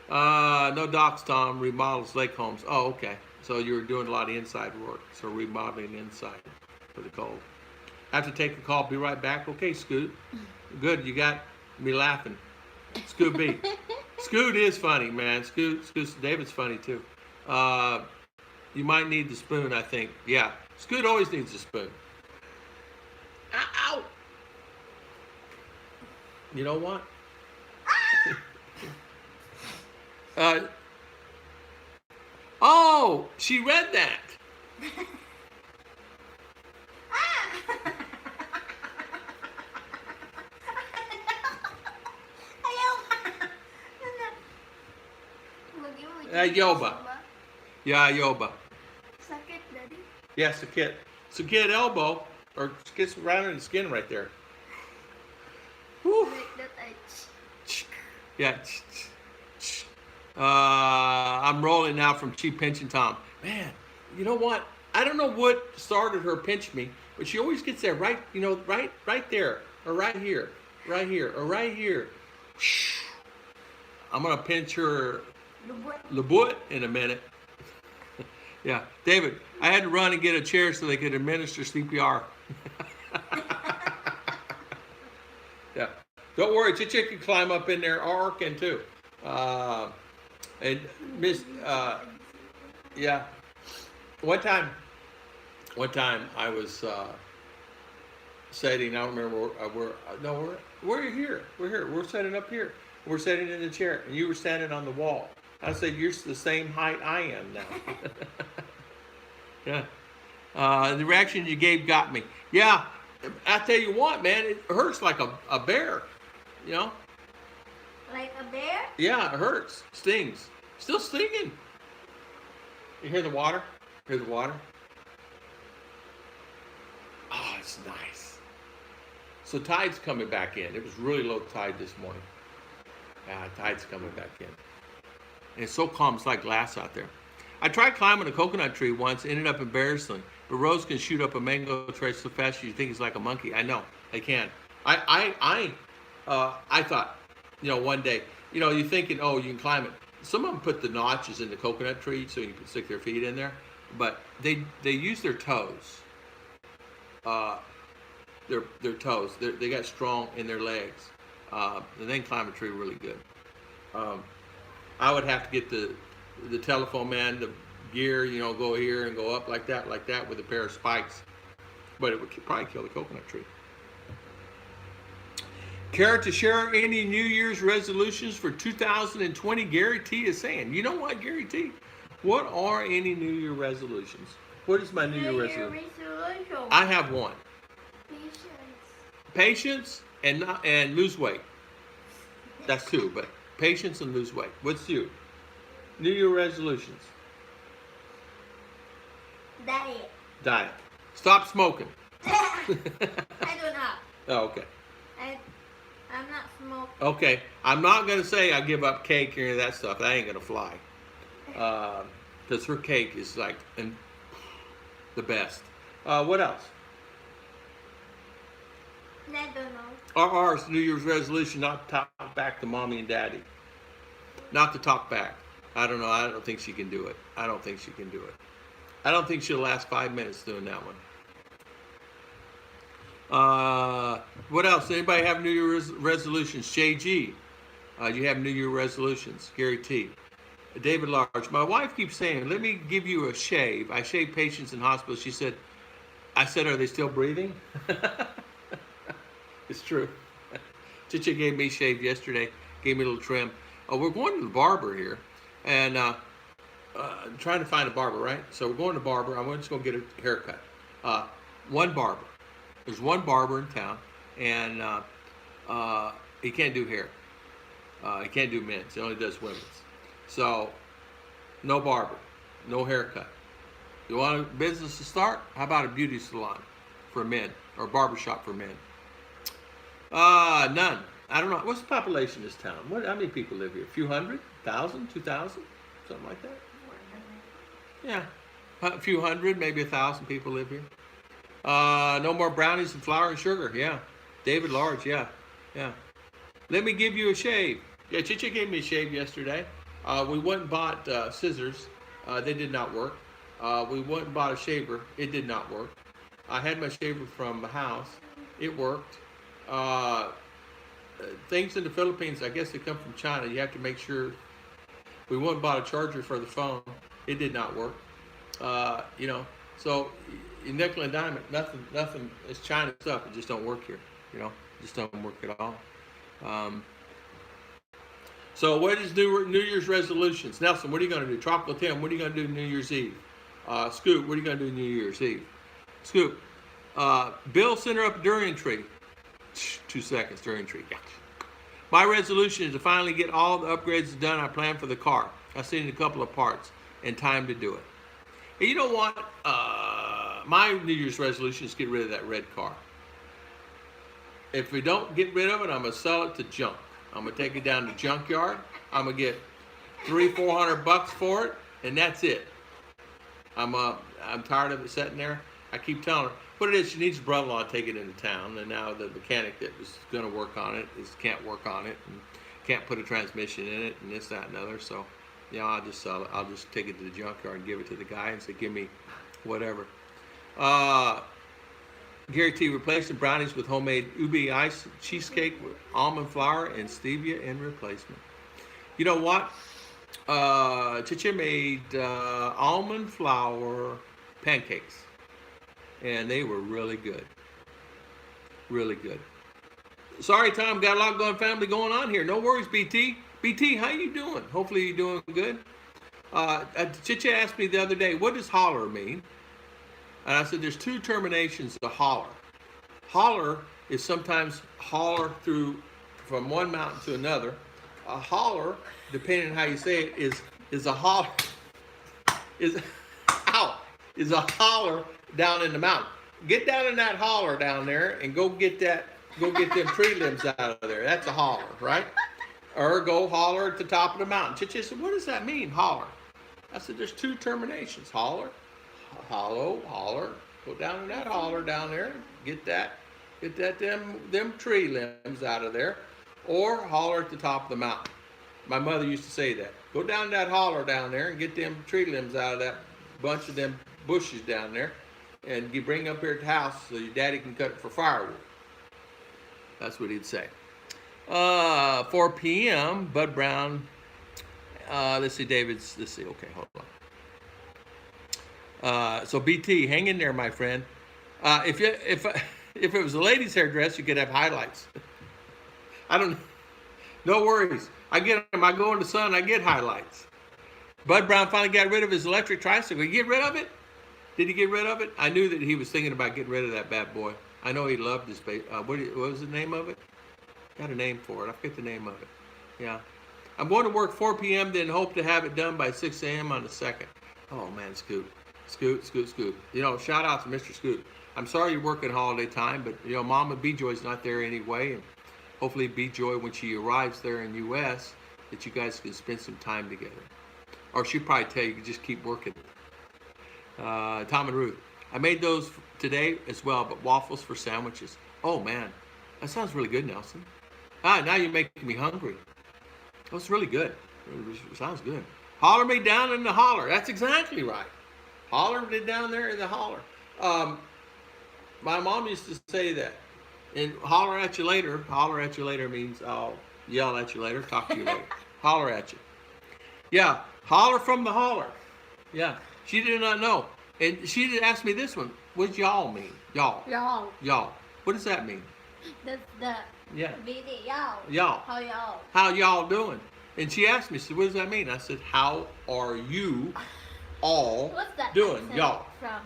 No docks, Tom. Remodels lake homes. Oh, okay. So you were doing a lot of inside work. So remodeling inside for the cold. Have to take a call. Be right back. Okay, Scoot. Good. You got me laughing. Scoot B. Scoot is funny, man. Scoot. David's funny too. You might need the spoon, I think. Yeah. Scoot always needs a spoon. Ow! You know what? Oh, she read that. Yoba. Yeah, Yoba.
Sakit, Daddy.
Yeah, sakit. Sakit elbow, or gets right in the skin right there. Whew.
Like that,
Yeah. I'm rolling now from Cheap Pinching Tom. Man, you know what? I don't know what started her pinch me, but she always gets there right there, or right here, or right here. I'm gonna pinch her Labut in a minute. Yeah, David, I had to run and get a chair so they could administer CPR. Yeah, don't worry, Chichi can climb up in there, or can too. And Miss, yeah, one time I was sitting. I don't remember we're here. We're sitting up here. We're sitting in the chair, and you were standing on the wall. I said, "You're the same height I am now." Yeah. The reaction you gave got me. Yeah, I tell you what, man, it hurts like a bear. You know.
Like a bear?
Yeah, it hurts. Stings. Still stinging. You hear the water? Hear the water? Oh, it's nice. So tide's coming back in. It was really low tide this morning. Yeah, tide's coming back in. And it's so calm, it's like glass out there. I tried climbing a coconut tree once, ended up in Bearsland. But Rose can shoot up a mango tree so fast you think he's like a monkey. I know, they can. I thought, one day, you're thinking, oh, you can climb it. Some of them put the notches in the coconut tree so you can stick their feet in there, but they use their toes. Their toes. They got strong in their legs. And they can climb a tree really good. I would have to get the telephone man, the gear, go here and go up like that with a pair of spikes. But it would probably kill the coconut tree. Care to share any New Year's resolutions for 2020? Gary T is saying. You know what, Gary T? What are any New Year resolutions? What is my New Year resolution? I have one. Patience and lose weight. That's two, but patience and lose weight. What's you? New Year resolutions. Diet. Stop smoking.
I do not.
Oh, okay.
I'm not smoking.
Okay, I'm not going to say I give up cake or any of that stuff. That ain't going to fly. Because her cake is like the best. What else?
I don't know.
Ours New Year's resolution, not to talk back to mommy and daddy. Not to talk back. I don't know. I don't think she can do it. I don't think she'll last 5 minutes doing that one. What else? Anybody have New Year's resolutions? Shay G. You have New Year resolutions. Gary T. David Large. My wife keeps saying, let me give you a shave. I shave patients in hospitals. I said, are they still breathing? It's true. Chicha gave me a shave yesterday. Gave me a little trim. We're going to the barber here. And trying to find a barber, right? So we're going to the barber. I'm just going to get a haircut. One barber. There's one barber in town, and he can't do hair. He can't do men's. He only does women's. So, no barber, no haircut. You want a business to start? How about a beauty salon for men, or a barbershop for men? None. I don't know. What's the population of this town? How many people live here? A few hundred? 1,000? 2,000? Something like that? Yeah. A few hundred, maybe 1,000 people live here. No more brownies and flour and sugar. Yeah. David Large. Yeah. Yeah. Let me give you a shave. Yeah, Chicha gave me a shave yesterday. We went and bought scissors. They did not work. We went and bought a shaver. It did not work. I had my shaver from the house. It worked. Things in the Philippines, I guess they come from China. You have to make sure. We went and bought a charger for the phone. It did not work. So nickel and diamond, nothing is China stuff. It just don't work here. It just don't work at all. So what is New Year's resolutions? Nelson, what are you going to do? Tropical Tim, what are you going to do New Year's Eve? Scoop, what are you going to do New Year's Eve? Scoop, Bill, send her up a durian tree. 2 seconds, durian tree. Yeah. My resolution is to finally get all the upgrades done I planned for the car. I still need a couple of parts and time to do it. And you know what? My New Year's resolution is to get rid of that red car. If we don't get rid of it, I'm going to sell it to junk. I'm going to take it down to junkyard. I'm going to get $300-400 for it, and that's it. I'm tired of it sitting there. I keep telling her what it is. She needs a brother-in-law to take it into town, and now the mechanic that was going to work on it can't work on it and can't put a transmission in it and this, that, and other. So, I'll just sell it. I'll just take it to the junkyard and give it to the guy and say, give me whatever. Gary T. Replacing brownies with homemade ubi ice cheesecake with almond flour and stevia in replacement. You know what? Chicha made almond flour pancakes, and they were really good. Really good. Sorry, Tom, got a lot going, family going on here. No worries, BT. BT, how you doing? Hopefully you're doing good. Chicha asked me the other day, what does holler mean? And I said, there's two terminations to holler. Holler is sometimes holler through from one mountain to another. A holler, depending on how you say it, is a holler is a holler down in the mountain. Get down in that holler down there and go get them tree limbs out of there. That's a holler, right? Or go holler at the top of the mountain. Chicha said, what does that mean, holler? I said, there's two terminations, holler. Hollow, holler, go down in that holler down there, get them tree limbs out of there, or holler at the top of the mountain. My mother used to say that. Go down that holler down there and get them tree limbs out of that bunch of them bushes down there, and you bring up here at the house so your daddy can cut it for firewood. That's what he'd say. 4 p.m. Bud Brown. Let's see, okay, hold on. So BT, hang in there, my friend. If it was a lady's hairdresser, you could have highlights. No worries. I get them. I go in the sun. I get highlights. Bud Brown finally got rid of his electric tricycle. Did he get rid of it? Did he get rid of it? I knew that he was thinking about getting rid of that bad boy. I know he loved his baby. What was the name of it? Got a name for it. I forget the name of it. Yeah. I'm going to work 4 p.m. then hope to have it done by 6 a.m. on the 2nd. Oh man, Scoot. Shout out to Mr. Scoot. I'm sorry you're working holiday time, but Mama B-Joy's not there anyway, and hopefully B-Joy, when she arrives there in U.S., that you guys can spend some time together. Or she'll probably tell you just keep working. Tom and Ruth, I made those today as well, but waffles for sandwiches. Oh man, that sounds really good, Nelson. Now you're making me hungry. That's really good. It sounds good. Holler me down in the holler. That's exactly right. Holler me down there in the holler. My mom used to say that. And holler at you later. Holler at you later means I'll yell at you later, talk to you later. Holler at you. Yeah, holler from the holler. Yeah, she did not know. And she did ask me this one. What does y'all mean? Y'all. Y'all. What does that mean?
The
yeah.
BD, y'all.
Y'all.
How y'all?
How y'all doing? And she asked me, she said, what does that mean? I said, how are you all
What's that
doing?
accent
Y'all.
From?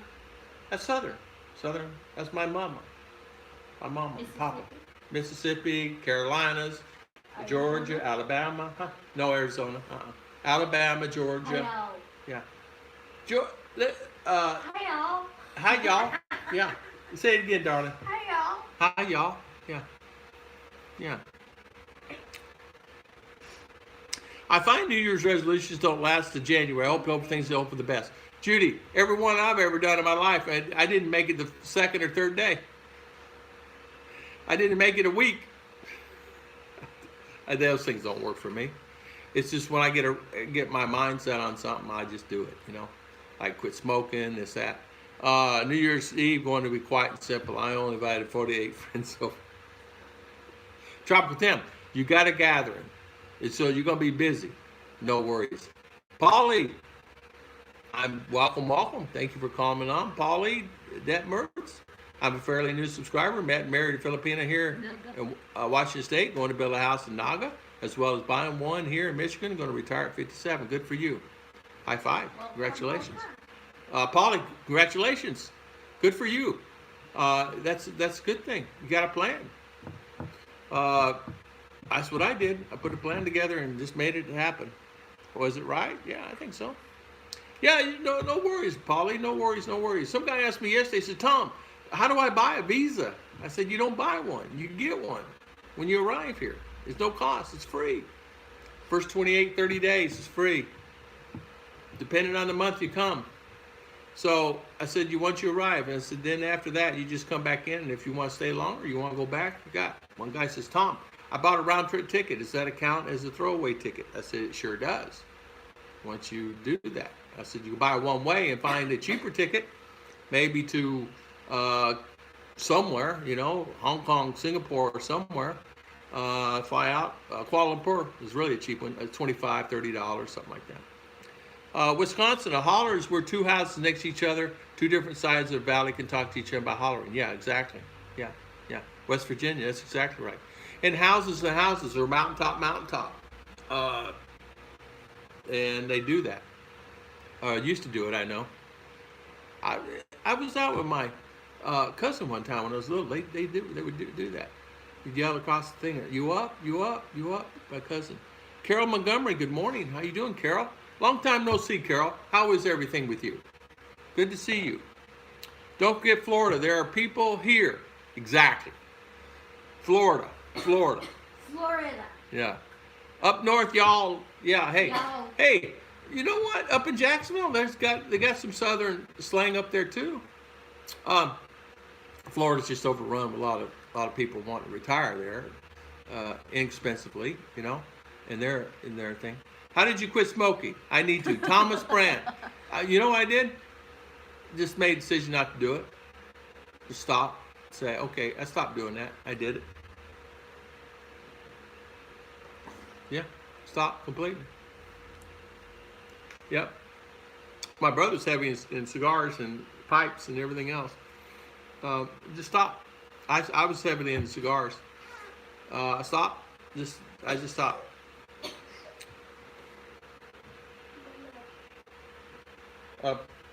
That's Southern. Southern. That's my mama. My mama, Papa. Mississippi, Carolinas, Georgia, Alabama. Huh? No, Arizona. Alabama, Georgia.
Hi,
Yeah.
Hi, y'all.
Hi, y'all. Yeah. Say it again, darling.
Hi, y'all.
Hi, y'all. Yeah. Yeah. I find New Year's resolutions don't last to January. I hope things go for the best. Judy, every one I've ever done in my life, I didn't make it the second or third day. I didn't make it a week. Those things don't work for me. It's just when I get my mindset on something, I just do it. You know, I quit smoking, this, that. New Year's Eve going to be quiet and simple. I only invited 48 friends. So, Tropical Tim, you got a gathering, and so you're gonna be busy. No worries. Paulie, I'm welcome. Thank you for coming on, Paulie. That Mertz. I'm a fairly new subscriber. Married a Filipina here in Washington State. Going to build a house in Naga, as well as buying one here in Michigan. Going to retire at 57. Good for you. High five. Congratulations. Paulie, congratulations. Good for you. That's a good thing. You got a plan. That's what I did. I put a plan together and just made it happen. Was it right? Yeah, I think so. Yeah, no worries, Paulie. No worries. Some guy asked me yesterday, he said, Tom, how do I buy a visa? I said, you don't buy one. You get one when you arrive here. There's no cost. It's free. First 28, 30 days is free. Depending on the month you come. So I said, once you arrive, and I said, then after that, you just come back in, and if you want to stay longer, you want to go back, you got it. One guy says, Tom, I bought a round-trip ticket. Does that count as a throwaway ticket? I said, it sure does. Once you do that. I said, you can buy one way and find a cheaper ticket, maybe to somewhere, Hong Kong, Singapore, or somewhere. Fly out. Kuala Lumpur is really a cheap one, $25, $30, something like that. Wisconsin, a holler is where two houses next to each other, two different sides of the valley can talk to each other by hollering. Yeah, exactly. Yeah. West Virginia, that's exactly right. And houses are mountaintop. And they do that. Used to do it, I know. I was out with my cousin one time when I was little. They would do that. You'd yell across the thing, you up, my cousin. Carol Montgomery, good morning. How you doing, Carol? Long time no see, Carol. How is everything with you? Good to see you. Don't forget Florida. There are people here. Exactly. Florida. Yeah. Up north, y'all. Yeah, hey.
Y'all.
Hey, you know what? Up in Jacksonville, they got some southern slang up there too. Florida's just overrun with a lot of people wanting to retire there, inexpensively, in their thing. How did you quit smoking? I need to. Thomas Brandt. You know what I did? Just made a decision not to do it. Just stop. Say, okay, I stopped doing that. I did it. Yeah, stop completely. Yep. My brother's heavy in cigars and pipes and everything else. Just stop. I was heavily in cigars. I stopped. I just stopped.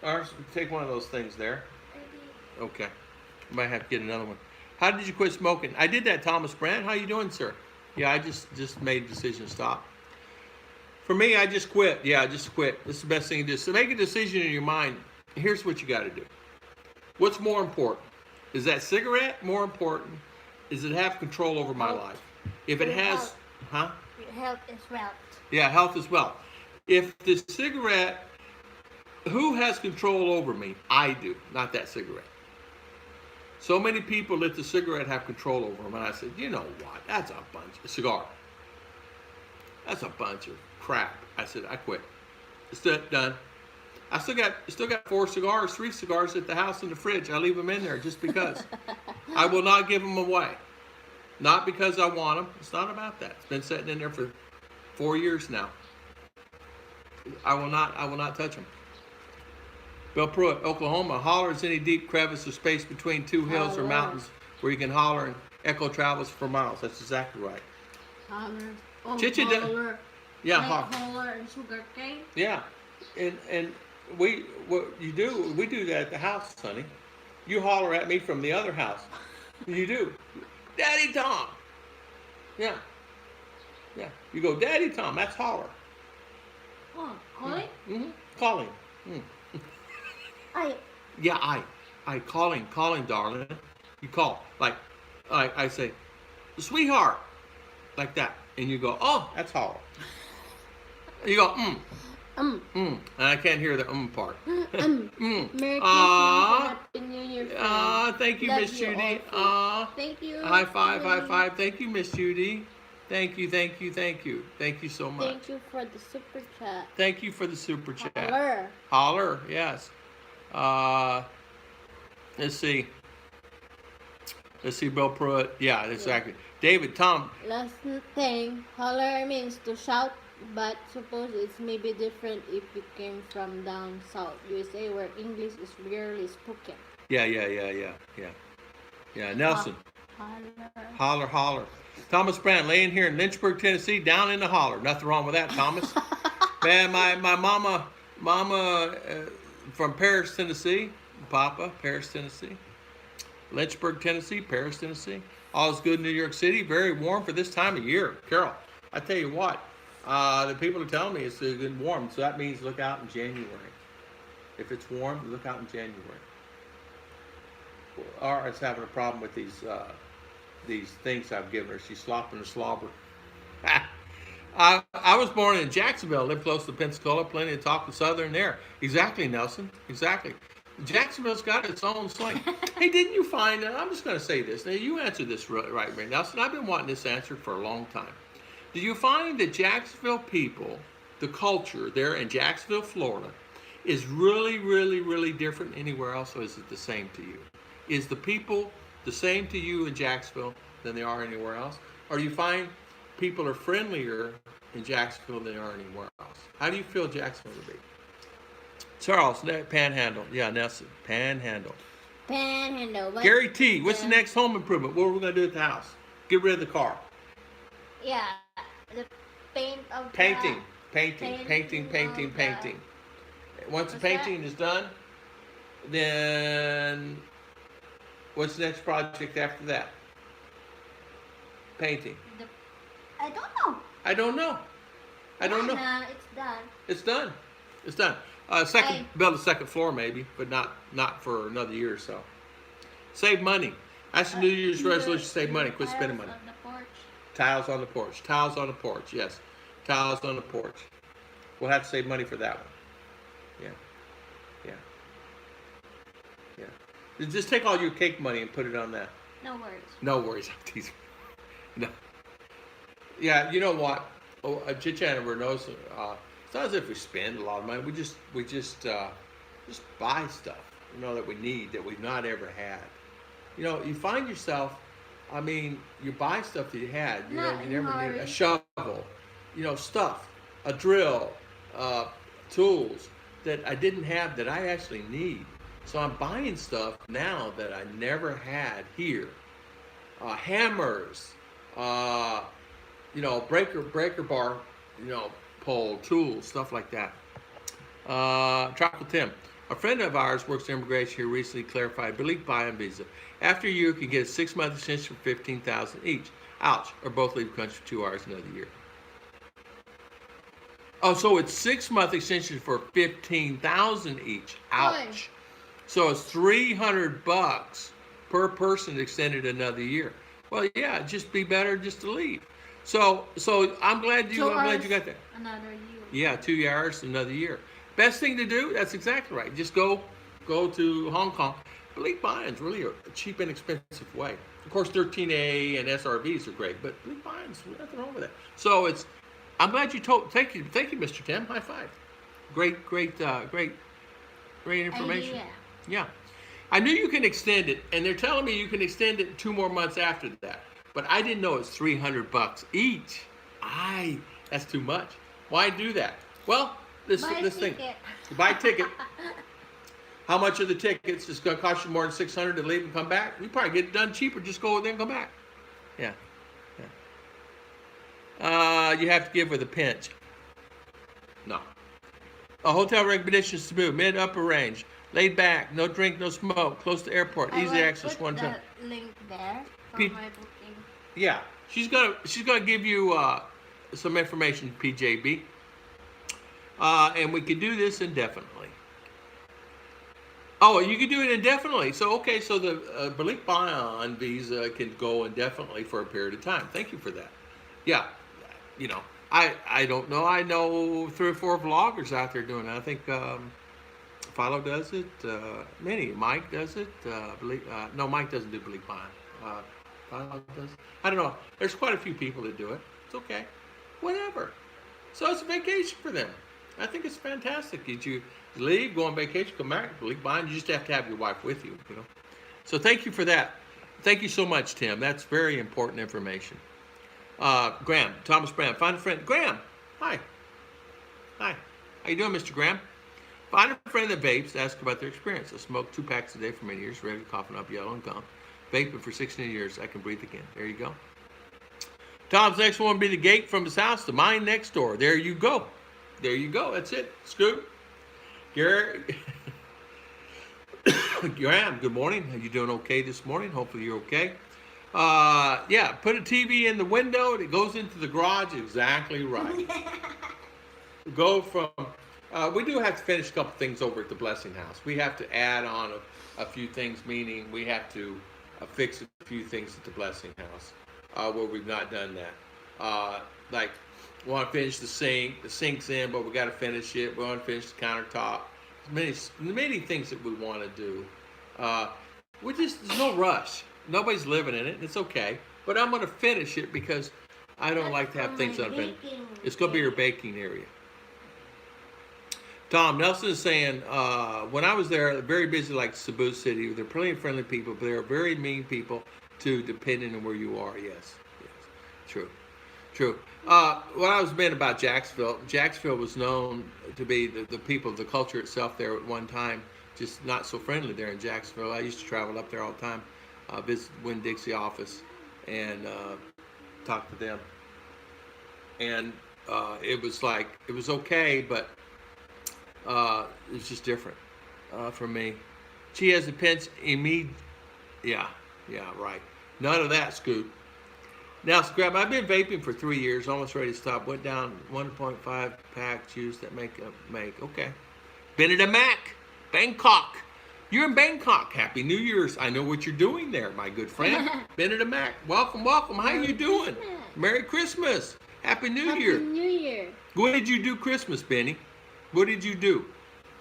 Ours, take one of those things there. Okay. Might have to get another one. How did you quit smoking? I did that, Thomas Brandt. How you doing, sir? Yeah, I just made a decision to stop. For me, I just quit. Yeah, I just quit. This is the best thing to do. So make a decision in your mind. Here's what you got to do. What's more important? Is that cigarette more important? Is it have control over my life? If it has,
Your health is wealth.
Yeah, health is wealth. If the cigarette, who has control over me? I do, not that cigarette. So many people let the cigarette have control over them, and I said, you know what? That's a cigar. That's a bunch of crap. I said, I quit. It's done. I still got 3 cigars at the house in the fridge. I leave them in there just because. I will not give them away. Not because I want them. It's not about that. It's been sitting in there for 4 years now. I will not touch them. Bill Pruitt, Oklahoma. Holler is any deep crevice or space between two hills or mountains where you can holler and echo travels for miles. That's exactly right.
Holler.
Holler. Yeah,
holler and sugar cane.
Yeah, and we do that at the house, honey. You holler at me from the other house. You do, Daddy Tom. Yeah. You go, Daddy Tom. That's holler.
Oh, calling?
Mm-hmm. Calling. I calling, darling. You call like I say, sweetheart, like that, and you go, oh, that's holler. You go, And I can't hear the part.
Merry Christmas
Aw.
and Happy New Year, friend.
Thank you,
Love
Miss
you
Judy.
all, thank you.
High five, high
Judy.
five. Thank you, Miss Judy. Thank you, thank you, thank you. Thank you so much.
Thank you for the super chat.
Thank you for the super chat.
Holler.
Holler, yes. Let's see. Let's see, Bill Pruitt. Yeah, exactly. David, Tom.
Last thing, holler means to shout, but suppose it's maybe different if you came from down south USA where English is rarely spoken.
Yeah. Nelson.
Holler.
Holler. Thomas Brand, laying here in Lynchburg, Tennessee, down in the holler. Nothing wrong with that, Thomas. Man, my mama from Paris, Tennessee. Papa, Paris, Tennessee. Lynchburg, Tennessee, Paris, Tennessee. All's good in New York City. Very warm for this time of year. Carol, I tell you what, the people are telling me it's good and warm, so that means look out in January. If it's warm, look out in January. Ara's having a problem with these things I've given her. She's slopping her slobber. I was born in Jacksonville, lived close to Pensacola, plenty of talk to Southern there. Exactly, Nelson. Exactly. Jacksonville's got its own slang. Hey, didn't you find, I'm just going to say this. Now, you answered this right, Nelson. I've been wanting this answered for a long time. Do you find that Jacksonville people, the culture there in Jacksonville, Florida, is really, really, really different anywhere else, or is it the same to you? Is the people the same to you in Jacksonville than they are anywhere else? Or do you find people are friendlier in Jacksonville than they are anywhere else? How do you feel Jacksonville to be? Charles, Panhandle. Yeah, Nelson, Panhandle.
Panhandle.
Gary T, what's the next home improvement? What are we going to do at the house? Get rid of the car.
Yeah, the paint of
Painting.
Painting.
Once the painting is done, then what's the next project after that? Painting.
I don't know. It's done.
It's done. Build a second floor maybe, but not for another year or so. Save money. That's the New Year's resolution. Save money. Quit spending money. Tiles on the porch. Tiles on the porch. Yes. Tiles on the porch. We'll have to save money for that one. Yeah. Just take all your cake money and put it on that. No worries. No. Yeah, you know what? Chit Chat over knows. It's not as if we spend a lot of money. We just buy stuff, that we need that we've not ever had. You find yourself. I mean, you buy stuff that you had. You never need a shovel. Stuff, a drill, tools that I didn't have that I actually need. So I'm buying stuff now that I never had here. Hammers, breaker bar, pole, tools, stuff like that. Tropical Tim. A friend of ours works in immigration here recently clarified belief buy-in visa. After a year, you can get a 6-month extension for $15,000 each. Ouch. Or both leave the country for 2 hours another year. Oh, so it's 6-month extension for $15,000 each. Ouch. So it's $300 per person extended another year. Well, yeah, it'd just be better just to leave. So I'm glad you got that.
Another year.
Yeah, 2 years, another year. Best thing to do, that's exactly right. Just go to Hong Kong. Belief buy-in is really a cheap and expensive way. Of course, 13A and SRVs are great, but belief buy-in's nothing wrong with that. So I'm glad you told. Thank you, Mr. Tim. High five. Great information. Yeah. I knew you can extend it, and they're telling me you can extend it 2 more months after that. But I didn't know it's $300 each. That's too much. Why do that? Well, this thing. Buy a ticket. How much are the tickets? It's going to cost you more than $600 to leave and come back. You probably get it done cheaper. Just go there and come back. Yeah. You have to give with a pinch. No. A hotel recommendation is Cebu, mid-upper range. Laid back, no drink, no smoke, close to airport, easy access one time.
Link there for my booking.
Yeah, she's gonna give you some information, PJB, and we can do this indefinitely. Oh, you can do it indefinitely. So the belief buy-in visa can go indefinitely for a period of time. Thank you for that. Yeah, I don't know. I know 3 or 4 vloggers out there doing it. I think Philo does it. Mike does it. No, Mike doesn't do Believe Mine. Philo does. I don't know. There's quite a few people that do it. It's okay. Whatever. So it's a vacation for them. I think it's fantastic. You leave, go on vacation, come back, Believe Mine. You just have to have your wife with you. You know. So thank you for that. Thank you so much, Tim. That's very important information. Graham, Thomas Graham, find a friend. Graham, hi. Hi. How you doing, Mr. Graham? Find a friend that vapes, ask about their experience. I smoked 2 packs a day for many years, regularly coughing up yellow and gum. Vaping for 16 years, I can breathe again. There you go. Tom's next one will be the gate from his house to mine next door. There you go. There you go. That's it. Scoot. Gary. Graham, good morning. Are you doing okay this morning? Hopefully you're okay. Yeah, put a TV in the window and it goes into the garage. Exactly right. Go from, we do have to finish a couple things over at the Blessing House. We have to add on a few things, meaning we have to fix a few things at the Blessing House where we've not done that. Like, we want to finish the sink. The sink's in, but we got to finish it. We want to finish the countertop. Many things that we want to do. There's no rush. Nobody's living in it. It's okay. But I'm going to finish it because I don't like to have things unfinished. It's going to be your baking area. Tom Nelson is saying, when I was there, very busy like Cebu City. They're plenty of friendly people, but they're very mean people too, depending on where you are. Yes. True. What I was meant about Jacksonville was known to be the people, the culture itself there at one time, just not so friendly there in Jacksonville. I used to travel up there all the time, visit Winn-Dixie office and talk to them. And it was okay, but it's just different for me. She has a pinch immediate. Yeah, right. None of that, Scoot. Now, Scrap, I've been vaping for 3 years, almost ready to stop. Went down 1.5 pack juice that make. Okay. Benedict Mac, Bangkok. You're in Bangkok. Happy New Year's. I know what you're doing there, my good friend. Benedict Mac, welcome. How you doing? Merry Christmas. Happy New Year.
Happy New Year.
What did you do Christmas, Benny? What did you do?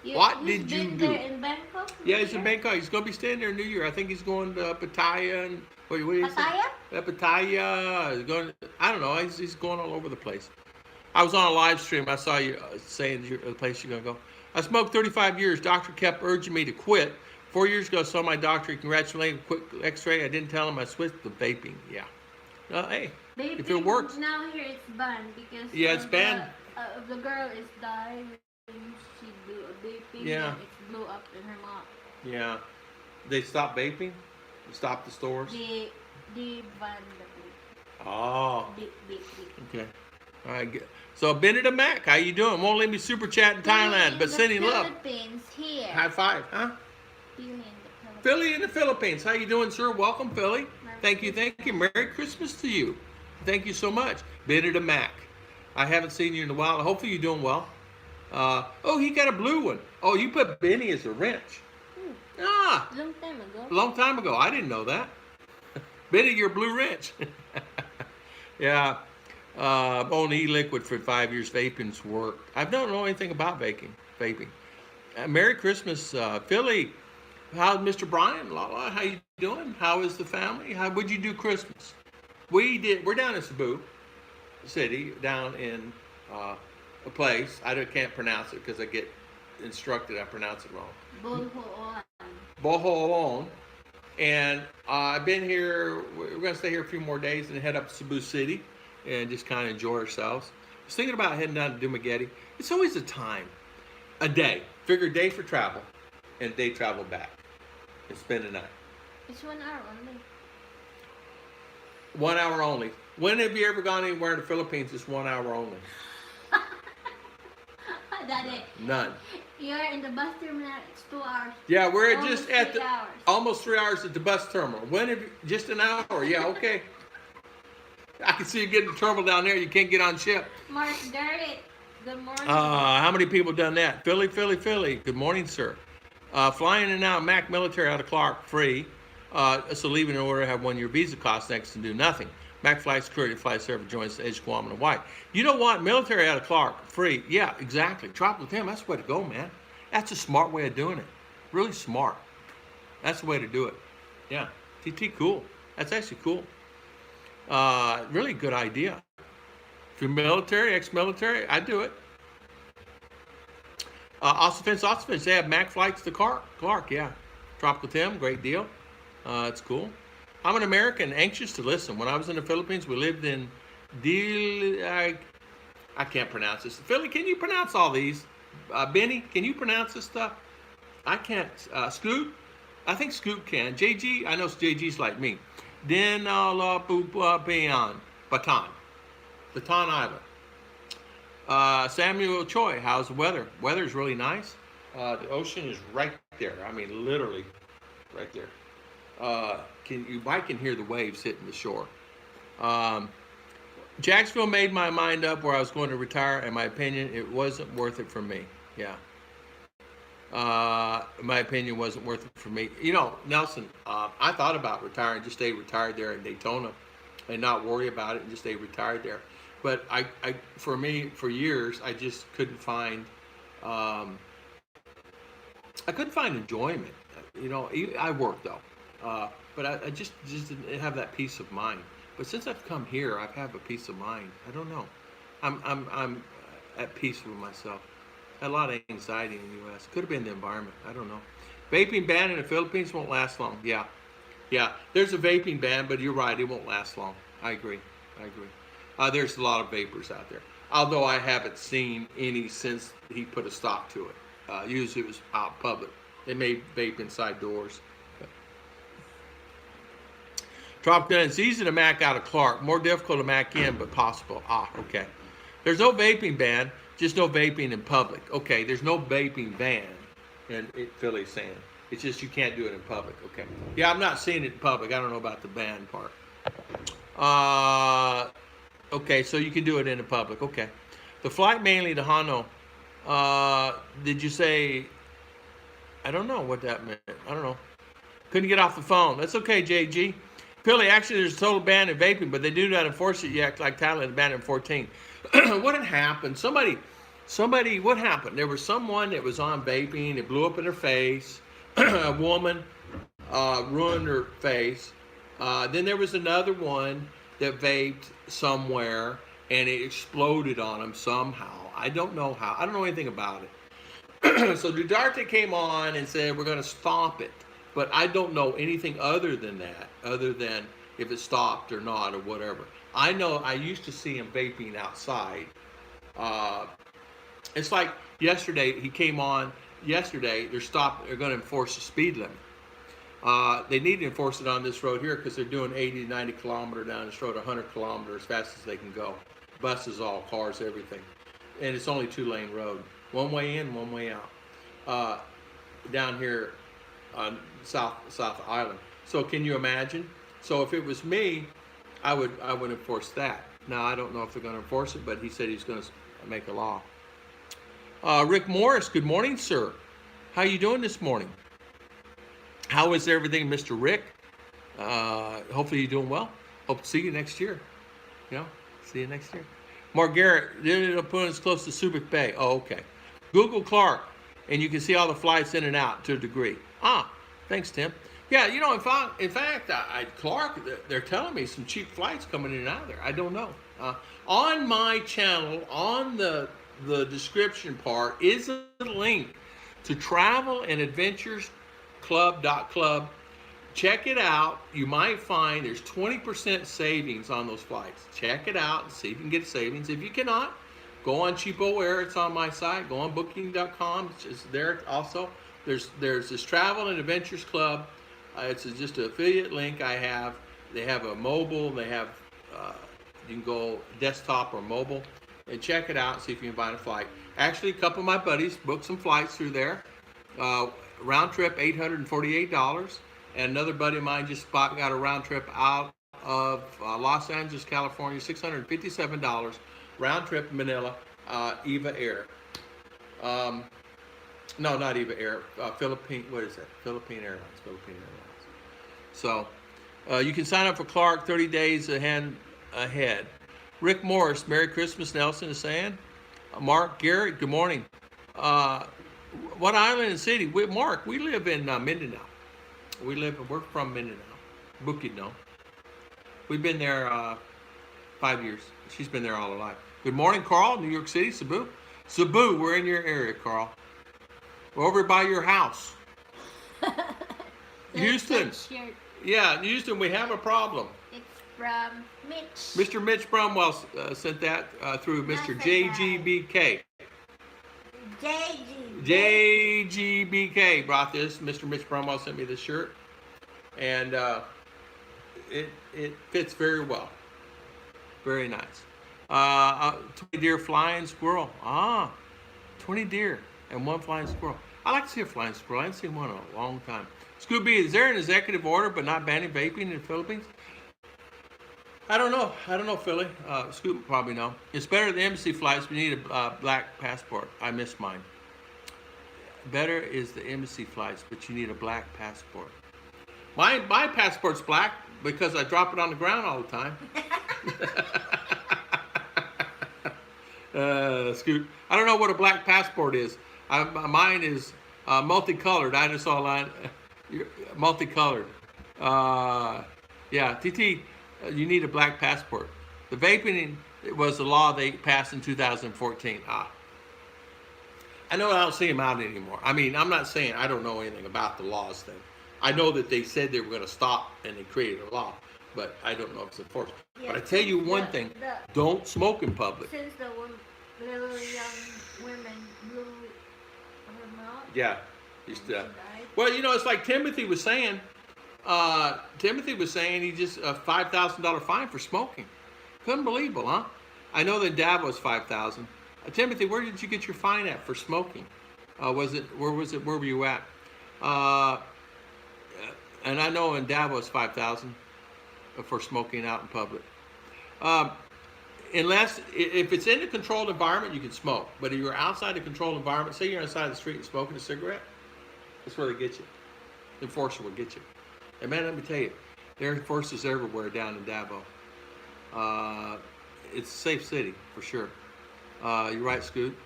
What did you do?
There in Bangkok?
Yeah, he's in Bangkok. He's going to be staying there New Year. I think he's going to Pattaya and what is
Pattaya?
it? Pattaya. He's going. I don't know. He's going all over the place. I was on a live stream. I saw you saying the place you're going to go. I smoked 35 years. Doctor kept urging me to quit. 4 years ago, I saw my doctor. Congratulated. Quick X-ray. I didn't tell him I switched to vaping. Yeah. Hey,
Vaping,
if it works.
Now here it's banned because
it's banned.
The girl is dying. She do a vaping.
Yeah.
And it blew up in her mouth.
Yeah. They stopped vaping? They stopped the stores?
They banned the vape.
Oh.
Vape.
Okay. All right. Good. So Benedict Mac, how you doing? Won't let me super chat in Thailand, but sending love.
Philippines here.
High five, huh? Philly in the Philippines. How you doing, sir? Welcome, Philly. Thank you. Merry Christmas to you. Thank you so much. Benedict Mac. I haven't seen you in a while. Hopefully you're doing well. He got a blue one. Oh, you put Benny as a wrench. Long time ago. I didn't know that. Benny, you're a blue wrench. Yeah. On e-liquid for 5 years. Vaping's worked. I don't know anything about vaping. Merry Christmas, Philly. How's Mr. Brian? Lala, how you doing? How is the family? How would you do Christmas? We're down in Cebu City, down in a place. I can't pronounce it because I get instructed I pronounce it wrong. Bohol. And I've been here. We're going to stay here a few more days and head up to Cebu City and just kind of enjoy ourselves. I was thinking about heading down to Dumaguete. It's always a day. Figure a day for travel and a day travel back and spend the night.
It's 1 hour only.
1 hour only. When have you ever gone anywhere in the Philippines? It's 1 hour only.
Daddy.
None.
You're in the bus terminal. It's 2 hours.
Yeah, we're
almost
just at the
3 hours.
almost 3 hours at the bus terminal. When have you, just an hour? Yeah, okay. I can see you getting in trouble down there. You can't get on ship.
Mark Garrett. Good morning.
How many people done that? Philly. Good morning, sir. Flying in and out, Mac military out of Clark, free. So leaving in order to have 1 year visa costs next and do nothing. Mac Flight Security Flight Service joins Edge Guam and Hawaii. You know what? Military out of Clark, free. Yeah, exactly. Drop with them. That's the way to go, man. That's a smart way of doing it. Really smart. That's the way to do it. Yeah. TT, cool. That's actually cool. Really good idea. If you're military, ex-military, I'd do it. Austin, they have Mac flights to Clark, yeah. Drop with them, great deal. It's cool. I'm an American, anxious to listen. When I was in the Philippines, we lived in I can't pronounce this. Philly, can you pronounce all these? Benny, can you pronounce this stuff? I can't. Scoot? I think Scoot can. JG, I know JG's like me. Din la Baton. Baton Island. Samuel Choi, how's the weather? Weather's really nice. The ocean is right there. I mean, literally right there. You might can hear the waves hitting the shore. Jacksonville made my mind up where I was going to retire. In my opinion, it wasn't worth it for me. Yeah. My opinion wasn't worth it for me. You know, Nelson, I thought about retiring, just stay retired there in Daytona and not worry about it and just stay retired there. But for me, for years, I just couldn't find, I couldn't find enjoyment. You know, I worked though, but I just didn't have that peace of mind. But since I've come here, I have a peace of mind. I don't know. I'm at peace with myself. I had a lot of anxiety in the U.S. Could have been the environment. I don't know. Vaping ban in the Philippines won't last long. Yeah. There's a vaping ban, but you're right. It won't last long. I agree. There's a lot of vapors out there. Although I haven't seen any since he put a stop to it. Usually it was out public. They made vape inside doors. Drop gun. It's easy to Mac out of Clark. More difficult to Mac in, but possible. Okay. There's no vaping ban. Just no vaping in public. Okay, there's no vaping ban in Philly's saying. It's just you can't do it in public. Okay. Yeah, I'm not seeing it in public. I don't know about the ban part. Okay, so you can do it in the public. Okay. The flight mainly to Hanoi. Did you say, I don't know what that meant. I don't know. Couldn't get off the phone. That's okay, JG. Philly, actually, there's a total ban in vaping, but they do not enforce it yet, like Thailand banned it in 14. What had happened? Somebody, what happened? There was someone that was on vaping. It blew up in her face. A woman ruined her face. Then there was another one that vaped somewhere, and it exploded on him somehow. I don't know how. I don't know anything about it. So Duterte came on and said, we're going to stop it. But I don't know anything other than that, other than if it stopped or not or whatever. I know I used to see him vaping outside. It's like yesterday, he came on. Yesterday, they're going to enforce the speed limit. They need to enforce it on this road here because they're doing 80 to 90 kilometer down this road, 100 kilometers as fast as they can go. Buses, all cars, everything. And it's only 2-lane road. One way in, one way out. Down here on South Island. So can you imagine? So if it was me, I would enforce that. Now I don't know if they're going to enforce it, but he said he's going to make a law. Rick Morris, good morning, sir. How you doing this morning? How is everything, Mr. Rick? Hopefully you're doing well. Hope to see you next year. See you next year. Mark Garrett, the opponent's close to Subic Bay. Oh, okay. Google Clark, and you can see all the flights in and out to a degree. Thanks, Tim. Yeah, in fact, Clark, they're telling me some cheap flights coming in and out of there. I don't know. On my channel, on the description part, is a link to Travel and Adventures Club. Check it out. You might find there's 20% savings on those flights. Check it out and see if you can get savings. If you cannot, go on Cheapo Air. It's on my site. Go on Booking.com. It's there also. There's this Travel and Adventures Club. It's just an affiliate link I have. They have a mobile. They have you can go desktop or mobile and check it out and see if you can find a flight. Actually, a couple of my buddies booked some flights through there. Round trip $848, and another buddy of mine just got a round trip out of Los Angeles, California, $657 round trip Manila, Eva Air. No, not Eva Air. Philippine. What is that? Philippine Airlines. So you can sign up for Clark 30 days ahead ahead. Rick Morris, Merry Christmas, Nelson is saying. Mark Garrett, good morning. Uh, what island and city? Mark, we live in Mindinao. We're from Mindinao, Bukidnon. We've been there 5 years. She's been there all her life. Good morning, Carl, New York City, Cebu. Cebu, we're in your area, Carl. We're over by your house. Houston. Yeah, Houston, we have a problem.
It's from Mitch.
Mr. Mitch Brumwell sent that through Mr. JGBK. JGBK brought this. Mr. Mitch Brumwell sent me this shirt. And it fits very well. Very nice. 20 deer flying squirrel. 20 deer and one flying squirrel. I like to see a flying squirrel. I haven't seen one in a long time. Scooby, is there an executive order but not banning vaping in the Philippines? I don't know, Philly. Scoop probably know. It's better than embassy flights, but you need a black passport. I missed mine. Better is the embassy flights, but you need a black passport. My passport's black because I drop it on the ground all the time. Scoot. I don't know what a black passport is. Mine is multicolored. I just saw a line. Multicolored. Yeah, TT, you need a black passport. The vaping was the law they passed in 2014. I know I don't see them out anymore. I mean, I'm not saying I don't know anything about the laws thing. I know that they said they were going to stop and they created a law, but I don't know if it's enforced. Yeah, but I tell you one thing, don't smoke in public.
Since the little young women blew her mouth.
Yeah. Well, you know, it's like Timothy was saying. He just a $5,000 fine for smoking. Unbelievable, huh? I know that Davos was $5,000. Timothy, where did you get your fine at for smoking? Where were you at? And I know in Davos $5,000 for smoking out in public. Unless if it's in a controlled environment, you can smoke. But if you're outside a controlled environment, say you're outside the street and smoking a cigarette, that's where they get you. The enforcer will get you. And man, let me tell you, there are enforcers everywhere down in Davao. It's a safe city for sure. You're right, Scoot.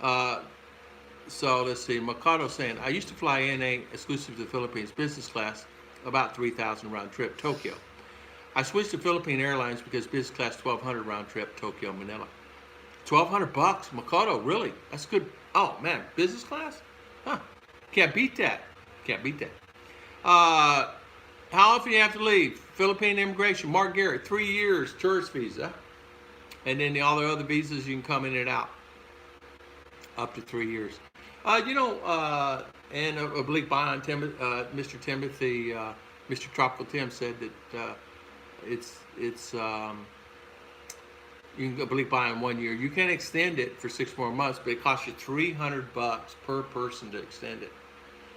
So let's see. Mikado saying, I used to fly NA exclusive to the Philippines, business class, about 3,000 round trip, Tokyo. I switched to Philippine Airlines because business class 1,200 round trip, Tokyo, Manila. $1,200, Mikado, really? That's good. Oh man, business class? Huh? Can't beat that. Can't beat that. How often do you have to leave? Philippine immigration, Mark Garrett, 3 years tourist visa, and then all the other visas you can come in and out, up to 3 years. And oblique bond, Mr. Timothy, Mr. Tropical Tim said that you can oblique buy in 1 year. You can extend it for 6 more months, but it costs you $300 per person to extend it.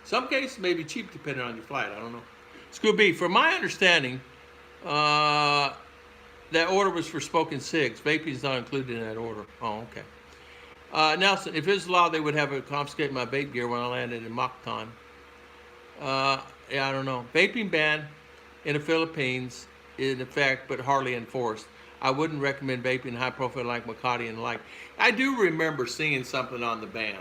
Some cases may be cheap depending on your flight. I don't know. Scooby, from my understanding, that order was for smoking cigs. Vaping is not included in that order. Oh, okay. Nelson, if it's law, they would have to confiscate my vape gear when I landed in Mactan. Yeah, I don't know. Vaping ban in the Philippines in effect, but hardly enforced. I wouldn't recommend vaping high profile like Makati and the like. I do remember seeing something on the ban.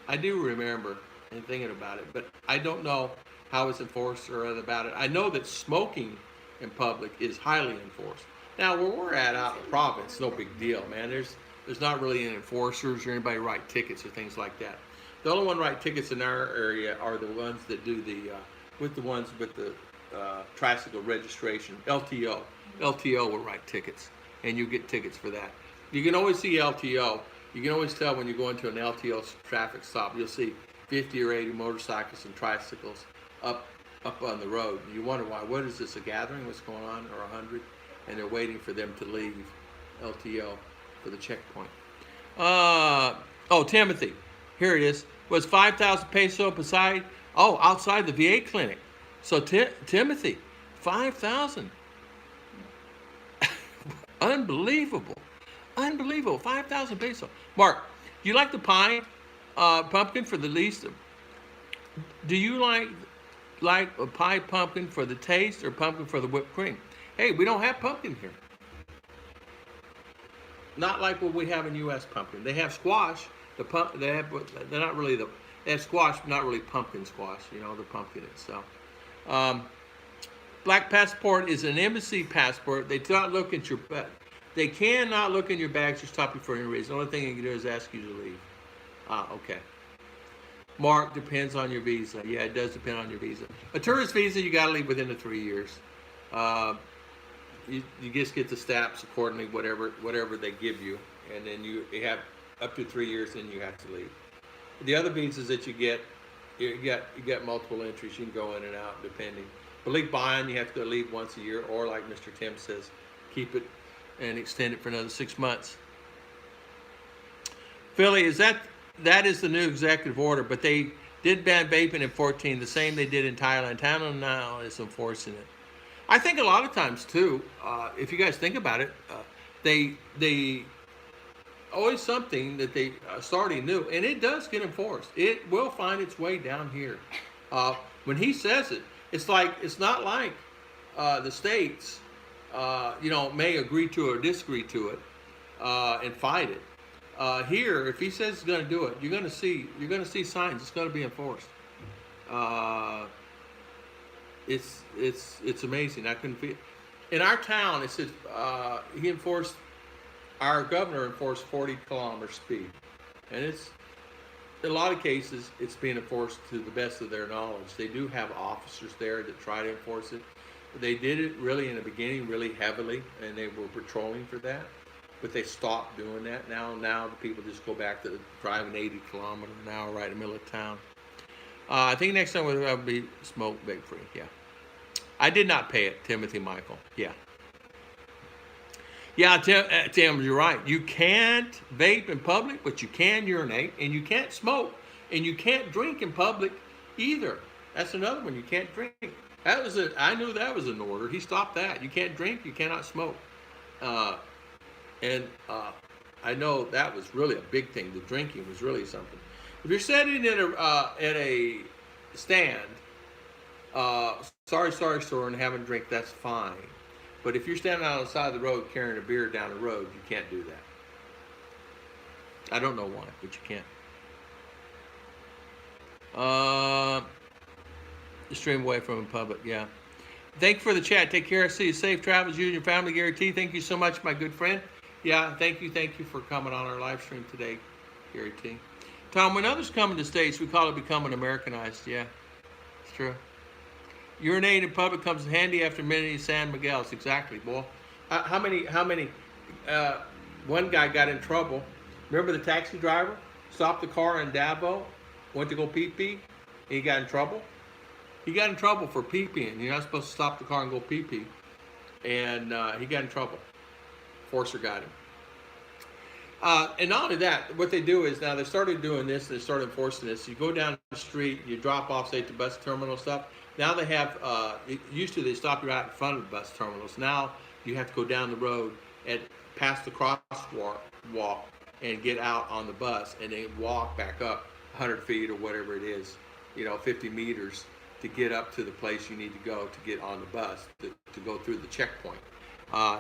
I do remember and thinking about it, but I don't know how it's enforced or other about it. I know that smoking in public is highly enforced. Now, where we're at out in the province, no big deal, man. There's not really any enforcers or anybody write tickets or things like that. The only one write tickets in our area are the ones that do the tricycle registration, LTO. LTO will write tickets, and you get tickets for that. You can always see LTO. You can always tell when you go into an LTO traffic stop. You'll see 50 or 80 motorcycles and tricycles up on the road. You wonder why. What is this, a gathering? What's going on? Or 100? And they're waiting for them to leave LTO for the checkpoint. Timothy. Here it is. Was 5,000 peso beside? Oh, outside the VA clinic. So Timothy, 5,000. Unbelievable. 5,000 peso. Mark, do you like the pie pumpkin for the least? Do you like a pie pumpkin for the taste or pumpkin for the whipped cream? Hey, we don't have pumpkin here. not like what we have in U.S. pumpkin. They have squash. They're not really they have squash, but not really pumpkin squash. You know, the pumpkin itself. Um, Black passport is an embassy passport. They cannot look at your They cannot look in your bags or stop you for any reason. The only thing they can do is ask you to leave. Okay. Mark, depends on your visa. Yeah, it does depend on your visa. A tourist visa, you got to leave within the 3 years. You just get the stamps accordingly, whatever they give you, and then you have up to 3 years, and you have to leave. The other visas that you get multiple entries. You can go in and out depending. But like buying, you have to leave once a year, or like Mr. Tim says, keep it and extend it for another 6 months. Philly, that is the new executive order, but they did ban vaping in 14, the same they did in Thailand. Thailand now is enforcing it. I think a lot of times too, if you guys think about it, they always something that they starting new, and it does get enforced. It will find its way down here. When he says it, it's not like the states, may agree to it or disagree to it and fight it. Here, if he says he's going to do it, you're going to see signs. It's going to be enforced. It's amazing. I couldn't feel. In our town, it says our governor enforced 40-kilometer speed, and it's in a lot of cases it's being enforced to the best of their knowledge. They do have officers there that try to enforce it. They did it really in the beginning really heavily, and they were patrolling for that. But they stopped doing that now. Now the people just go back to driving 80 kilometers an hour right in the middle of town. I think next time we'll be smoke vape free. Yeah. I did not pay it, Timothy Michael. Yeah. Yeah, Tim, you're right. You can't vape in public, but you can urinate, and you can't smoke, and you can't drink in public either. That's another one. You can't drink. I knew that was an order. He stopped that. You can't drink. You cannot smoke. And I know that was really a big thing. The drinking was really something. If you're sitting at a stand, sorry store and having a drink, that's fine. But if you're standing out on the side of the road carrying a beer down the road, you can't do that. I don't know why, but you can't. Stream away from the public, yeah. Thank you for the chat. Take care. See you safe travels, you and your family. Gary T, thank you so much, my good friend. Yeah, thank you for coming on our live stream today, Gary T. Tom, when others come to the States, we call it becoming Americanized. Yeah, it's true. Urinate in public comes in handy after many San Miguel's. Exactly, boy. How many? One guy got in trouble. Remember the taxi driver stopped the car in Davao, went to go pee-pee, and he got in trouble. He got in trouble for pee-peeing. You're not supposed to stop the car and go pee-pee, and he got in trouble. Forcer got him. And not only that, what they do is now they started doing this. They started enforcing this. You go down the street, you drop off, say, at the bus terminal stuff. Now they have, used to they stop you right in front of the bus terminals. Now you have to go down the road and past the crosswalk and get out on the bus and then walk back up 100 feet or whatever it is, 50 meters to get up to the place you need to go to get on the bus to go through the checkpoint.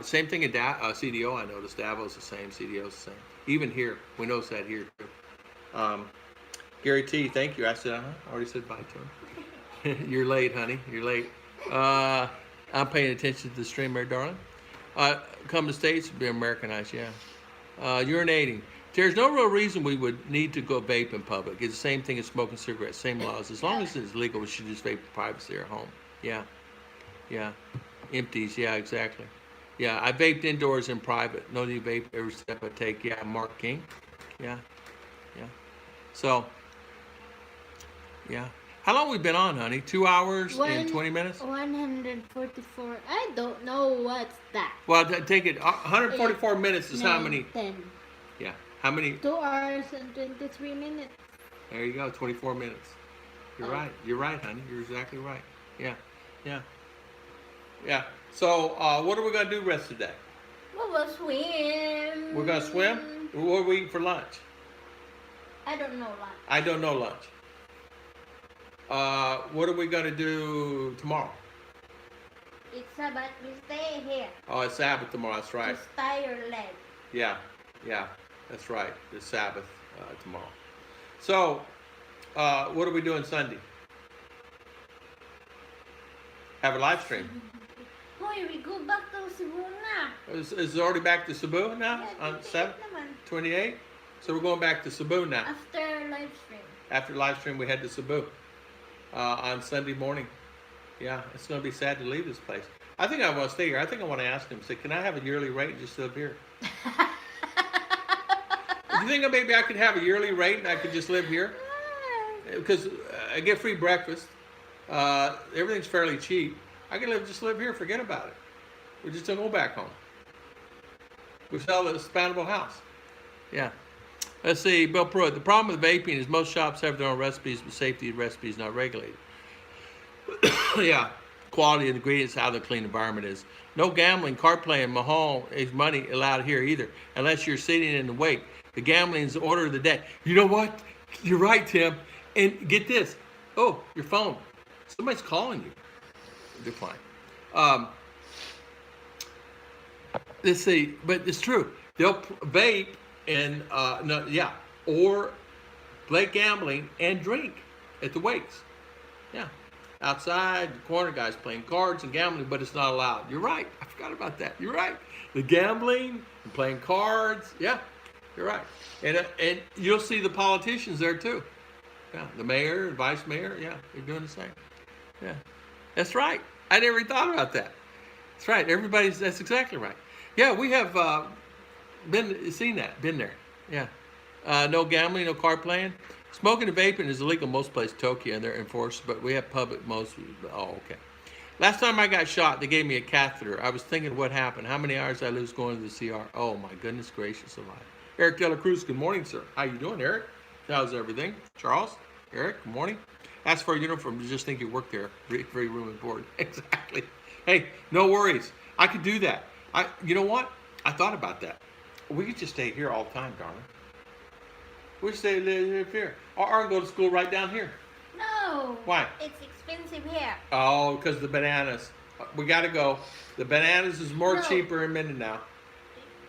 Same thing in CDO, I noticed. Davo's the same, CDO's the same. Even here, we notice that here too. Gary T, thank you. I said, I already said bye to him. You're late, honey. You're late. I'm paying attention to the stream there, darling. Come to the States, be Americanized, yeah. Urinating. There's no real reason we would need to go vape in public. It's the same thing as smoking cigarettes, same laws. As long as it's legal, we should just vape in privacy or home. Yeah. Yeah. Empties, yeah, exactly. Yeah, I vaped indoors in private. No need to vape every step I take. Yeah, Mark King. Yeah. Yeah. So, yeah. How long we been on, honey? 2 hours and 20 minutes?
144. I don't know what's that.
Well, take it. 144 minutes is
9,
how many?
10.
Yeah. How many?
2 hours and 23 minutes.
There you go. 24 minutes. You're right. You're right, honey. You're exactly right. Yeah. Yeah. Yeah. So, what are we going to do the rest of the day?
We'll swim.
We're going to swim? What are we eating for lunch?
I don't know lunch.
I don't know lunch. What are we going to do tomorrow?
It's Sabbath. We stay here.
Oh, it's Sabbath tomorrow. That's right.
Just tie your leg.
Yeah. Yeah, that's right. The Sabbath tomorrow. So, what are we doing Sunday? Have a live stream.
Hoy, we go back to Cebu na.
Is it already back to Cebu now?
Yeah,
On
28
7th?
naman.
28? So we're going back to Cebu now.
After live stream.
After live stream, we head to Cebu on Sunday morning. Yeah, it's going to be sad to leave this place. I think I want to stay here. I think I want to ask him, say, can I have a yearly rate and just live here? Do you think maybe I could have a yearly rate and I could just live here? Because I get free breakfast. Everything's fairly cheap. I can just live here, forget about it. We just don't go back home. We sell the expandable house. Yeah. Let's see, Bill Pruitt. The problem with vaping is most shops have their own recipes, but safety recipes not regulated. Yeah. Quality of ingredients, how the clean environment is. No gambling, card playing, mahal is money allowed here either, unless you're sitting in the wake. The gambling is the order of the day. You know what? You're right, Tim. And get this. Oh, your phone. Somebody's calling you. Decline. Let's see, but it's true. They'll vape and no, yeah, or play gambling and drink at the wakes. Yeah, outside the corner, guys playing cards and gambling, but it's not allowed. You're right. I forgot about that. You're right. The gambling and playing cards. Yeah, you're right. And you'll see the politicians there too. Yeah, the mayor and vice mayor. Yeah, they're doing the same. Yeah, that's right. I never even thought about that. That's right. That's exactly right. Yeah, we have seen that, been there. Yeah. No gambling, no card playing. Smoking and vaping is illegal in most places, Tokyo, and they're enforced, but we have public most. Oh, okay. Last time I got shot, they gave me a catheter. I was thinking what happened. How many hours I lose going to the CR? Oh, my goodness gracious alive. Eric De La Cruz, good morning, sir. How you doing, Eric? How's everything? Charles? Eric, good morning. Ask for a uniform. You just think you work there. Very room and board. Exactly. Hey, no worries. I could do that. You know what? I thought about that. We could just stay here all the time, darling. We stay live here. Or go to school right down here.
No.
Why?
It's expensive here.
Oh, because the bananas. We got to go. The bananas is more cheaper in Mindinao.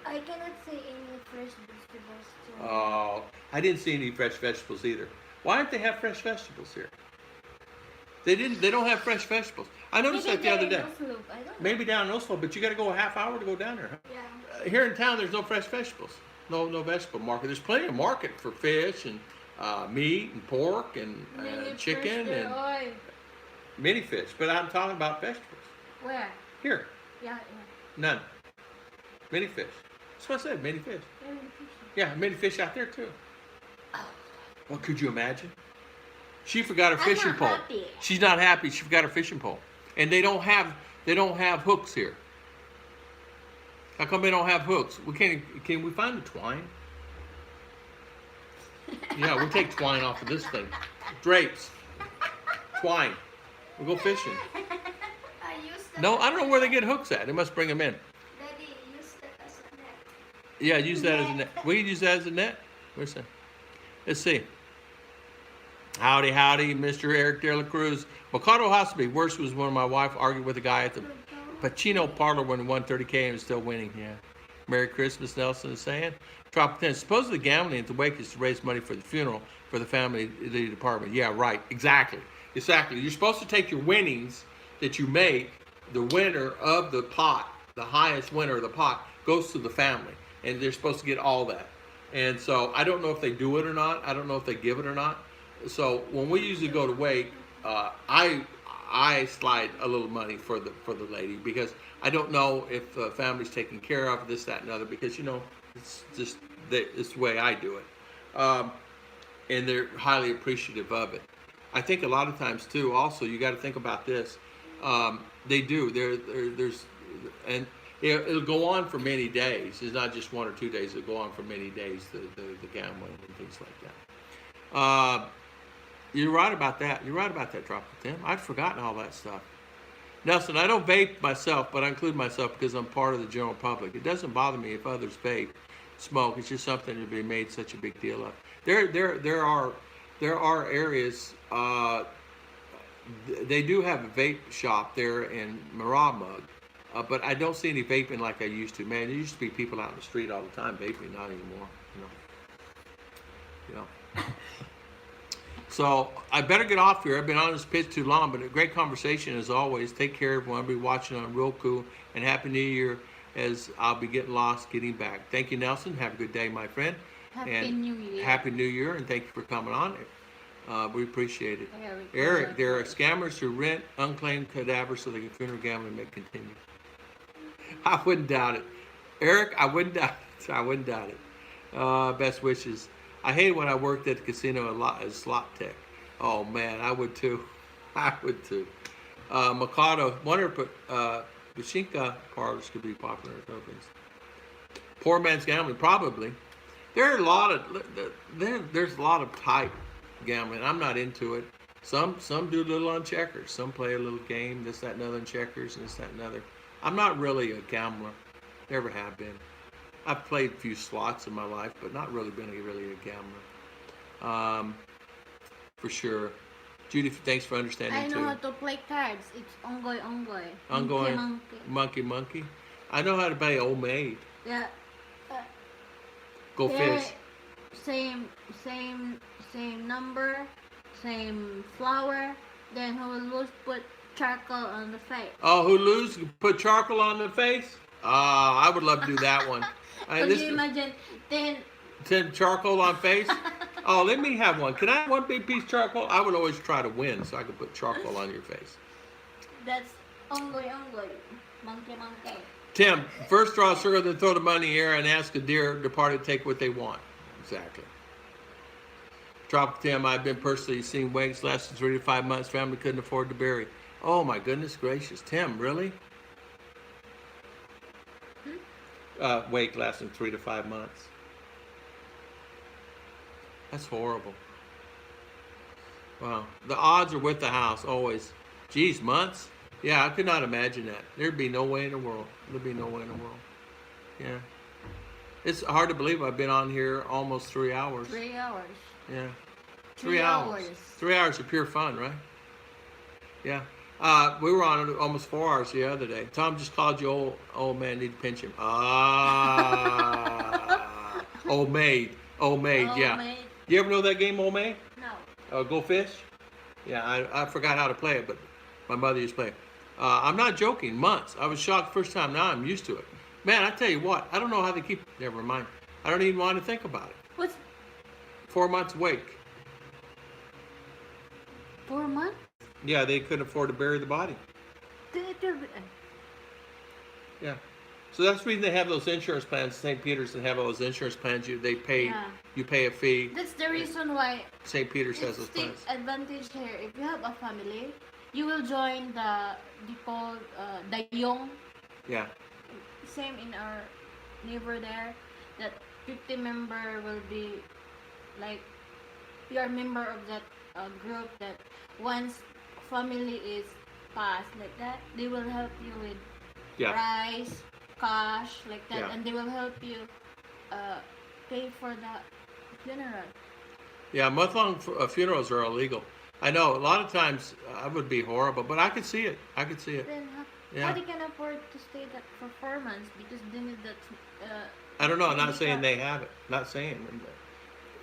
I cannot see any fresh vegetables too.
Oh, I didn't see any fresh vegetables either. Why don't they have fresh vegetables here? They don't have fresh vegetables. I noticed that the other day. Maybe down in Oslo, but you got to go a half hour to go down there. Huh?
Yeah.
Here in town, there's no fresh vegetables. No vegetable market. There's plenty of market for fish and meat and pork and chicken and mini fish. But I'm talking about vegetables.
Where?
Here.
Yeah.
None. Mini fish. That's what I said. Mini fish. Yeah, mini fish out there too. Well, could you imagine? She forgot her fishing pole.
Happy.
She's not happy. She forgot her fishing pole, and they don't have hooks here. How come they don't have hooks? Can we find the twine? Yeah, we'll take twine off of this thing. Drapes, twine. We'll go fishing. No, I don't know where they get hooks at. They must bring them in.
Daddy, use that as a net.
Yeah, use that as a net. We can use that as a net. Where's that? Let's see. Howdy, Mr. Eric De La Cruz. Mikado Hospital. Worst was when my wife argued with a guy at the Pacino parlor when 130K and was still winning. Yeah. Merry Christmas, Nelson is saying. Tropic 10. Supposedly gambling at the wake is to raise money for the funeral for the family the department. Yeah, right. Exactly. You're supposed to take your winnings that you make, the winner of the pot, the highest winner of the pot, goes to the family. And they're supposed to get all that. And so I don't know if they do it or not. I don't know if they give it or not. So when we usually go to wake, I slide a little money for the lady because I don't know if the family's taken care of this, that, and other because it's just it's the way I do it, and they're highly appreciative of it. I think a lot of times too. Also, you got to think about this. They do. There's and it'll go on for many days. It's not just 1 or 2 days. It'll go on for many days. The gambling and things like that. You're right about that. You're right about that, Tropical Tim. I'd forgotten all that stuff. Nelson, I don't vape myself, but I include myself because I'm part of the general public. It doesn't bother me if others vape, smoke. It's just something to be made such a big deal of. There are areas. They do have a vape shop there in Miramug. But I don't see any vaping like I used to. Man, there used to be people out in the street all the time vaping, not anymore. You know. So I better get off here. I've been on this pitch too long, but a great conversation as always. Take care, everyone. I'll be watching on Roku, and Happy New Year as I'll be getting lost, getting back. Thank you, Nelson. Have a good day, my friend.
Happy New Year.
Happy New Year, and thank you for coming on. We appreciate it.
Yeah,
Eric, there are scammers who rent unclaimed cadavers so they can funeral gambling may continue. I wouldn't doubt it. Eric, I wouldn't doubt it. I wouldn't doubt it. Best wishes. I hated when I worked at the casino a lot as slot tech. Oh man, I would too. I would too. Mikado, wonder if Bashinka parlors could be popular in the Philippines. Poor man's gambling, probably. There are a lot of there's a lot of type gambling. I'm not into it. Some do a little on checkers. Some play a little game, this, that, and other on checkers, and this, that, and other. I'm not really a gambler. Never have been. I've played a few slots in my life, but not really been really a gambler. For sure. Judy, thanks for understanding
I know
too.
how to play cards. It's ongoy.
Ongoing. Monkey. I know how to play Old Maid.
Yeah.
Go fish.
Same number, same flower. Then who will lose put charcoal on the face.
Oh, who lose put charcoal on the face? I would love to do that one.
Could you imagine
10 charcoal on face? Oh, let me have one. Can I have one big piece of charcoal? I would always try to win so I could put charcoal on your face.
That's ongoy. Monkey.
Tim, first draw a circle, then throw the money in the air and ask a dear departed to take what they want. Exactly. Tropical Tim, I've been personally seeing wakes less than 3 to 5 months. Family couldn't afford to bury. Oh my goodness gracious. Tim, really? Wake lasting 3 to 5 months. That's horrible. Wow. The odds are with the house, always. Geez, months? Yeah, I could not imagine that. There'd be no way in the world. Yeah. It's hard to believe I've been on here almost 3 hours.
3 hours.
Yeah.
3 hours.
3 hours of pure fun, right? Yeah. We were on almost 4 hours the other day. Tom just called you old man, need to pinch him. Old maid, yeah.
Maid.
You ever know that game, Old Maid?
No.
Go Fish? Yeah, I forgot how to play it, but my mother used to play it. I'm not joking, months. I was shocked the first time, now I'm used to it. Man, I tell you what, I don't know how they keep, never mind. I don't even want to think about it.
What's
4 months wake.
4 months?
Yeah, they couldn't afford to bury the body. Yeah. So that's the reason they have those insurance plans. St. Peter's and have all those insurance plans. You pay a fee.
That's the reason why
St. Peter's has those plans.
Advantage here. If you have a family, you will join the Dayong.
Yeah.
Same in our neighbor there. That 50 member will be like you are a member of that group. That once family is passed like that, they will help you with rice, cash, like that, and they will help you pay for the funeral. Yeah,
month-long funerals are illegal. I know, a lot of times I would be horrible, but I could see it.
Then how they can afford to stay that for 4 months because they need that.
I don't know. I'm not saying they have it. Not saying.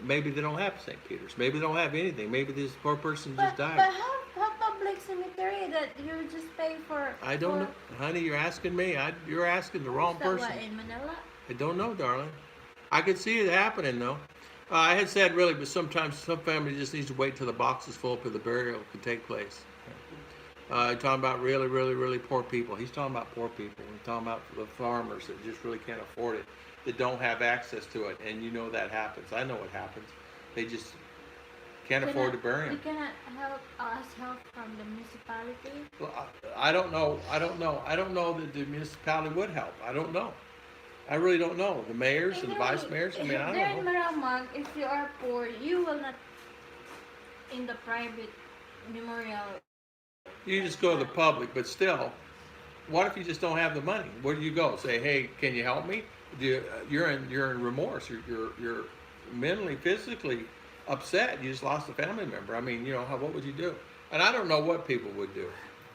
Maybe they don't have St. Peter's. Maybe they don't have anything. Maybe this poor person just died.
But how public cemetery that you just pay for?
I don't know, honey. You're asking me. You're asking the wrong person.
What, in Manila?
I don't know, darling. I could see it happening though. I had said really, but sometimes some family just needs to wait till the box is full for the burial can take place. Talking about really, really, really poor people. He's talking about poor people. He's talking about the farmers that just really can't afford it, that don't have access to it, and you know that happens. I know it happens. They just can't afford to bury them.
You cannot ask help from the municipality.
Well, I don't know. I don't know that the municipality would help. I don't know. I really don't know. The mayors and the vice mayors. I mean, I don't know.
There in Maramag, if you are poor, you will not in the private memorial.
You just go to the public, but still, what if you just don't have the money? Where do you go? Say, hey, can you help me? You're in remorse. You're mentally, physically upset. You just lost a family member. I mean, what would you do? And I don't know what people would do.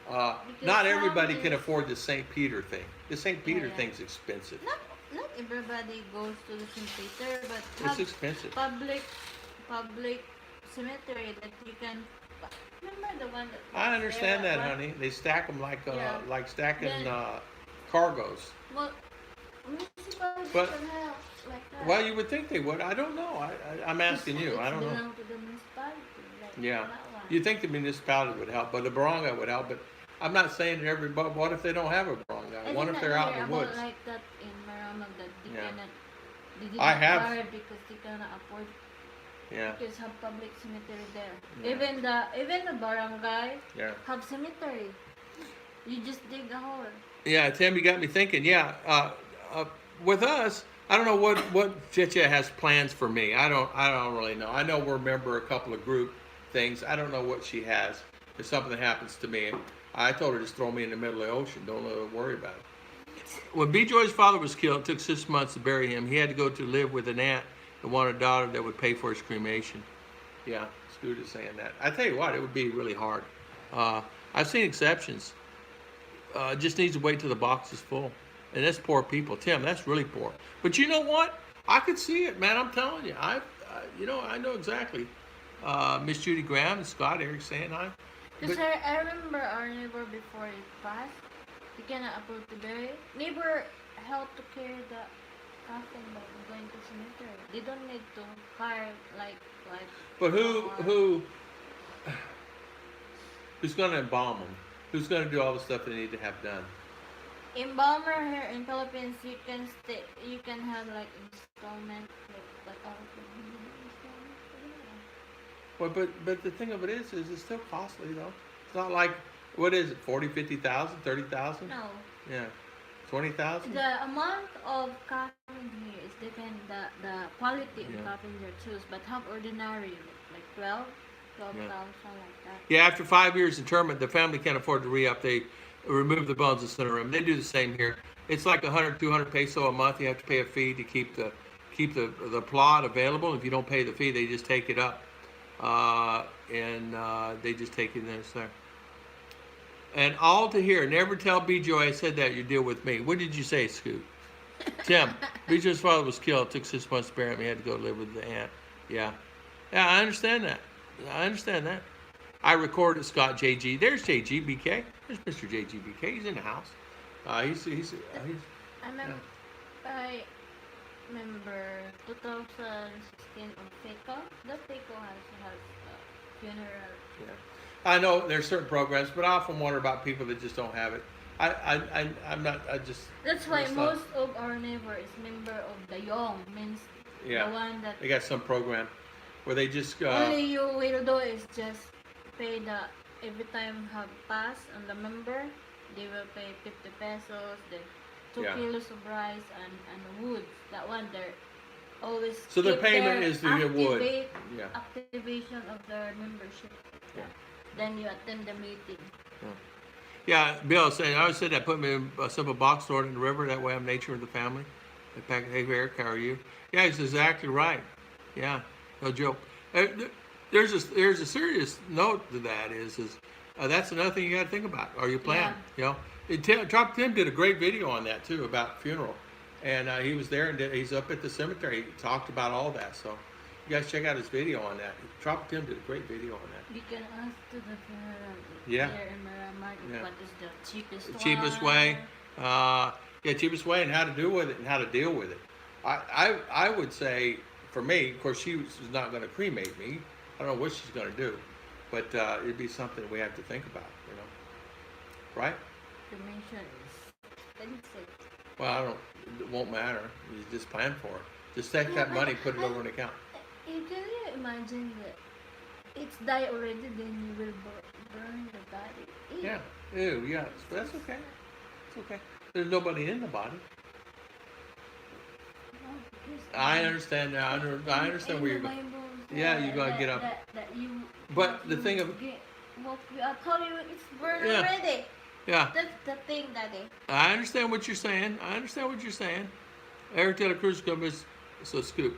Because
Not
some
everybody can
is-
afford the St. Peter thing. The St. Peter
yeah.
thing's expensive.
Not everybody goes to the St. Peter, but
It's
have
expensive.
public cemetery that you can. Remember the one that
I
was
understand
there
that,
at one-
honey. They stack them
Yeah.
like stacking
Then-
cargoes.
Well, municipality
But-
can help like that.
Well, you would think they would. I don't know. I'm asking you. I don't know.
It belongs to the municipality. Like
Yeah.
that one.
You think the municipality would help, but the barangay would help. But I'm not saying that everybody. What if they don't have a barangay? What if they're out in the
about
woods?
like that in Maramag that they
Yeah.
cannot. They did
I
not
have-
hire because they cannot afford
Yeah,
because have public cemetery there.
Yeah.
Even the barangay
yeah.
have cemetery. You just dig a hole.
Yeah, Tim, you got me thinking. Yeah, with us, I don't know what Chicha has plans for me. I don't really know. I know we're a member of a couple of group things. I don't know what she has. If something happens to me, I told her just throw me in the middle of the ocean. Don't worry about it. When B. Joy's father was killed, it took 6 months to bury him. He had to go to live with an aunt and wanted a daughter that would pay for his cremation. Yeah, Scoot is saying that. I tell you what, it would be really hard. I've seen exceptions. Just needs to wait till the box is full. And that's poor people. Tim, that's really poor. But you know what? I could see it, man. I'm telling you. I know exactly. Miss Judy Graham and Scott Eric saying hi.
Because
But-
I remember our neighbor before it passed, he cannot afford to bury. Neighbor helped to carry the coffin by going to cemetery. They don't need to hire like.
But who's going to embalm them? Who's going to do all the stuff they need to have done?
Embalmer here in Philippines, you can stay. You can have like installment, like all of them.
Well, but the thing of it is it's still costly though. It's not like what is it? 40, 50,000, 30,000?
No,
Yeah, 20,000.
the amount of coffin here is depend the quality of
Yeah.
coffin you choose, but have ordinary like 12,000 like that.
Yeah, after 5 years interment, the family can't afford to re-up. They remove the bones and send them room. They do the same here. It's like 100, 200 peso a month. You have to pay a fee to keep the plot available. If you don't pay the fee, they just take it up, and they just take it and it's there. And all to hear. Never tell B. Joy I said that. You deal with me. What did you say, Scoot? Tim, B. Joy's father was killed. It took 6 months to bury him. He had to go live with the aunt. Yeah, I understand that. I recorded Scott JG. There's JG BK. There's Mr. JG BK. He's in the house. He's
I remember 2016 on FECO. The FECO has a funeral.
yeah. I know there's certain programs, but I often wonder about people that just don't have it. I'm not. I just.
That's why
it's not-
most of our neighbor is member of the Young, means
Yeah.
the one that
They got some program where they just.
only you will do is just pay the every time have pass on the member, they will pay 50 pesos, then 2
Yeah.
kilos of rice and wood. That one they're always
So the
keep
payment
their
is the wood. Yeah.
activation of their membership.
Yeah.
Then you attend the meeting.
Yeah, Bill saying I always said that. Put me in a simple box, throw it in the river. That way, I'm nature of the family. They pack. Hey, Eric, how are you? Yeah, he's exactly right. Yeah, no joke. There's a serious note to that. Is that's another thing you got to think about. Are you planning? You know, Tim did a great video on that too about funeral, and he was there and he's up at the cemetery. He talked about all that. So you guys check out his video on that. Tim did a great video on that.
You can ask to the funeral
Yeah.
here in Miramar
Yeah.
what is the cheapest
The cheapest
one.
way, cheapest way, and how to do with it and how to deal with it. I would say for me, of course, she was not going to cremate me. I don't know what she's going to do, but it'd be something we have to think about, you know, right?
Cremation is expensive.
Well, it won't matter. You just plan for it. Just take that money, put it over an account.
Can you imagine that it's died already, then you will burn the body? Ew.
Yeah. Ew, yeah. But that's okay. It's okay. There's nobody in the body.
No, because
I understand now. I understand where you're going. Yeah, you gotta get up. But the thing of-
I told you it's burned
Yeah.
already.
Yeah.
That's the thing, Daddy.
I understand what you're saying. Eric Taylor Cruz comes so Scoop.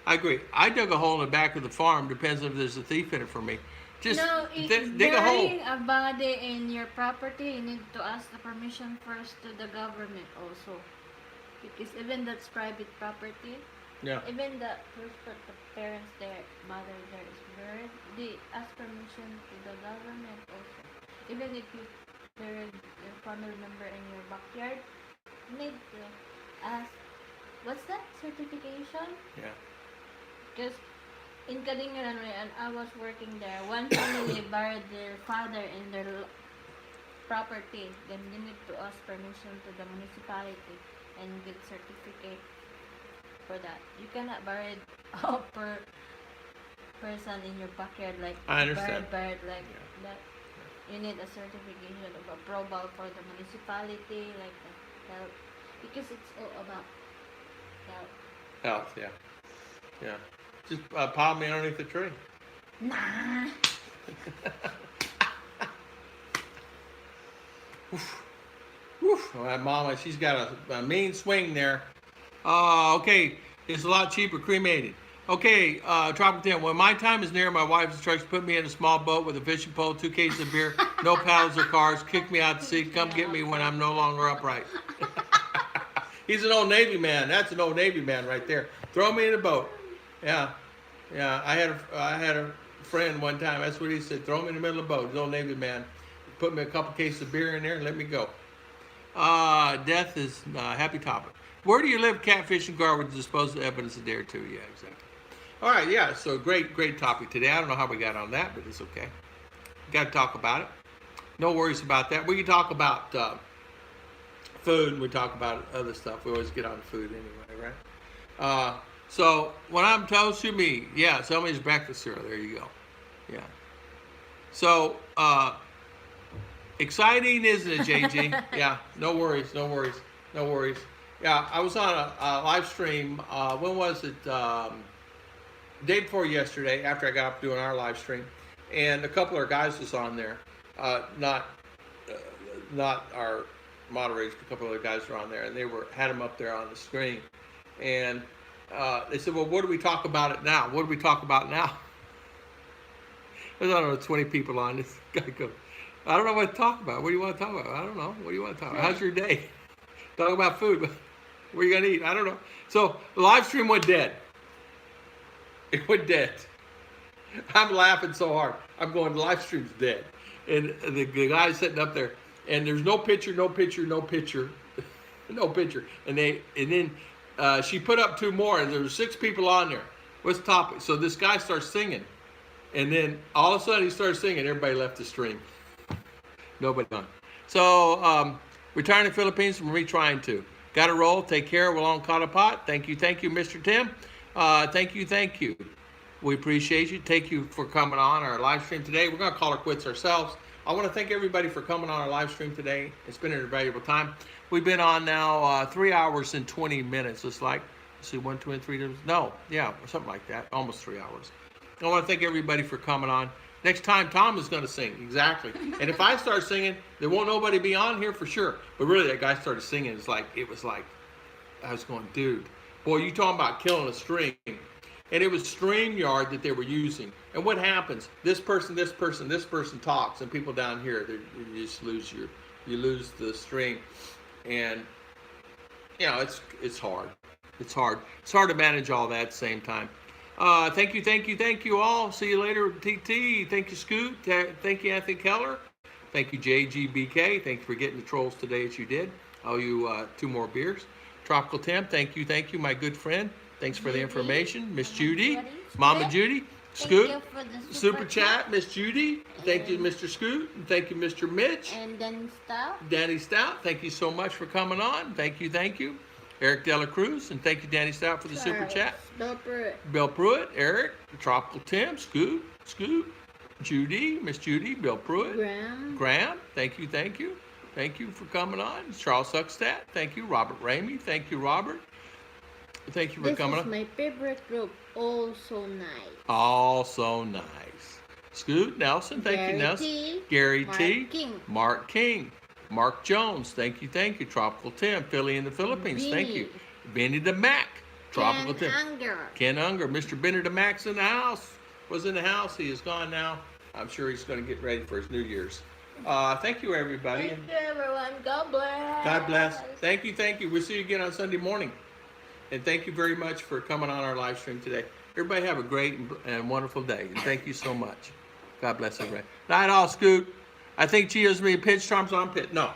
I agree. I dug a hole in the back of the farm. Depends if there's a thief in it for me.
Just
No,
dig a hole.
burying a body in your property, you need to ask the permission first to the government also. Because even that's private property,
Yeah.
even the parents there, mother there is buried, they ask permission to the government also. Even if you buried your family member in your backyard, you need to ask, what's that certification?
Yeah.
Because in Kadingaran, when I was working there, one family buried their father in their property. Then they need to ask permission to the municipality and get certificate for that. You cannot bury a person in your backyard like
I understand.
buried like
Yeah.
that. You need a certification of approval for the municipality, like the health, because it's all about health.
Health. Yeah. Yeah. Just pile me underneath the tree.
Nah.
Woof. Well, that mama, she's got a mean swing there. Okay, it's a lot cheaper cremated. Okay, Tropical 10. When my time is near, my wife's instructions put me in a small boat with a fishing pole, 2 cases of beer, no paddles or cars, kick me out to sea, come get me when I'm no longer upright. He's an old Navy man. That's an old Navy man right there. Throw me in a boat. Yeah, yeah. I had a friend one time. That's what he said. Throw me in the middle of the boat. He's an old Navy man. Put me a couple cases of beer in there and let me go. Death is a happy topic. Where do you live? Catfishing guard with disposal evidence of dare too. Yeah, exactly. All right, yeah. So great topic today. I don't know how we got on that, but it's okay. Got to talk about it. No worries about that. We can talk about food. And we talk about other stuff. We always get on food anyway, right? So when I'm toast to me, yeah. Somebody's breakfast cereal. There you go. Yeah. So exciting, isn't it, JG? Yeah. No worries. Yeah, I was on a live stream. When was it? Day before yesterday, after I got up doing our live stream, and a couple of our guys was on there. Not our moderators, but a couple of other guys were on there, and they had them up there on the screen. And they said, "Well, what do we talk about it now? What do we talk about now?" There's, I don't know, 20 people on this. Guy goes, "I don't know what to talk about. What do you want to talk about? I don't know. What do you want to talk about? How's your day? Talk about food. What are you gonna eat? I don't know." So the live stream went dead. It went dead. I'm laughing so hard. I'm going, the live stream's dead. And the guy's sitting up there, and there's no picture. And then she put up 2 more, and there were 6 people on there. What's the topic? So this guy starts singing, and then all of a sudden he starts singing. Everybody left the stream. Nobody on. So returning to the Philippines from retrying to. Got to roll. Take care. We're on caught a pot. Thank you, Mr. Tim. Thank you. We appreciate you. Thank you for coming on our live stream today. We're going to call it quits ourselves. I want to thank everybody for coming on our live stream today. It's been an invaluable time. We've been on now 3 hours and 20 minutes. It's like, let's see, 1, 2, and 3. No, yeah, something like that. Almost 3 hours. I want to thank everybody for coming on. Next time, Tom is going to sing. Exactly. And if I start singing, there won't nobody be on here for sure. But really, that guy started singing. It was like, I was going, dude. Boy, you talking about killing a stream. And it was StreamYard that they were using. And what happens? This person talks, and people down here, you just lose you lose the stream. And you know, it's hard. It's hard to manage all that at the same time. Thank you all. See you later, TT. Thank you, Scoot. Thank you, Anthony Keller. Thank you, JGBK. Thank you for getting the trolls today as you did. I owe you 2 more beers. Tropical Temp, thank you, my good friend. Thanks for the information. Miss Judy, Mama Judy, Scoot, Super Chat, Miss Judy. Thank you, Mr. Scoot. And thank you, Mr. Mitch.
And
Danny Stout, thank you so much for coming on. Thank you. Eric Dela Cruz, and thank you, Danny Stout, for the Super Chat. Bill Pruitt, Eric, Tropical Temp, Scoot, Judy, Miss Judy, Bill Pruitt. Graham, thank you. Thank you for coming on. Charles Suckstadt, thank you. Robert Ramey, thank you, Robert. Thank you for coming on.
This is my favorite group. All so nice.
All so nice. Scoot Nelson, thank you, Nelson. Gary T. Mark King. Mark Jones, thank you. Tropical Tim, Philly in the Philippines, thank you. Benny the Mac, Tropical Tim. Ken Unger. Mr. Benny the Mac's in the house. Was in the house. He is gone now. I'm sure he's going to get ready for his New Year's. Thank you, everybody.
Thank you, everyone. God bless.
God bless. Thank you, thank you. We'll see you again on Sunday morning. And thank you very much for coming on our live stream today. Everybody have a great and wonderful day. And thank you so much. God bless everybody. Night all, Scoot. I think she owes me a pitch Trump's on pit. No.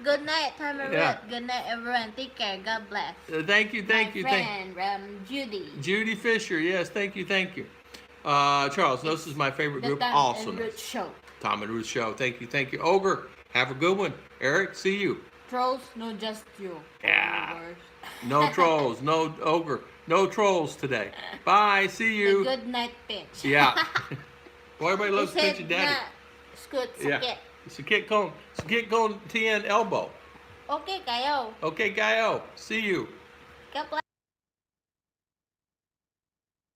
Good night, Tamara.
Yeah.
Good night, everyone. Take care. God bless.
Thank you, thank you,
My friend, Judy.
Judy Fisher. Yes, thank you, thank you. Charles, this is my favorite
The
group.
Tom
Also
and
known.
Ruth Show.
Tom and Ruth Show. Thank you, thank you. Ogre, have a good one. Eric, see you.
Trolls, no, just you.
Yeah.
Ogres.
No trolls, no ogre, no trolls today. Bye, see
The
you.
good night pitch.
Yeah. Boy, everybody loves
He said
pitching daddy.
na, Scoot,
Yeah.
sakit.
Sakit kon tien elbow.
Okay kayo.
Okay, Gaio. See you.
God bless.